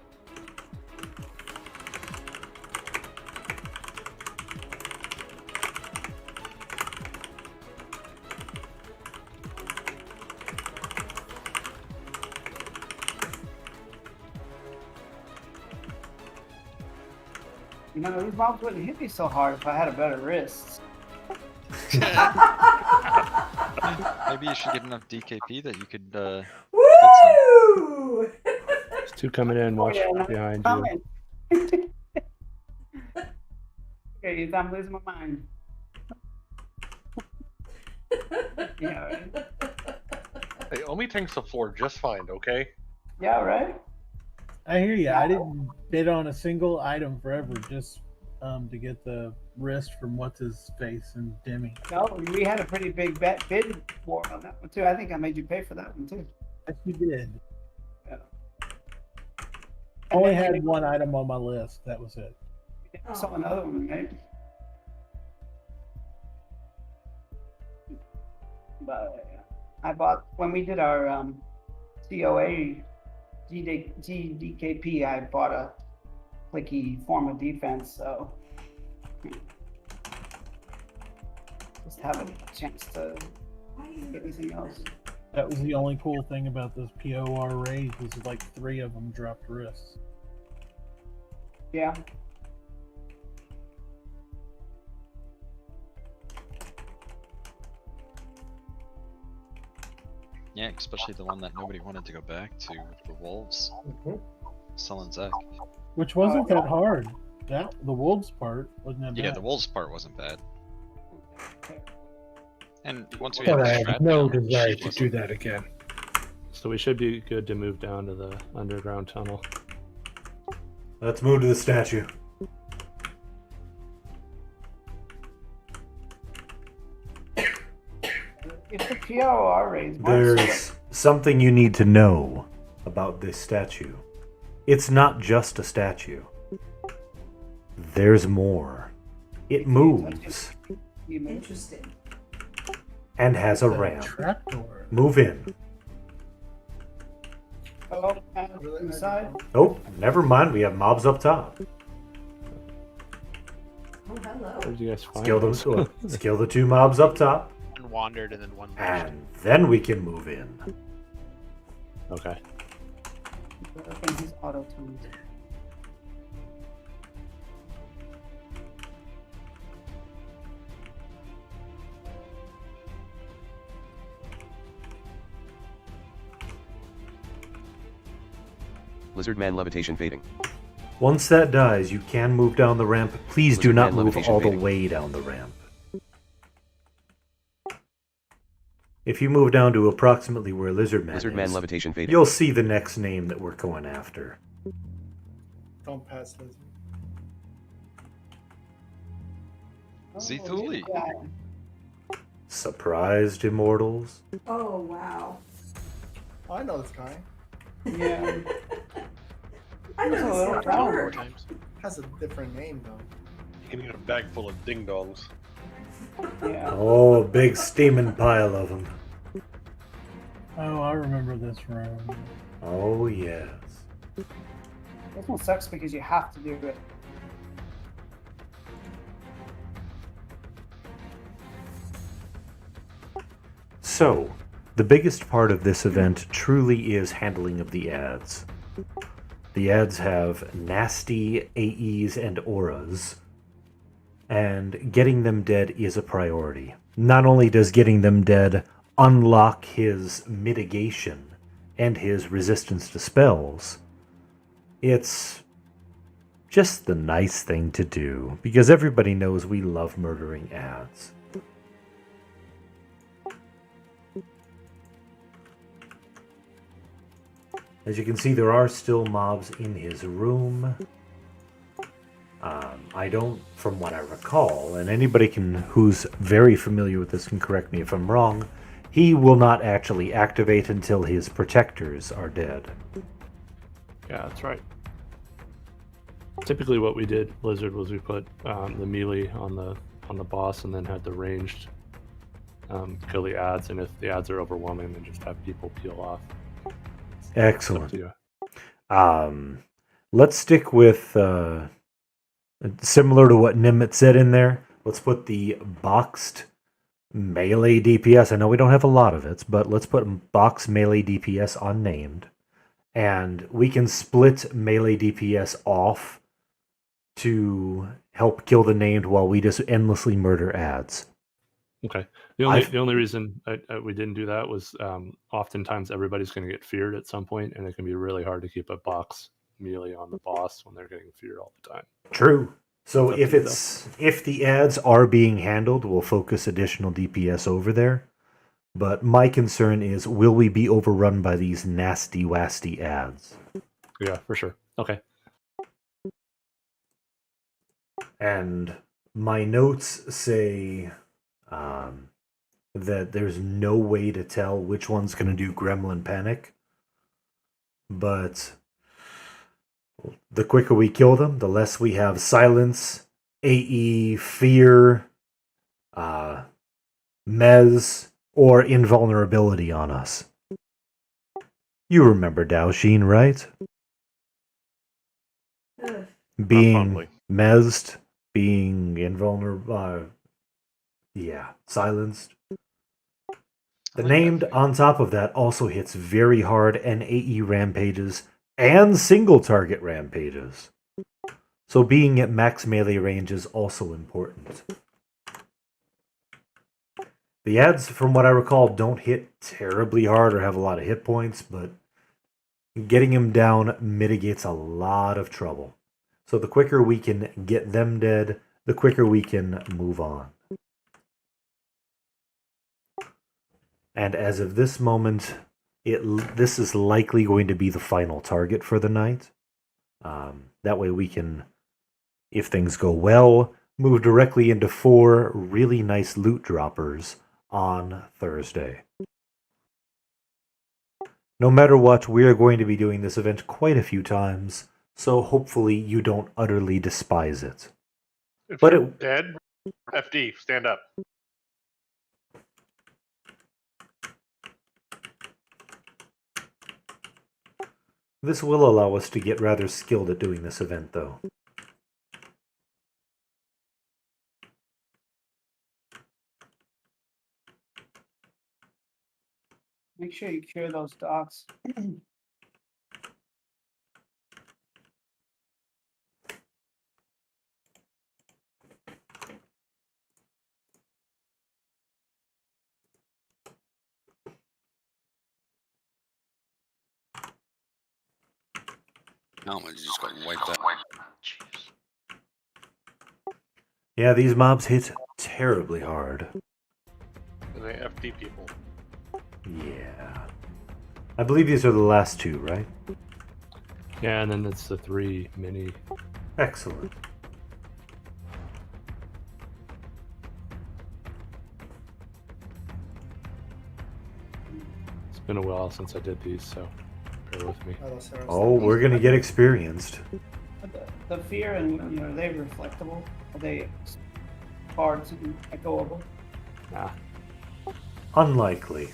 You know, these bombs wouldn't hit me so hard if I had a better wrist.
Maybe you should get enough DKP that you could
Woo!
There's two coming in. Watch behind you.
Okay, I'm losing my mind. Yeah, right.
Hey, Omi tanks the floor just fine, okay?
Yeah, right?
I hear you. I didn't bid on a single item forever just to get the wrist from what's his face and Demi.
No, we had a pretty big bid war on that one too. I think I made you pay for that one too.
Yes, you did.
Yeah.
I only had one item on my list. That was it.
I saw another one, right? But I bought when we did our COA GDKP. I bought a clicky form of defense, so just having a chance to Anything else?
That was the only cool thing about this POR raid was like 3 of them dropped wrists.
Yeah.
Yeah, especially the one that nobody wanted to go back to, the wolves. Sullen Zek.
Which wasn't that hard. The wolves part wasn't that bad.
Yeah, the wolves part wasn't bad. And once we
But
had
I
the
have
strat
no
down,
desire
she
to do
wasn't-
that again.
So we should be good to move down to the underground tunnel.
Let's move to the statue.
If the POR raise,
There's something you need to know about this statue. It's not just a statue. There's more. It moves
Interesting.
and has a ramp.
Trapdoor.
Move in.
Oh, inside.
Oh, never mind. We have mobs up top.
Oh, hello.
Where did you guys find
Kill
those?
let's kill the 2 mobs up top,
One wandered and then one left.
and then we can move in.
Okay.
Open his auto tunes.
Lizard man levitation fading.
Once that dies, you can move down the ramp. Please do
Lizard
not
man
move
levitation
all the
fading.
way down the ramp. If you move down to approximately where Lizard Man
Lizard man
is,
levitation fading.
you'll see the next name that we're going after.
Don't pass Lizard.
Zethuli.
Surprised Immortals?
Oh, wow.
Oh, I know this guy.
Yeah.
I
There's a
know
little
this
town.
word.
Has a different name though.
You can get a bag full of ding dongs.
Yeah.
Oh, a big steaming pile of them.
Oh, I remember this room.
Oh, yes.
This one sucks because you have to do it.
So, the biggest part of this event truly is handling of the ads. The ads have nasty AEs and auras, and getting them dead is a priority. Not only does getting them dead unlock his mitigation and his resistance to spells, it's just the nice thing to do, because everybody knows we love murdering ads. As you can see, there are still mobs in his room. I don't, from what I recall, and anybody who's very familiar with this can correct me if I'm wrong, he will not actually activate until his protectors are dead.
Yeah, that's right. Typically what we did, Blizzard, was we put the melee on the boss and then had the ranged kill the ads, and if the ads are overwhelming, then just have people peel off.
Excellent.
It's up to you.
Let's stick with similar to what Nimit said in there. Let's put the boxed melee DPS. I know we don't have a lot of it, but let's put box melee DPS unnamed, and we can split melee DPS off to help kill the named while we just endlessly murder ads.
Okay. The only reason we didn't do that was oftentimes everybody's going to get feared at some point, and it can be really hard to keep a box melee on the boss when they're getting feared all the time.
True. So
It's up to you,
if the ads are being handled, we'll focus additional DPS over there. But my concern is, will we be overrun by these nasty, wasty ads?
Yeah, for sure. Okay.
And my notes say that there's no way to tell which one's going to do Gremlin Panic. But the quicker we kill them, the less we have silence, AE, fear, mez, or invulnerability on us. You remember Daoshin, right?
Ugh.
Being mezzed, being invulnerable, yeah, silenced. The named on top of that also hits very hard NAE rampages and single target rampages. So being at max melee range is also important. The ads, from what I recall, don't hit terribly hard or have a lot of hit points, but getting him down mitigates a lot of trouble. So the quicker we can get them dead, the quicker we can move on. And as of this moment, this is likely going to be the final target for the night. That way we can, if things go well, move directly into 4 really nice loot droppers on Thursday. No matter what, we are going to be doing this event quite a few times, so hopefully you don't utterly despise it.
If
But
you're dead, FD, stand up.
This will allow us to get rather skilled at doing this event, though.
Make sure you cure those dogs.
No, it just got wiped out.
Yeah, these mobs hit terribly hard.
They FD people.
Yeah. I believe these are the last 2, right?
Yeah, and then it's the 3 mini.
Excellent.
It's been a while since I did these, so bear with me.
Oh, we're gonna get experienced.
The fear and are they reflectable? Are they hard to be echoable?
Nah.
Unlikely.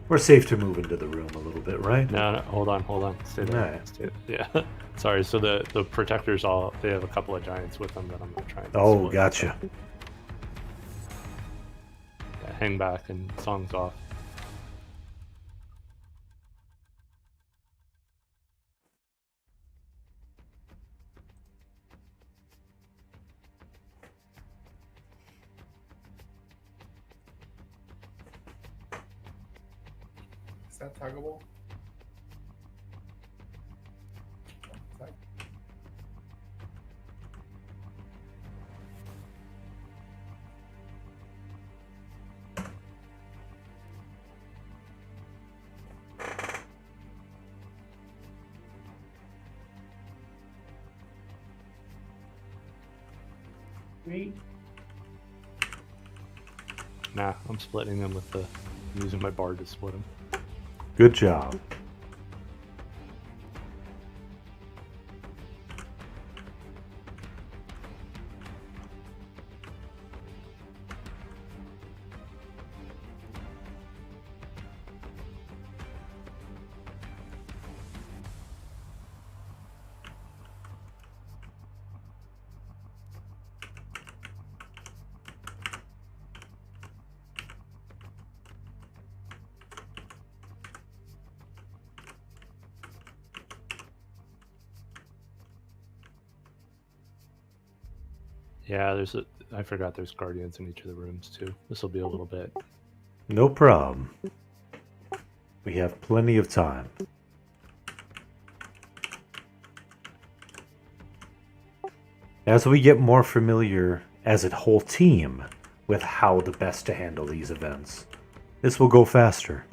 We're safe to move into the room a little bit, right?
No, hold on. Stay there.
Right.
Stay, yeah. Sorry, so the protectors they have a couple of giants with them that I'm gonna try and
Oh,
split.
gotcha.
Yeah, hang back and songs off.
Is that tuggable?
Three.
Nah, I'm splitting them with I'm using my bar to split them.
Good job.
Yeah, I forgot there's guardians in each of the rooms too. This will be a little bit.
No problem. We have plenty of time. As we get more familiar as a whole team with how the best to handle these events, this will go faster.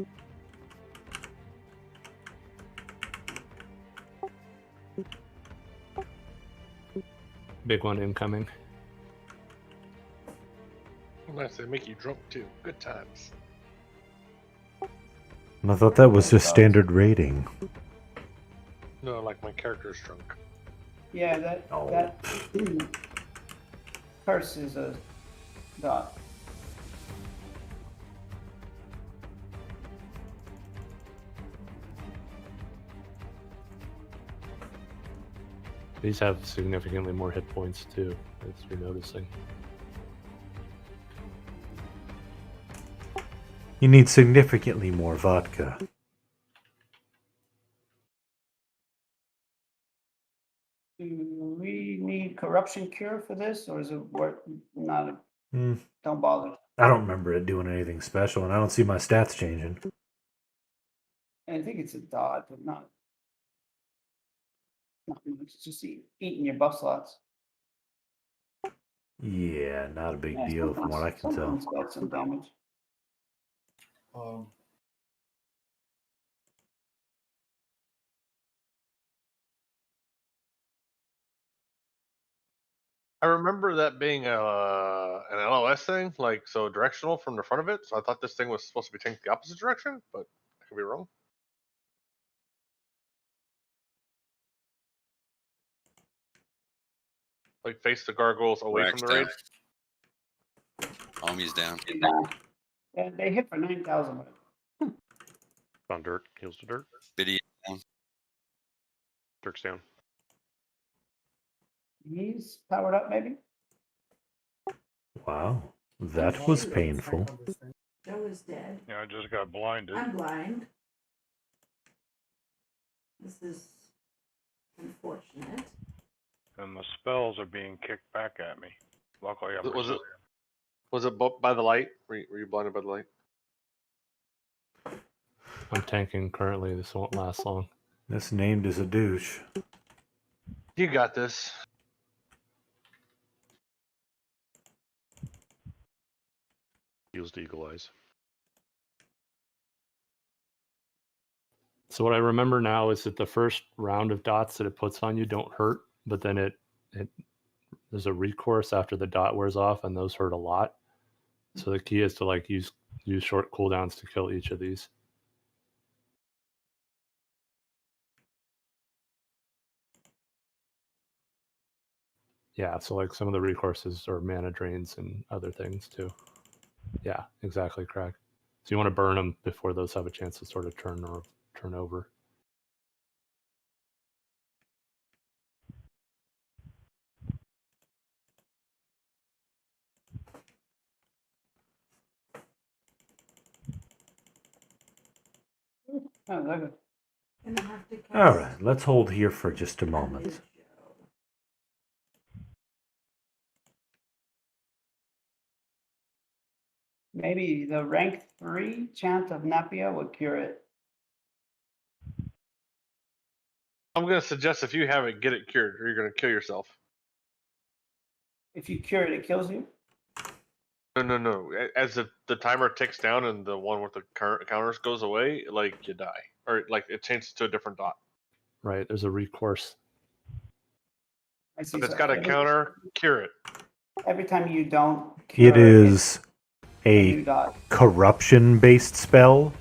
Big one incoming.
Nice, they make you drunk too. Good times.
I thought that was just standard rating.
No, like my character's drunk.
Yeah, that curse is a dot.
These have significantly more hit points too, as you're noticing.
You need significantly more vodka.
Do we need corruption cure for this, or is it worth not?
Hmm.
Don't bother.
I don't remember it doing anything special, and I don't see my stats changing.
I think it's a dot, but not much. It's just eating your buff slots.
Yeah, not a big
Yeah,
deal from what I can tell.
someone's got some damage.
I remember that being an LOS thing, like so directional from the front of it. So I thought this thing was supposed to be taking the opposite direction, but I could be wrong. Like face the gargoyles away from
Rack's
the
down.
raid.
Army's down.
Yeah, they hit for 9,000.
On dirt, heals to dirt.
Biddy down.
Dirk's down.
He's powered up, maybe.
Wow, that was painful.
Joe is dead.
Yeah, I just got blinded.
I'm blind. This is unfortunate.
And the spells are being kicked back at me. Luckily, I'm
Was it?
resilient.
Was it by the light? Were you blinded by the light?
I'm tanking currently. This won't last long.
This named is a douche.
You got this.
Heals to eagle eyes.
So what I remember now is that the first round of dots that it puts on you don't hurt, but then it there's a recourse after the dot wears off, and those hurt a lot. So the key is to like use short cooldowns to kill each of these. Yeah, so like some of the recourses are mana drains and other things too. Yeah, exactly, Craig. So you want to burn them before those have a chance to sort of turn over.
Oh, look at.
All right, let's hold here for just a moment.
Maybe the rank 3 chant of Napia would cure it.
I'm gonna suggest if you have it, get it cured, or you're gonna kill yourself.
If you cure it, it kills you.
No. As the timer ticks down and the one with the current counters goes away, like you die, or like it changes to a different dot.
Right, there's a recourse.
I see.
If it's
So
got a
every-
counter, cure it.
Every time you don't cure
It is a
new dot.
corruption-based spell.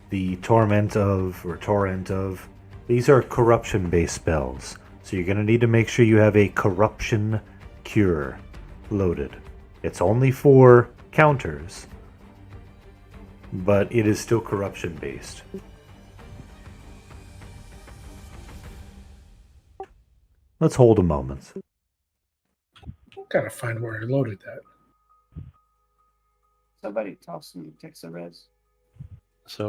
The Torrent of. These are corruption-based spells. So you're going to need to make sure you have a corruption cure loaded. It's only for counters, but it is still corruption-based. Let's hold a moment.
Gotta find where I loaded that.
Somebody toss me Texa Res.
So,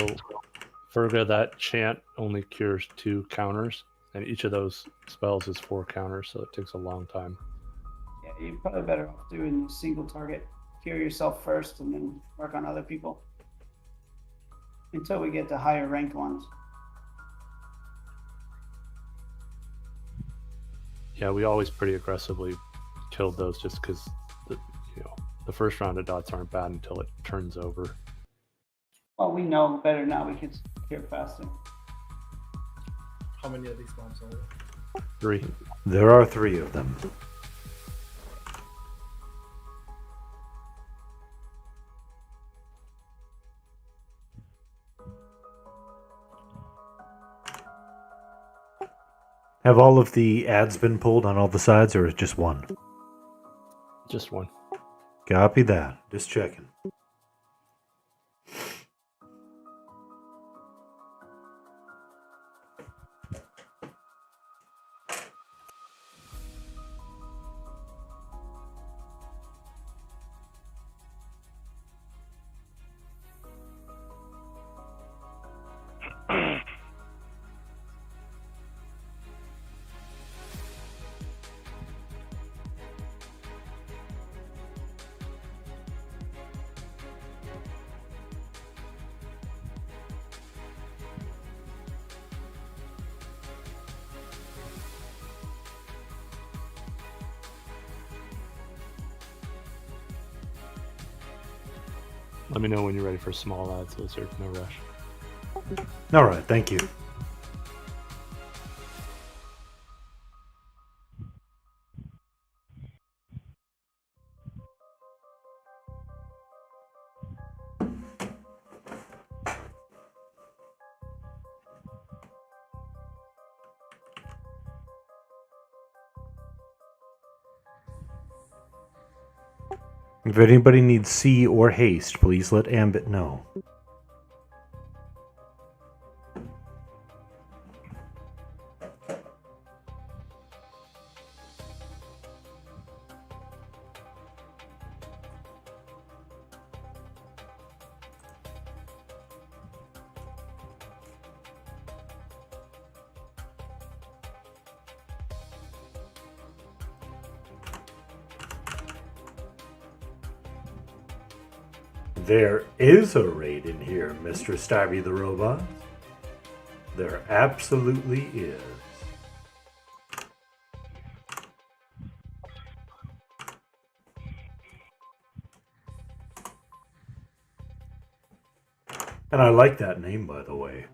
Ferga, that chant only cures 2 counters, and each of those spells is 4 counters, so it takes a long time.
Yeah, you're probably better off doing single target. Cure yourself first and then work on other people. Until we get to higher ranked ones.
Yeah, we always pretty aggressively killed those just because the first round of dots aren't bad until it turns over.
Well, we know better now. We can cure faster.
How many of these bombs are there?
3.
There are 3 of them. Have all of the ads been pulled on all the sides, or is just one?
Just one.
Copy that. Just checking.
Let me know when you're ready for small ads, Lizard. No rush.
All right, thank you. If anybody needs C or haste, please let Ambit know. There is a raid in here, Mr. Stabby the Robot. There absolutely is. And I like that name, by the way.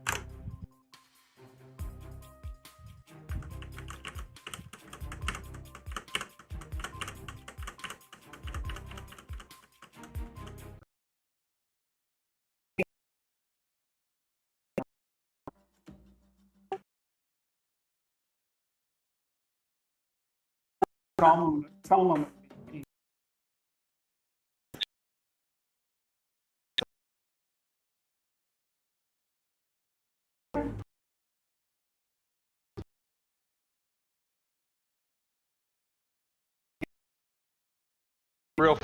Trauma.
Real.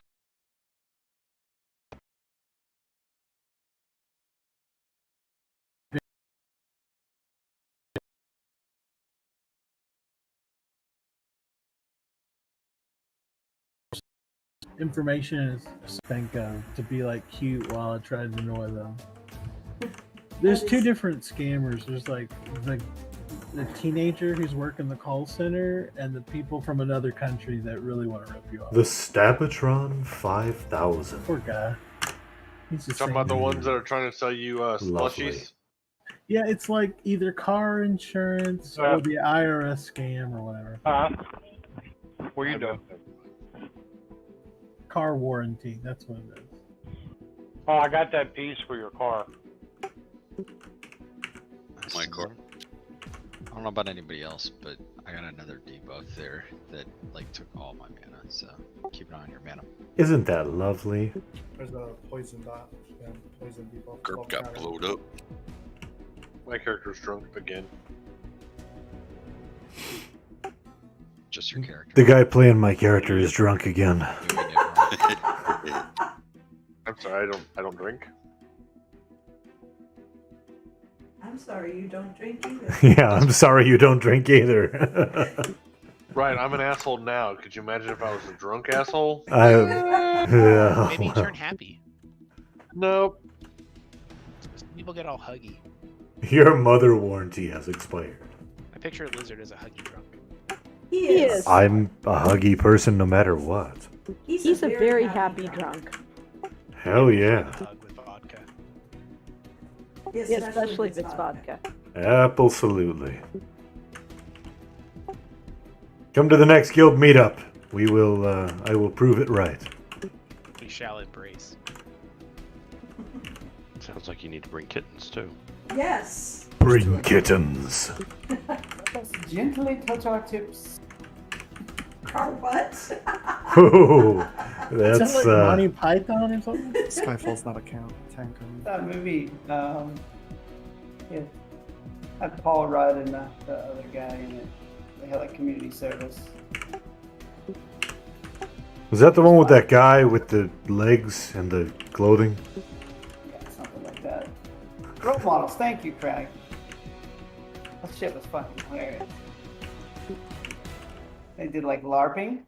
Information is think to be like cute while I try to annoy them. There's two different scammers. There's like the teenager who's working the call center and the people from another country that really want to rip you off.
The Stabatron 5000.
Poor guy. He's just
Talking about the
saying-
ones that are trying to sell you slushies.
Yeah, it's like either car insurance or the IRS scam or whatever.
What are you doing?
Car warranty. That's what it is.
Oh, I got that piece for your car.
My car.
I don't know about anybody else, but I got another debuff there that like took all my mana, so keep an eye on your mana.
Isn't that lovely?
There's a poison dot. Yeah, poison debuff.
Gerp got blowed up.
My character's drunk again.
Just your character.
The guy playing my character is drunk again.
I'm sorry, I don't drink.
I'm sorry, you don't drink either.
Yeah, I'm sorry you don't drink either.
Right, I'm an asshole now. Could you imagine if I was a drunk asshole?
Maybe you turn happy.
Nope.
People get all huggy.
Your mother warranty has expired.
I picture a lizard as a huggy drunk.
He is.
I'm a huggy person no matter what.
He's a very happy drunk.
Hell yeah.
Hug with vodka.
Yes,
especially if it's vodka.
Absolutely. Come to the next guild meetup. We will. I will prove it right.
We shall embrace.
Sounds like you need to bring kittens too.
Yes.
Bring kittens.
Just gently touch our tips.
Our what?
Oh,
Is
that's
that like Monty Python or something?
Skyfall's not a tank.
That movie, yeah, had Paul Rudd and the other guy in it. They had like community service.
Was that the one with that guy with the legs and the clothing?
Yeah, something like that. Role models, thank you, Craig. That shit was fucking hilarious. They did like LARPing.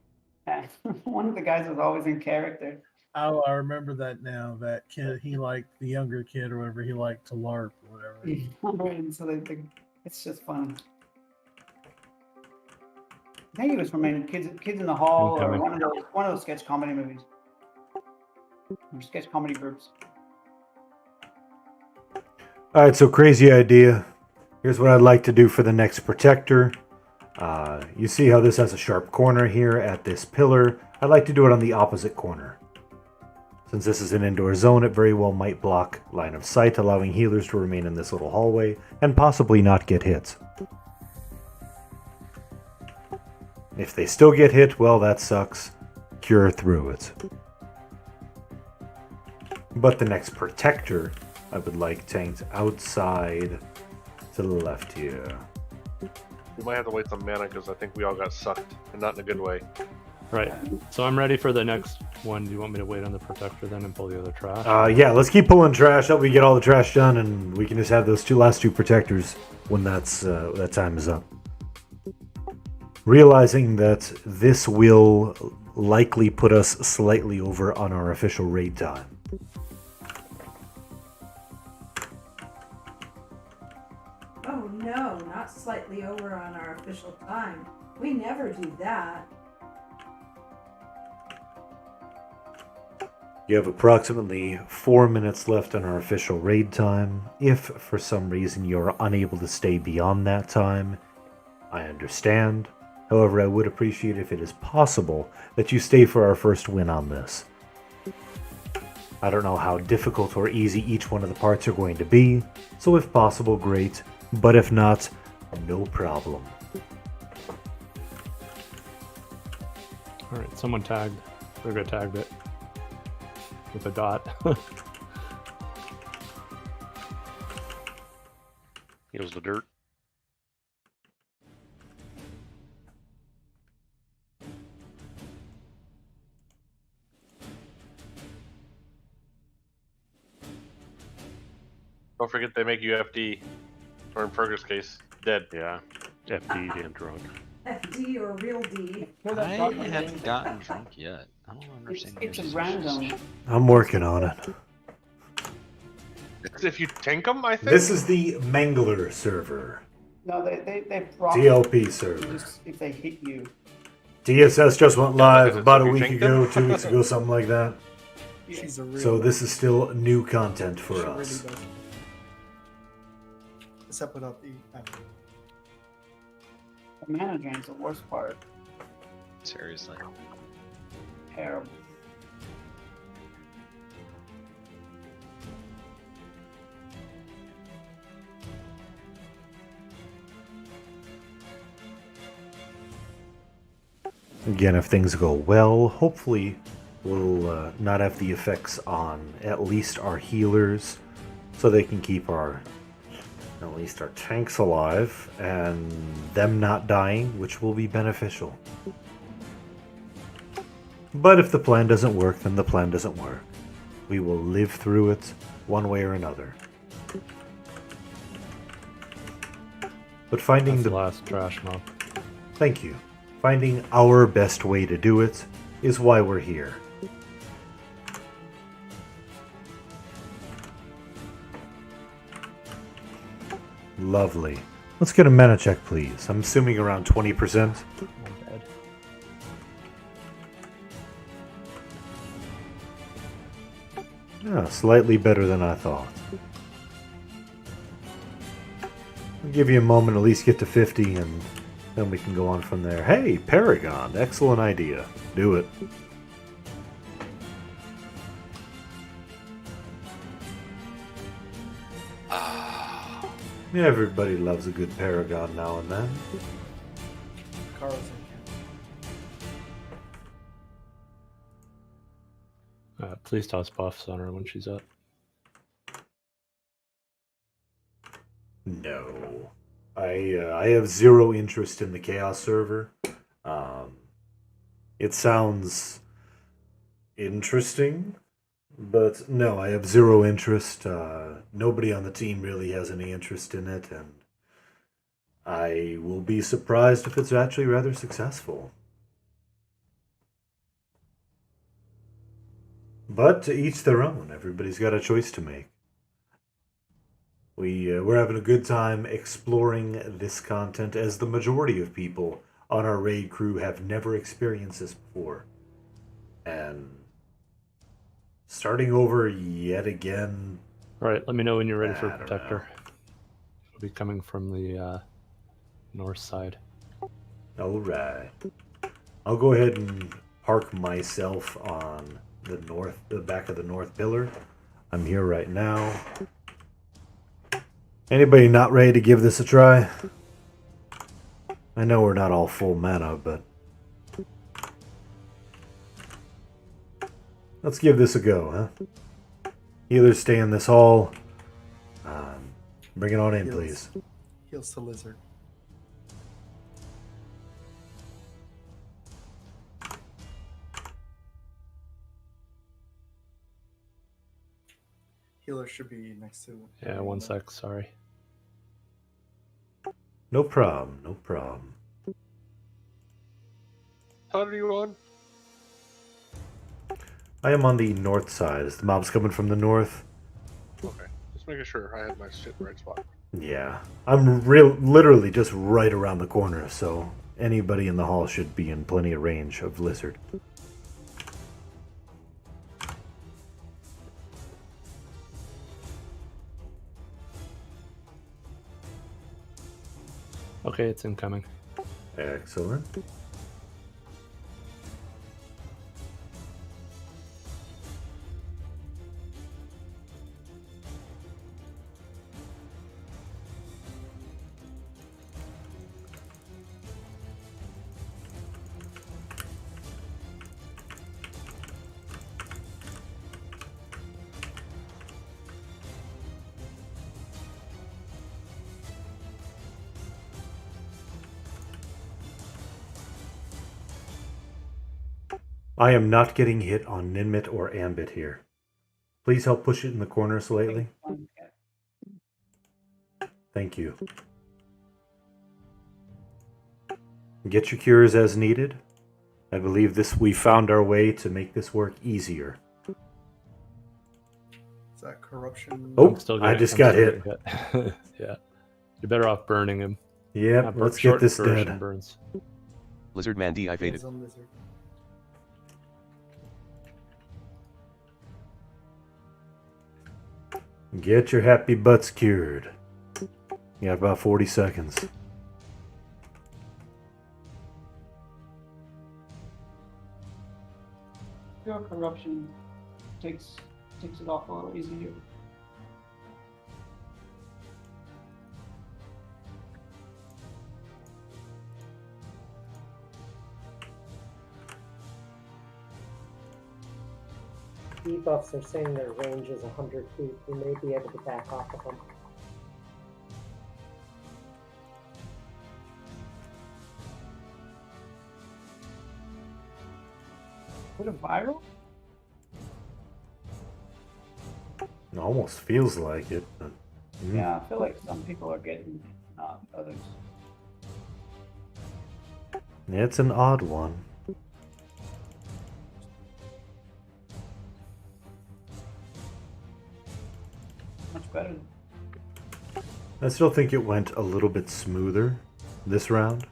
And one of the guys was always in character.
Oh, I remember that now. That kid, he liked the younger kid or whatever. He liked to LARP or whatever.
And so it's just fun. I think it was from Kids in the Hall or one of those sketch comedy movies. Or sketch comedy groups.
Alright, so crazy idea. Here's what I'd like to do for the next protector. You see how this has a sharp corner here at this pillar? I'd like to do it on the opposite corner. Since this is an indoor zone, it very well might block line of sight, allowing healers to remain in this little hallway and possibly not get hit. If they still get hit, well, that sucks. Cure through it. But the next protector, I would like tanked outside to the left here.
We might have to wait some mana because I think we all got sucked, and not in a good way.
Right. So I'm ready for the next one. Do you want me to wait on the protector then and pull the other trash?
Yeah, let's keep pulling trash up. We get all the trash done, and we can just have those last two protectors when that time is up. Realizing that this will likely put us slightly over on our official raid time.
Oh no, not slightly over on our official time. We never do that.
You have approximately 4 minutes left on our official raid time. If for some reason you're unable to stay beyond that time, I understand. However, I would appreciate if it is possible that you stay for our first win on this. I don't know how difficult or easy each one of the parts are going to be, so if possible, great, but if not, no problem.
Alright, someone tagged. Virgo tagged it. With a dot.
Here's the dirt.
Don't forget they make you FD, or in Fergus' case, dead.
Yeah, FD and drunk.
FD or real D.
I haven't gotten drunk yet. I don't understand.
It's a random.
I'm working on it.
If you tank them, I think.
This is the Mangler server.
No, they block
DLP server.
just if they hit you.
TSS just went live about a
you
week
tank
ago,
them?
2 weeks ago, something like that.
She's a real.
So this is still new content
she
for
really
us.
does. Except without the.
The mana drain's the worst part.
Seriously.
Terrible.
Again, if things go well, hopefully we'll not have the effects on at least our healers, so they can keep at least our tanks alive, and them not dying, which will be beneficial. But if the plan doesn't work, then the plan doesn't work. We will live through it one way or another. But finding
That's
the
the last trash mob.
Thank you. Finding our best way to do it is why we're here. Lovely. Let's get a mana check, please. I'm assuming around 20%. Yeah, slightly better than I thought. I'll give you a moment, at least get to 50, and then we can go on from there. Hey, Paragon, excellent idea. Do it. Everybody loves a good Paragon now and then.
Carl's in
Please toss buffs on her when she's up.
No. I have zero interest in the Chaos server. It sounds interesting, but no, I have zero interest. Nobody on the team really has any interest in it, and I will be surprised if it's actually rather successful. But to each their own. Everybody's got a choice to make. We're having a good time exploring this content, as the majority of people on our raid crew have never experienced this before. And starting over yet again
All right, let me know when you're ready for
I don't
Protector. It'll be coming from the north side.
All right. I'll go ahead and park myself on the back of the north pillar. I'm here right now. Anybody not ready to give this a try? I know we're not all full mana, but let's give this a go, huh? Healers stay in this hall. Bring it on in, please.
Heals to lizard. Healer should be next to.
Yeah, one sec. Sorry.
No problem. No problem.
How are you on?
I am on the north side. Is the mobs coming from the north?
Okay, just making sure I had my shit in the right spot.
Yeah. I'm literally just right around the corner, so anybody in the hall should be in plenty of range of lizard.
Okay, it's incoming.
Excellent. I am not getting hit on Ninmit or Ambit here. Please help push it in the corner slightly. Thank you. Get your cures as needed. I believe we found our way to make this work easier.
Is that corruption?
Oh, I just got hit.
Yeah. You're better off burning him.
Yep, let's get this dead.
Burns.
Lizard man D, I faded.
Get your happy butts cured. You got about 40 seconds.
Pure corruption takes it off a little easier.
Debuffs are saying their range is 100 feet. We may be able to back off of them.
Is it viral?
It almost feels like it. But,
Yeah, I feel like some people are getting, not others.
It's an odd one.
Much better.
I still think it went a little bit smoother this round.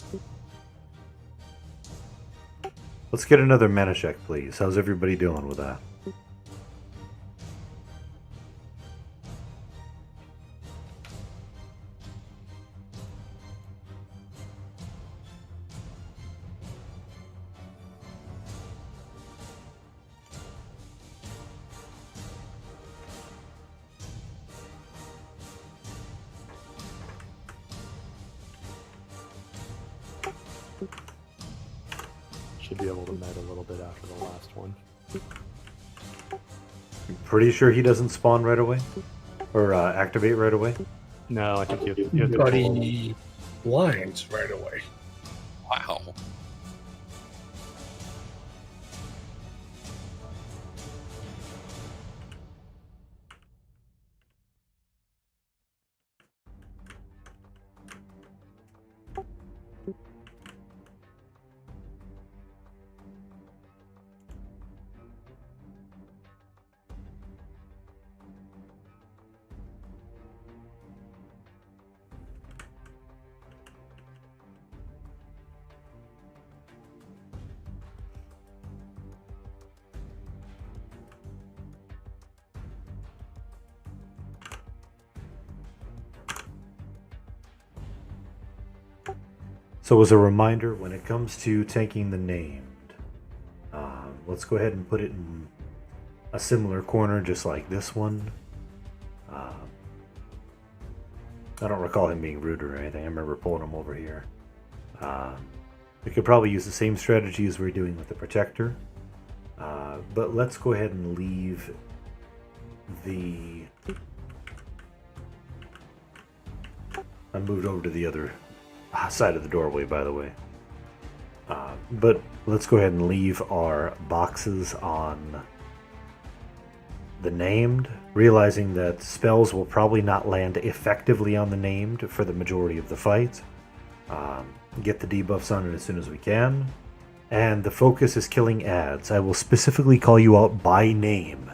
Let's get another mana check, please. How's everybody doing with that?
Should be able to med a little bit after the last one.
I'm pretty sure he doesn't spawn right away? Or activate right away?
No, I think you have to
But
pull him.
he blinds right away.
Wow.
So as a reminder, when it comes to tanking the named, let's go ahead and put it in a similar corner just like this one. I don't recall him being rude or anything. I remember pulling him over here. We could probably use the same strategy as we're doing with the Protector. But let's go ahead and leave the... I moved over to the other side of the doorway, by the way. But let's go ahead and leave our boxes on the named, realizing that spells will probably not land effectively on the named for the majority of the fight. Get the debuffs on it as soon as we can. And the focus is killing ads. I will specifically call you out by name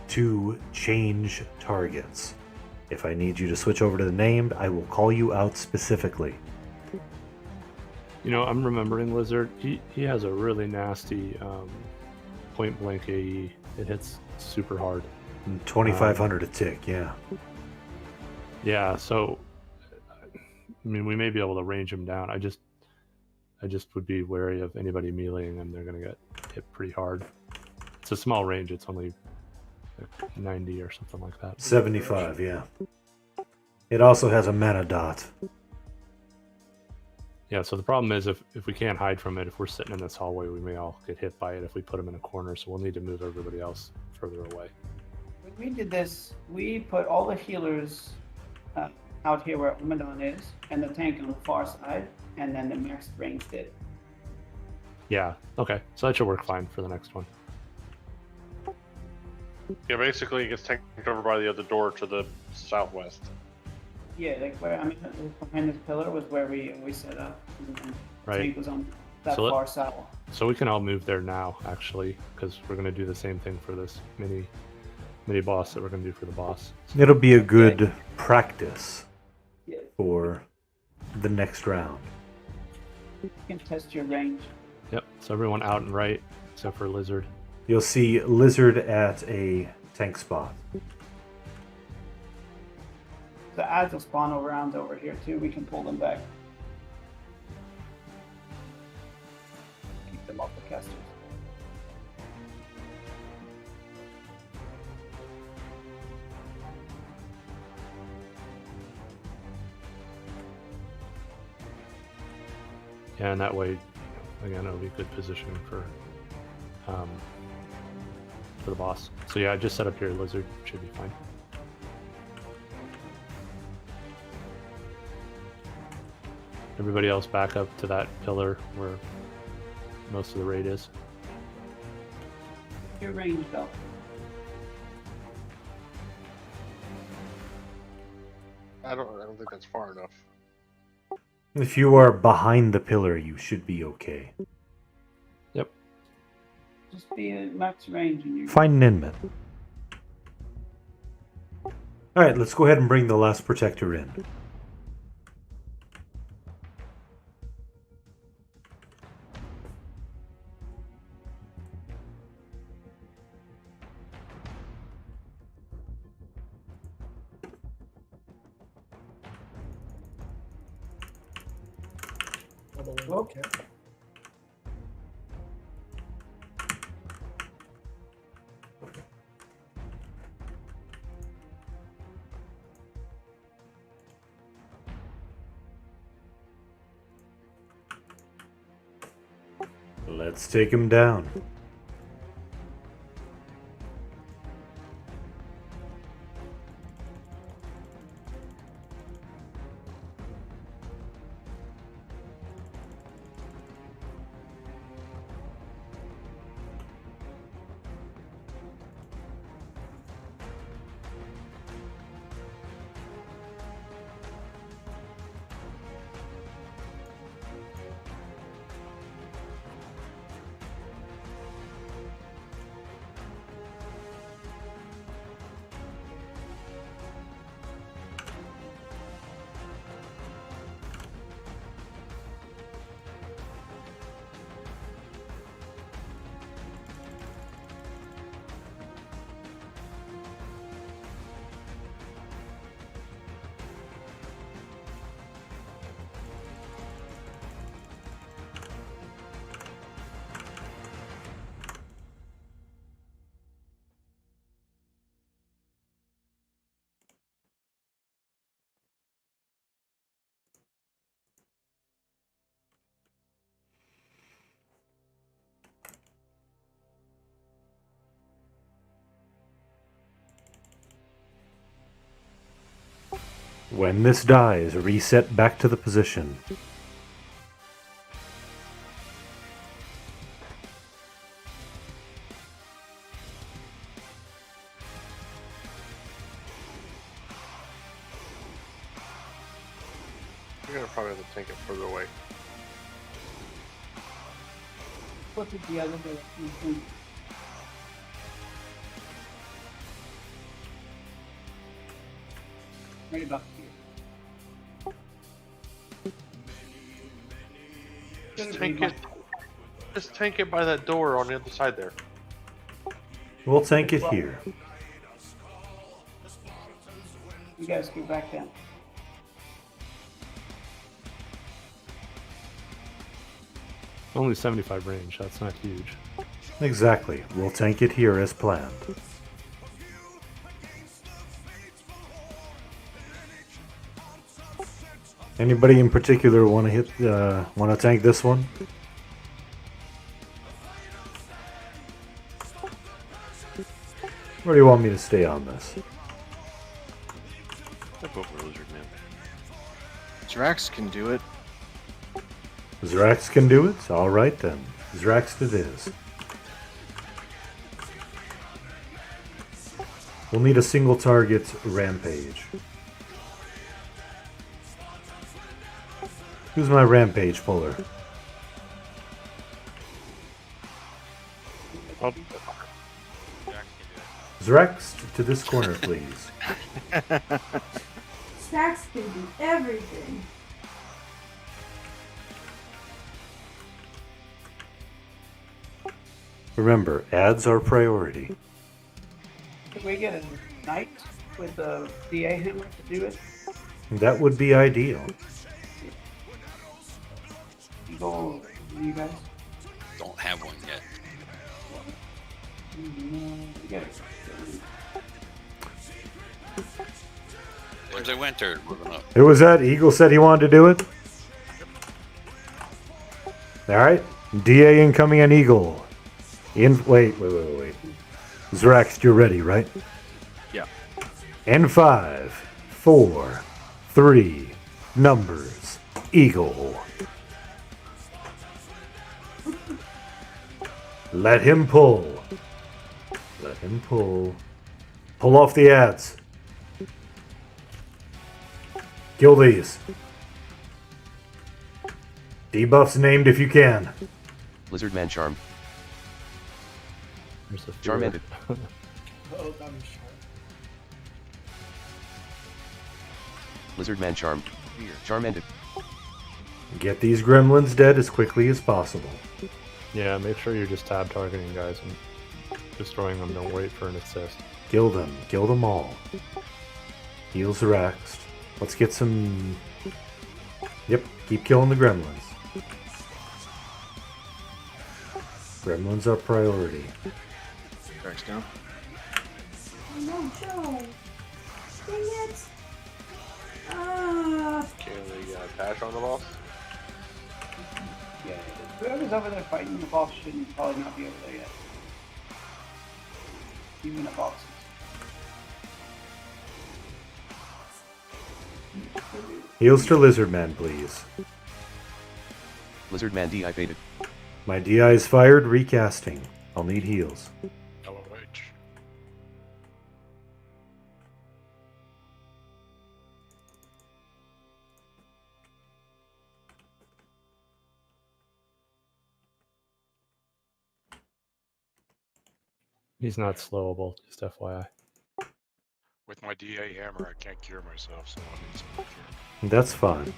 to change targets. If I need you to switch over to the named, I will call you out specifically.
You know, I'm remembering Lizard. He has a really nasty point blank AE. It hits super hard.
2,500 a tick, yeah.
Yeah, so I mean, we may be able to range him down. I just would be wary of anybody meleeing him. They're going to get hit pretty hard. It's a small range. It's only like 90 or something like that.
75, yeah. It also has a mana dot.
Yeah, so the problem is if we can't hide from it, if we're sitting in this hallway, we may all get hit by it if we put him in a corner, so we'll need to move everybody else further away.
When we did this, we put all the healers out here where Umadon is, and the tank on the far side, and then the max range did.
Yeah, okay, so that should work fine for the next one.
Yeah, basically it gets tanked over by the other door to the southwest.
Yeah, like where, I mean, behind this pillar was where we set up, and the
Right.
tank was on that
So
far south.
So we can all move there now, actually, because we're going to do the same thing for this mini boss that we're going to do for the boss.
It'll be a good practice for the next round.
You can test your range.
Yep, so everyone out and right, except for Lizard.
You'll see Lizard at a tank spot.
The ads will spawn around over here too. We can pull them back. Keep them off the casters.
Yeah, and that way, again, it'll be good positioning for the boss. So yeah, just set up your Lizard, should be fine. Everybody else back up to that pillar where most of the raid is.
Your range though.
I don't think that's far enough.
If you are behind the pillar, you should be okay.
Yep.
Just be at max range and you
Find an inman. Alright, let's go ahead and bring the last protector in.
Okay.
Let's take him down. When this die is reset back to the position,
You're gonna probably have to take it further away.
Flip it the other direction. Right about here.
Just tank it by that door on the other side there.
we'll tank it here.
You guys go back down.
Only 75 range. That's not huge.
Exactly. We'll tank it here as planned. Anybody in particular want to tank this one? Where do you want me to stay on this?
I vote for Lizard Man.
Drax can do it.
Zrax can do it? Alright then. Zrax it is. We'll need a single target rampage. Who's my rampage puller? Zrax to this corner, please.
Stacks can do everything.
Remember, ads are priority.
Can we get a knight with the DA hammer to do it?
That would be ideal.
Go, you guys.
Don't have one yet. There's a winter moving up.
Who was that? Eagle said he wanted to do it? Alright. DA incoming on Eagle. Wait. Zrax, you're ready, right?
Yeah.
In 5, 4, 3, numbers, Eagle. Let him pull. Let him pull. Pull off the ads. Kill these. Debuffs named if you can.
Lizard Man charm.
There's a
Charm ended. Lizard Man charmed. Charm ended.
Get these gremlins dead as quickly as possible.
Yeah, make sure you're just tab targeting guys and destroying them. Don't wait for an assist.
Kill them. Kill them all. Heals Zraxed. Let's get some... Yep, keep killing the gremlins. Gremlins are priority.
Drax down.
Oh no, Joe! Dang it!
Can we dash on the boss?
Yeah, whoever's over there fighting the boss shouldn't probably not be over there yet. Even the boxes.
Heals to Lizard Man, please.
Lizard Man DI faded.
My DI is fired, recasting. I'll need heals.
LOH.
He's not slowable, just FYI.
With my DA hammer, I can't cure myself, so I need some cure.
That's fine.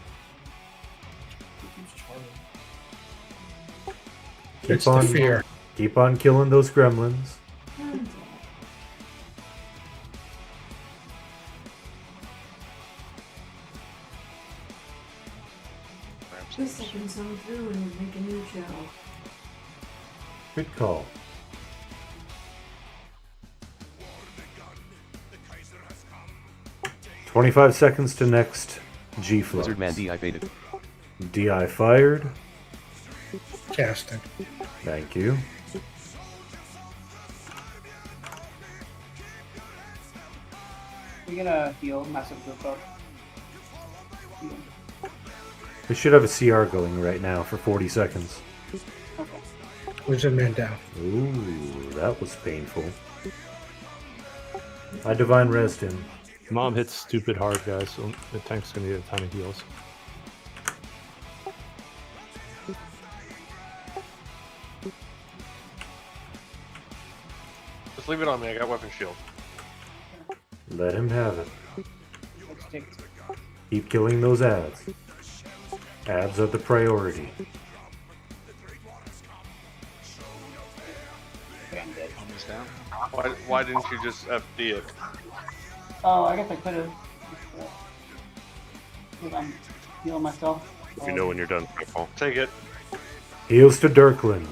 It's the fear.
Keep on killing those gremlins.
This I can zone through and make a new show.
Good call. "25 seconds to next G-Flux.
Lizard Man DI faded.
DI fired.
Casting.
Thank you.
We're gonna heal massive group up. you.
We should have a CR going right now for 40 seconds.
Okay.
Lizard man down.
Ooh, that was painful. I divine rest him.
Mom hits stupid hard, guys, so the tank's gonna get a ton of heals.
Just leave it on me. I got weapon shield.
Let him have it.
Let's take it.
Keep killing those ads. Ads are the priority.
Okay, I'm dead.
Almost down.
Why didn't you just FD it?
Oh, I guess I could have. I'm healing myself.
If you know when you're done, Paul.
Take it.
Heals to Dirkland.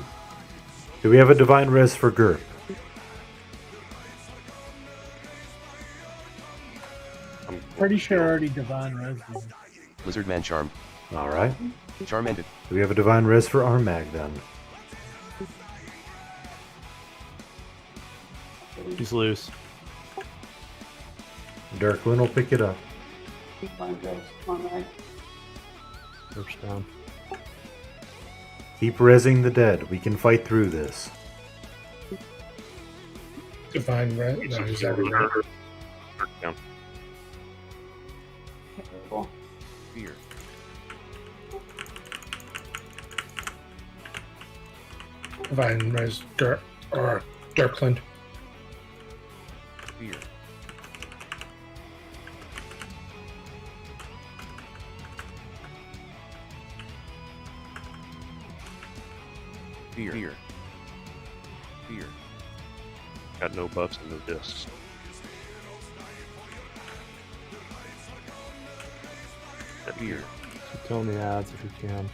Do we have a divine res for Gerp?
Pretty sure I already divine res them.
Lizard man charmed.
Alright.
Charm ended.
Do we have a divine res for Armag then?
He's loose.
Dirkland will pick it up.
Fine, guys. On right.
Gerp's down.
Keep resing the dead. We can fight through this.
Divine red. No, he's already red.
Down.
Cool.
Fear.
Divine res or Dirkland.
Fear. Fear. Fear. Fear.
Got no buffs and no discs.
Fear.
Keep killing the ads if you can.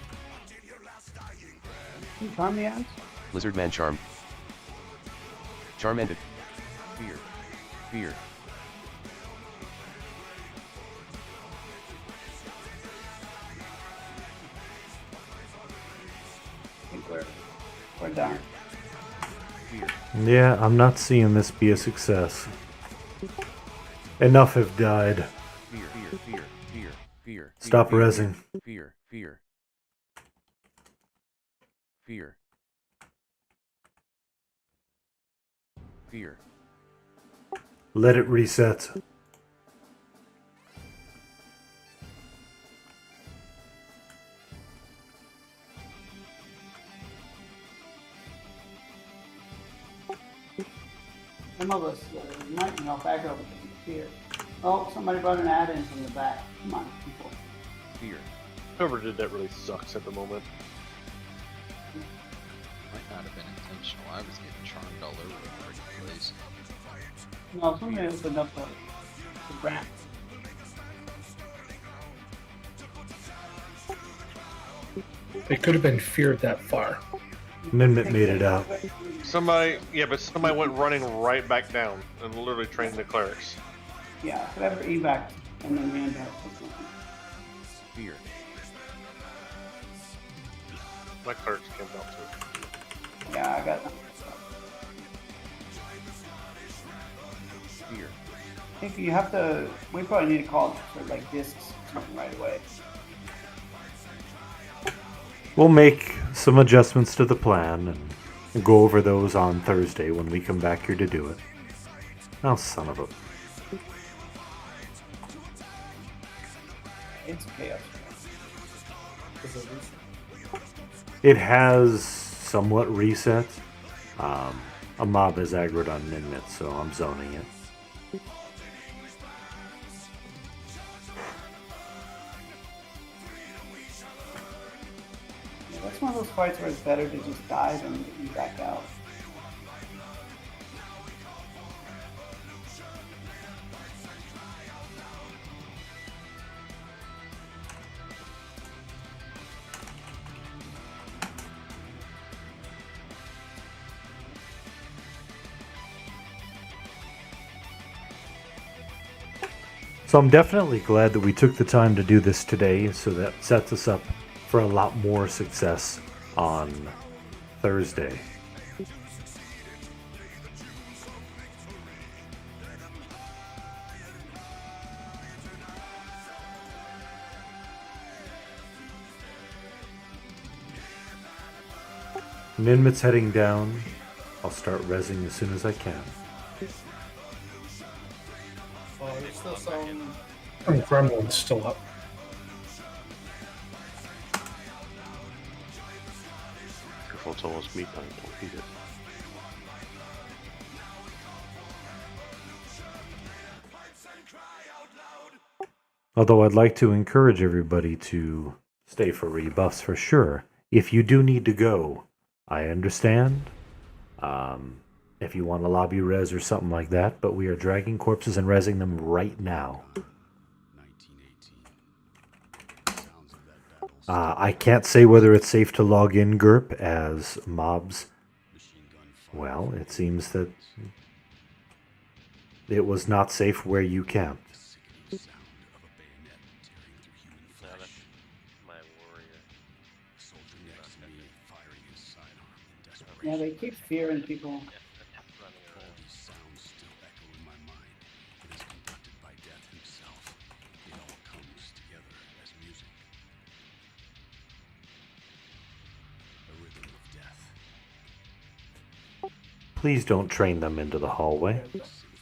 Can you charm the ads?
Lizard man charmed. Charm ended. Fear. Fear.
I think we're done.
Fear.
Yeah, I'm not seeing this be a success. Enough have died.
Fear. Fear. Fear. Fear. Fear.
Stop
fear,
resing.
Fear. Fear. Fear. Fear.
Let it reset.
Some of us might be off aggro because of fear. Oh, somebody brought an ad in from the back. Come on, people.
Fear.
Whoever did that really sucks at the moment.
Might not have been intentional. I was getting charmed all over the freaking place.
No, somebody opened up the ramp.
They could have been feared that far.
Amendment made it out.
Somebody went running right back down and literally trained the clerics.
Yeah, whatever evac and then ran back.
Fear.
My clerics came out too.
Yeah, I got them.
Fear.
I think you have to. We probably need to call for like discs or something right away.
We'll make some adjustments to the plan and go over those on Thursday when we come back here to do it. Oh, son of a...
It's chaos.
It has somewhat reset. A mob is aggroed on Ninmit, so I'm zoning it.
Yeah, that's one of those fights where it's better to just die than you back out.
So I'm definitely glad that we took the time to do this today, so that sets us up for a lot more success on Thursday. Ninmit's heading down. I'll start rezzing as soon as I can.
Oh, there's still some.
Gremlin's still up.
Careful, it's almost meat time. Don't eat it.
Although I'd like to encourage everybody to stay for rebuffs for sure. If you do need to go, I understand. If you want a lobby res or something like that, but we are dragging corpses and rezzing them right now. I can't say whether it's safe to log in GURP as mobs. Well, it seems that it was not safe where you camped.
Yeah, they keep fearing people.
Please don't train them into the hallway.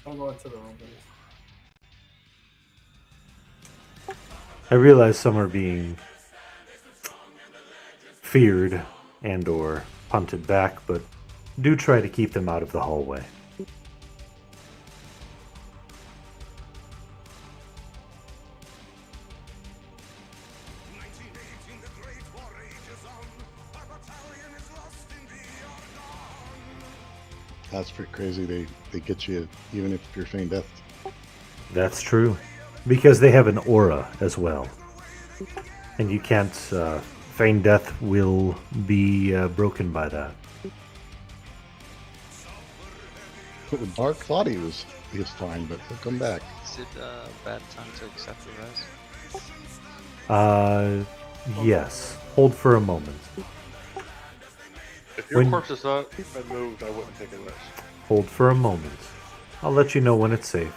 Don't go into the room, please.
I realize some are being feared and or punted back, but do try to keep them out of the hallway.
That's pretty crazy. They get you even if you're feign death.
That's true. Because they have an aura as well. And you can't, feign death will be broken by that.
Dark thought he was fine, but he'll come back.
Is it a bad time to accept the res?
Yes. Hold for a moment.
If your corpse is not been moved, I wouldn't take a risk.
Hold for a moment. I'll let you know when it's safe.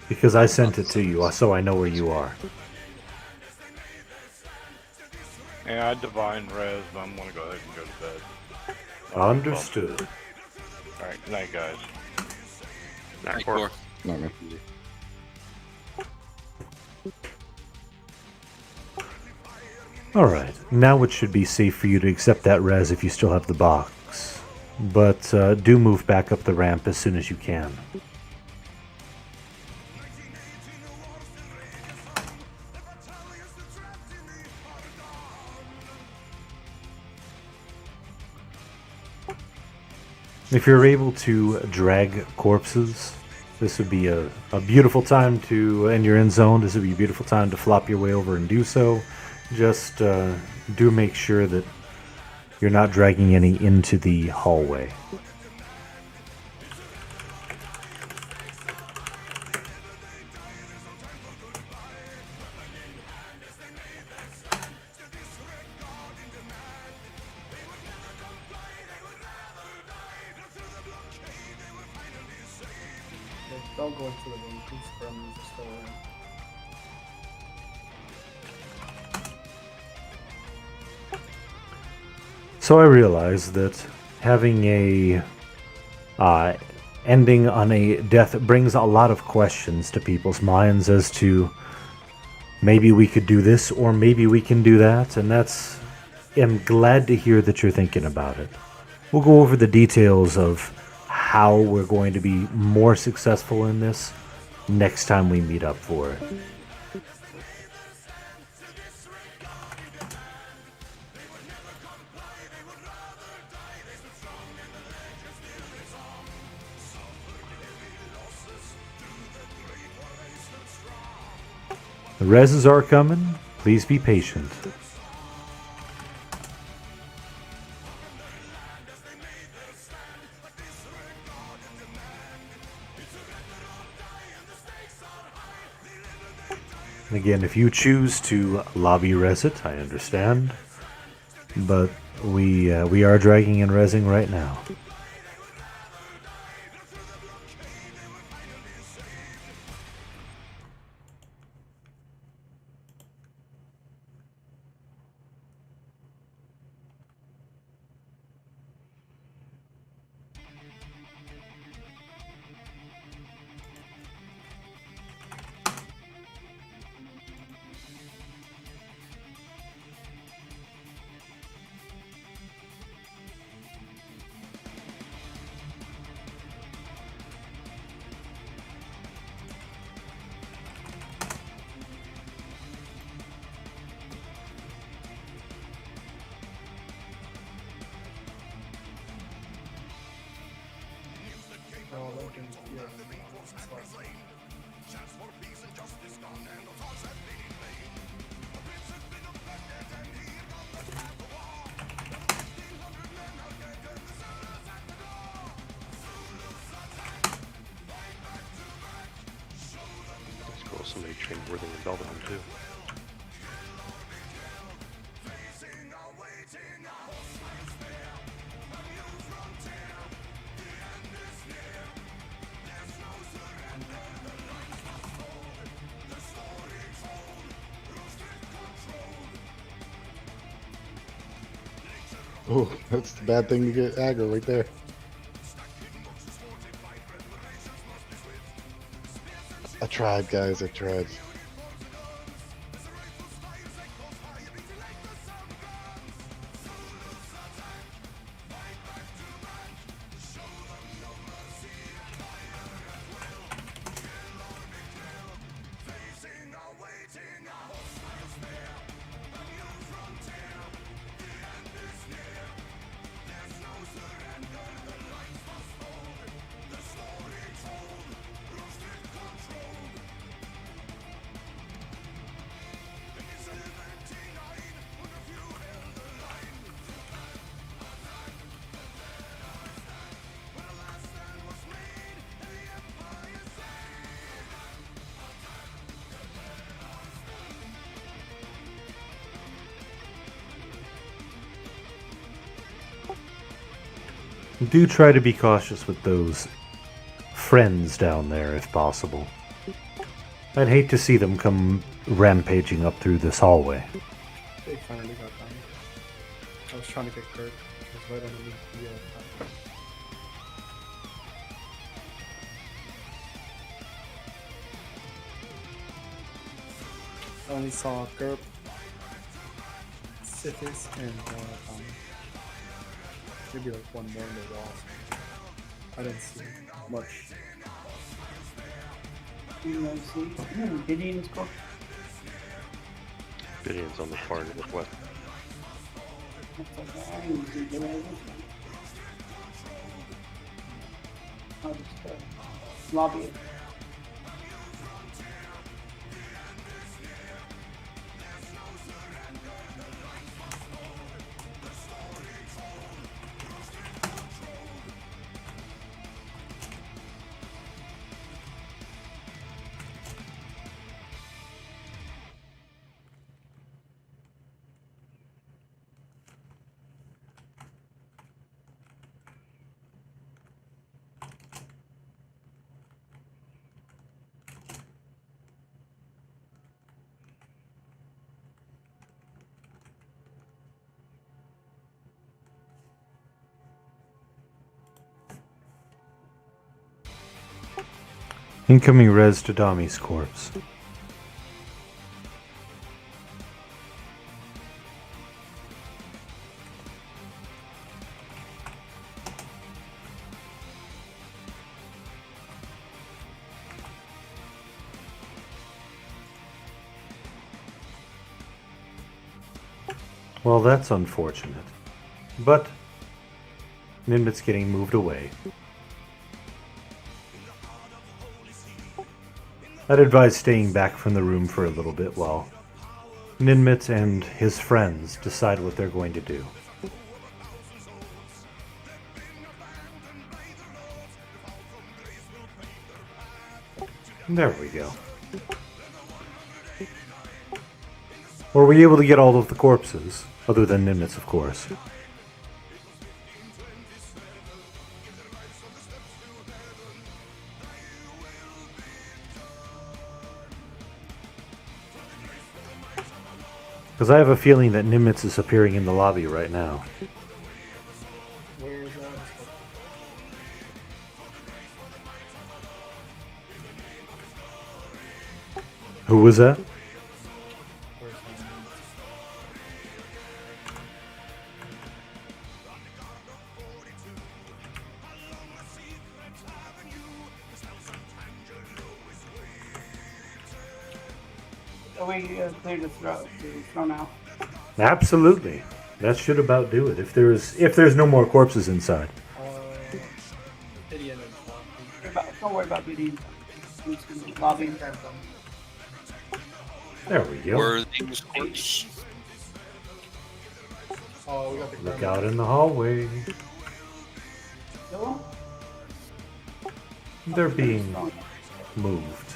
Because I sent it to you, so I know where you are.
Yeah, I divine res, but I'm gonna go ahead and go to bed.
Understood.
Alright, good night, guys.
Night, Core.
No, man.
Alright, now it should be safe for you to accept that res if you still have the box. But do move back up the ramp as soon as you can. If you're able to drag corpses, this would be a beautiful time to, and you're in zone, this would be a beautiful time to flop your way over and do so. Just do make sure that you're not dragging any into the hallway.
Don't go into the room. Please from the store.
So I realize that having a ending on a death brings a lot of questions to people's minds as to maybe we could do this or maybe we can do that, and I'm glad to hear that you're thinking about it. We'll go over the details of how we're going to be more successful in this next time we meet up for it. The reses are coming. Please be patient. And again, if you choose to lobby res it, I understand. But we are dragging and resing right now.
That's cool. Somebody trained Worthing and Belvedere too.
Oh, that's the bad thing to get aggro right there. I tried, guys. I tried.
Do try to be cautious with those friends down there if possible. I'd hate to see them come rampaging up through this hallway.
They finally got down. I was trying to get Kurt. He was right underneath the I only saw Gerp, Sithis, and maybe like one more in the wall. I didn't see much.
You see? Gideon's cooked.
Gideon's on the far northwest.
I'll just lobby it.
Incoming res to Dami's corpse. Well, that's unfortunate. But Ninmit's getting moved away. I'd advise staying back from the room for a little bit while Ninmit and his friends decide what they're going to do. There we go. Were we able to get all of the corpses? Other than Ninmit's, of course. Because I have a feeling that Nimitz is appearing in the lobby right now.
Where is that?
Who was that?
So we clear the throw now.
Absolutely. That should about do it. If there's no more corpses inside.
Gideon and
About Don't worry about BD. Lobby.
There we go.
Worthing scores.
Oh, we got the
Look out in the hallway. They're being moved.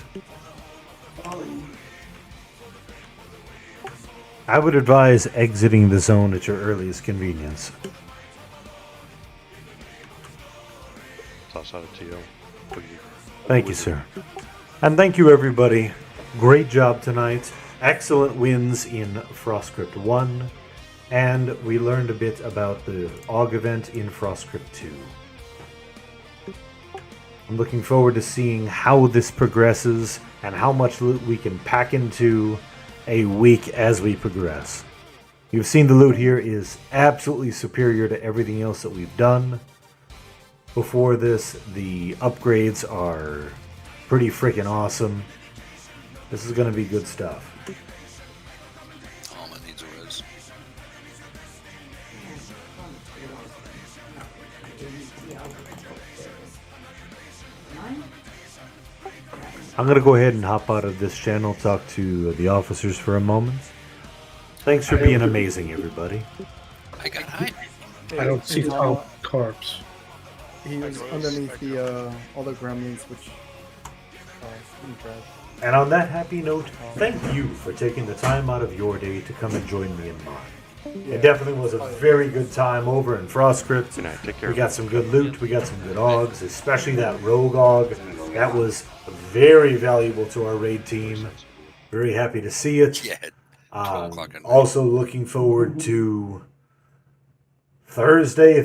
I would advise exiting the zone at your earliest convenience.
Toss out a TO.
Thank you, sir. And thank you, everybody. Great job tonight. Excellent wins in Frostcrypt 1. And we learned a bit about the AUG event in Frostcrypt 2. I'm looking forward to seeing how this progresses and how much loot we can pack into a week as we progress. You've seen the loot here is absolutely superior to everything else that we've done. Before this, the upgrades are pretty freaking awesome. This is going to be good stuff.
Alma needs a res.
I'm going to go ahead and hop out of this channel, talk to the officers for a moment. Thanks for being amazing, everybody.
I got high.
I don't see corpse.
He was underneath the all the gremlins, which dread.
And on that happy note, thank you for taking the time out of your day to come and join me in mine. It definitely was a very good time over in Frostcrypt. We got some good loot, we got some good AUGs, especially that rogue AUG. That was very valuable to our raid team. Very happy to see it. Also looking forward to Thursday.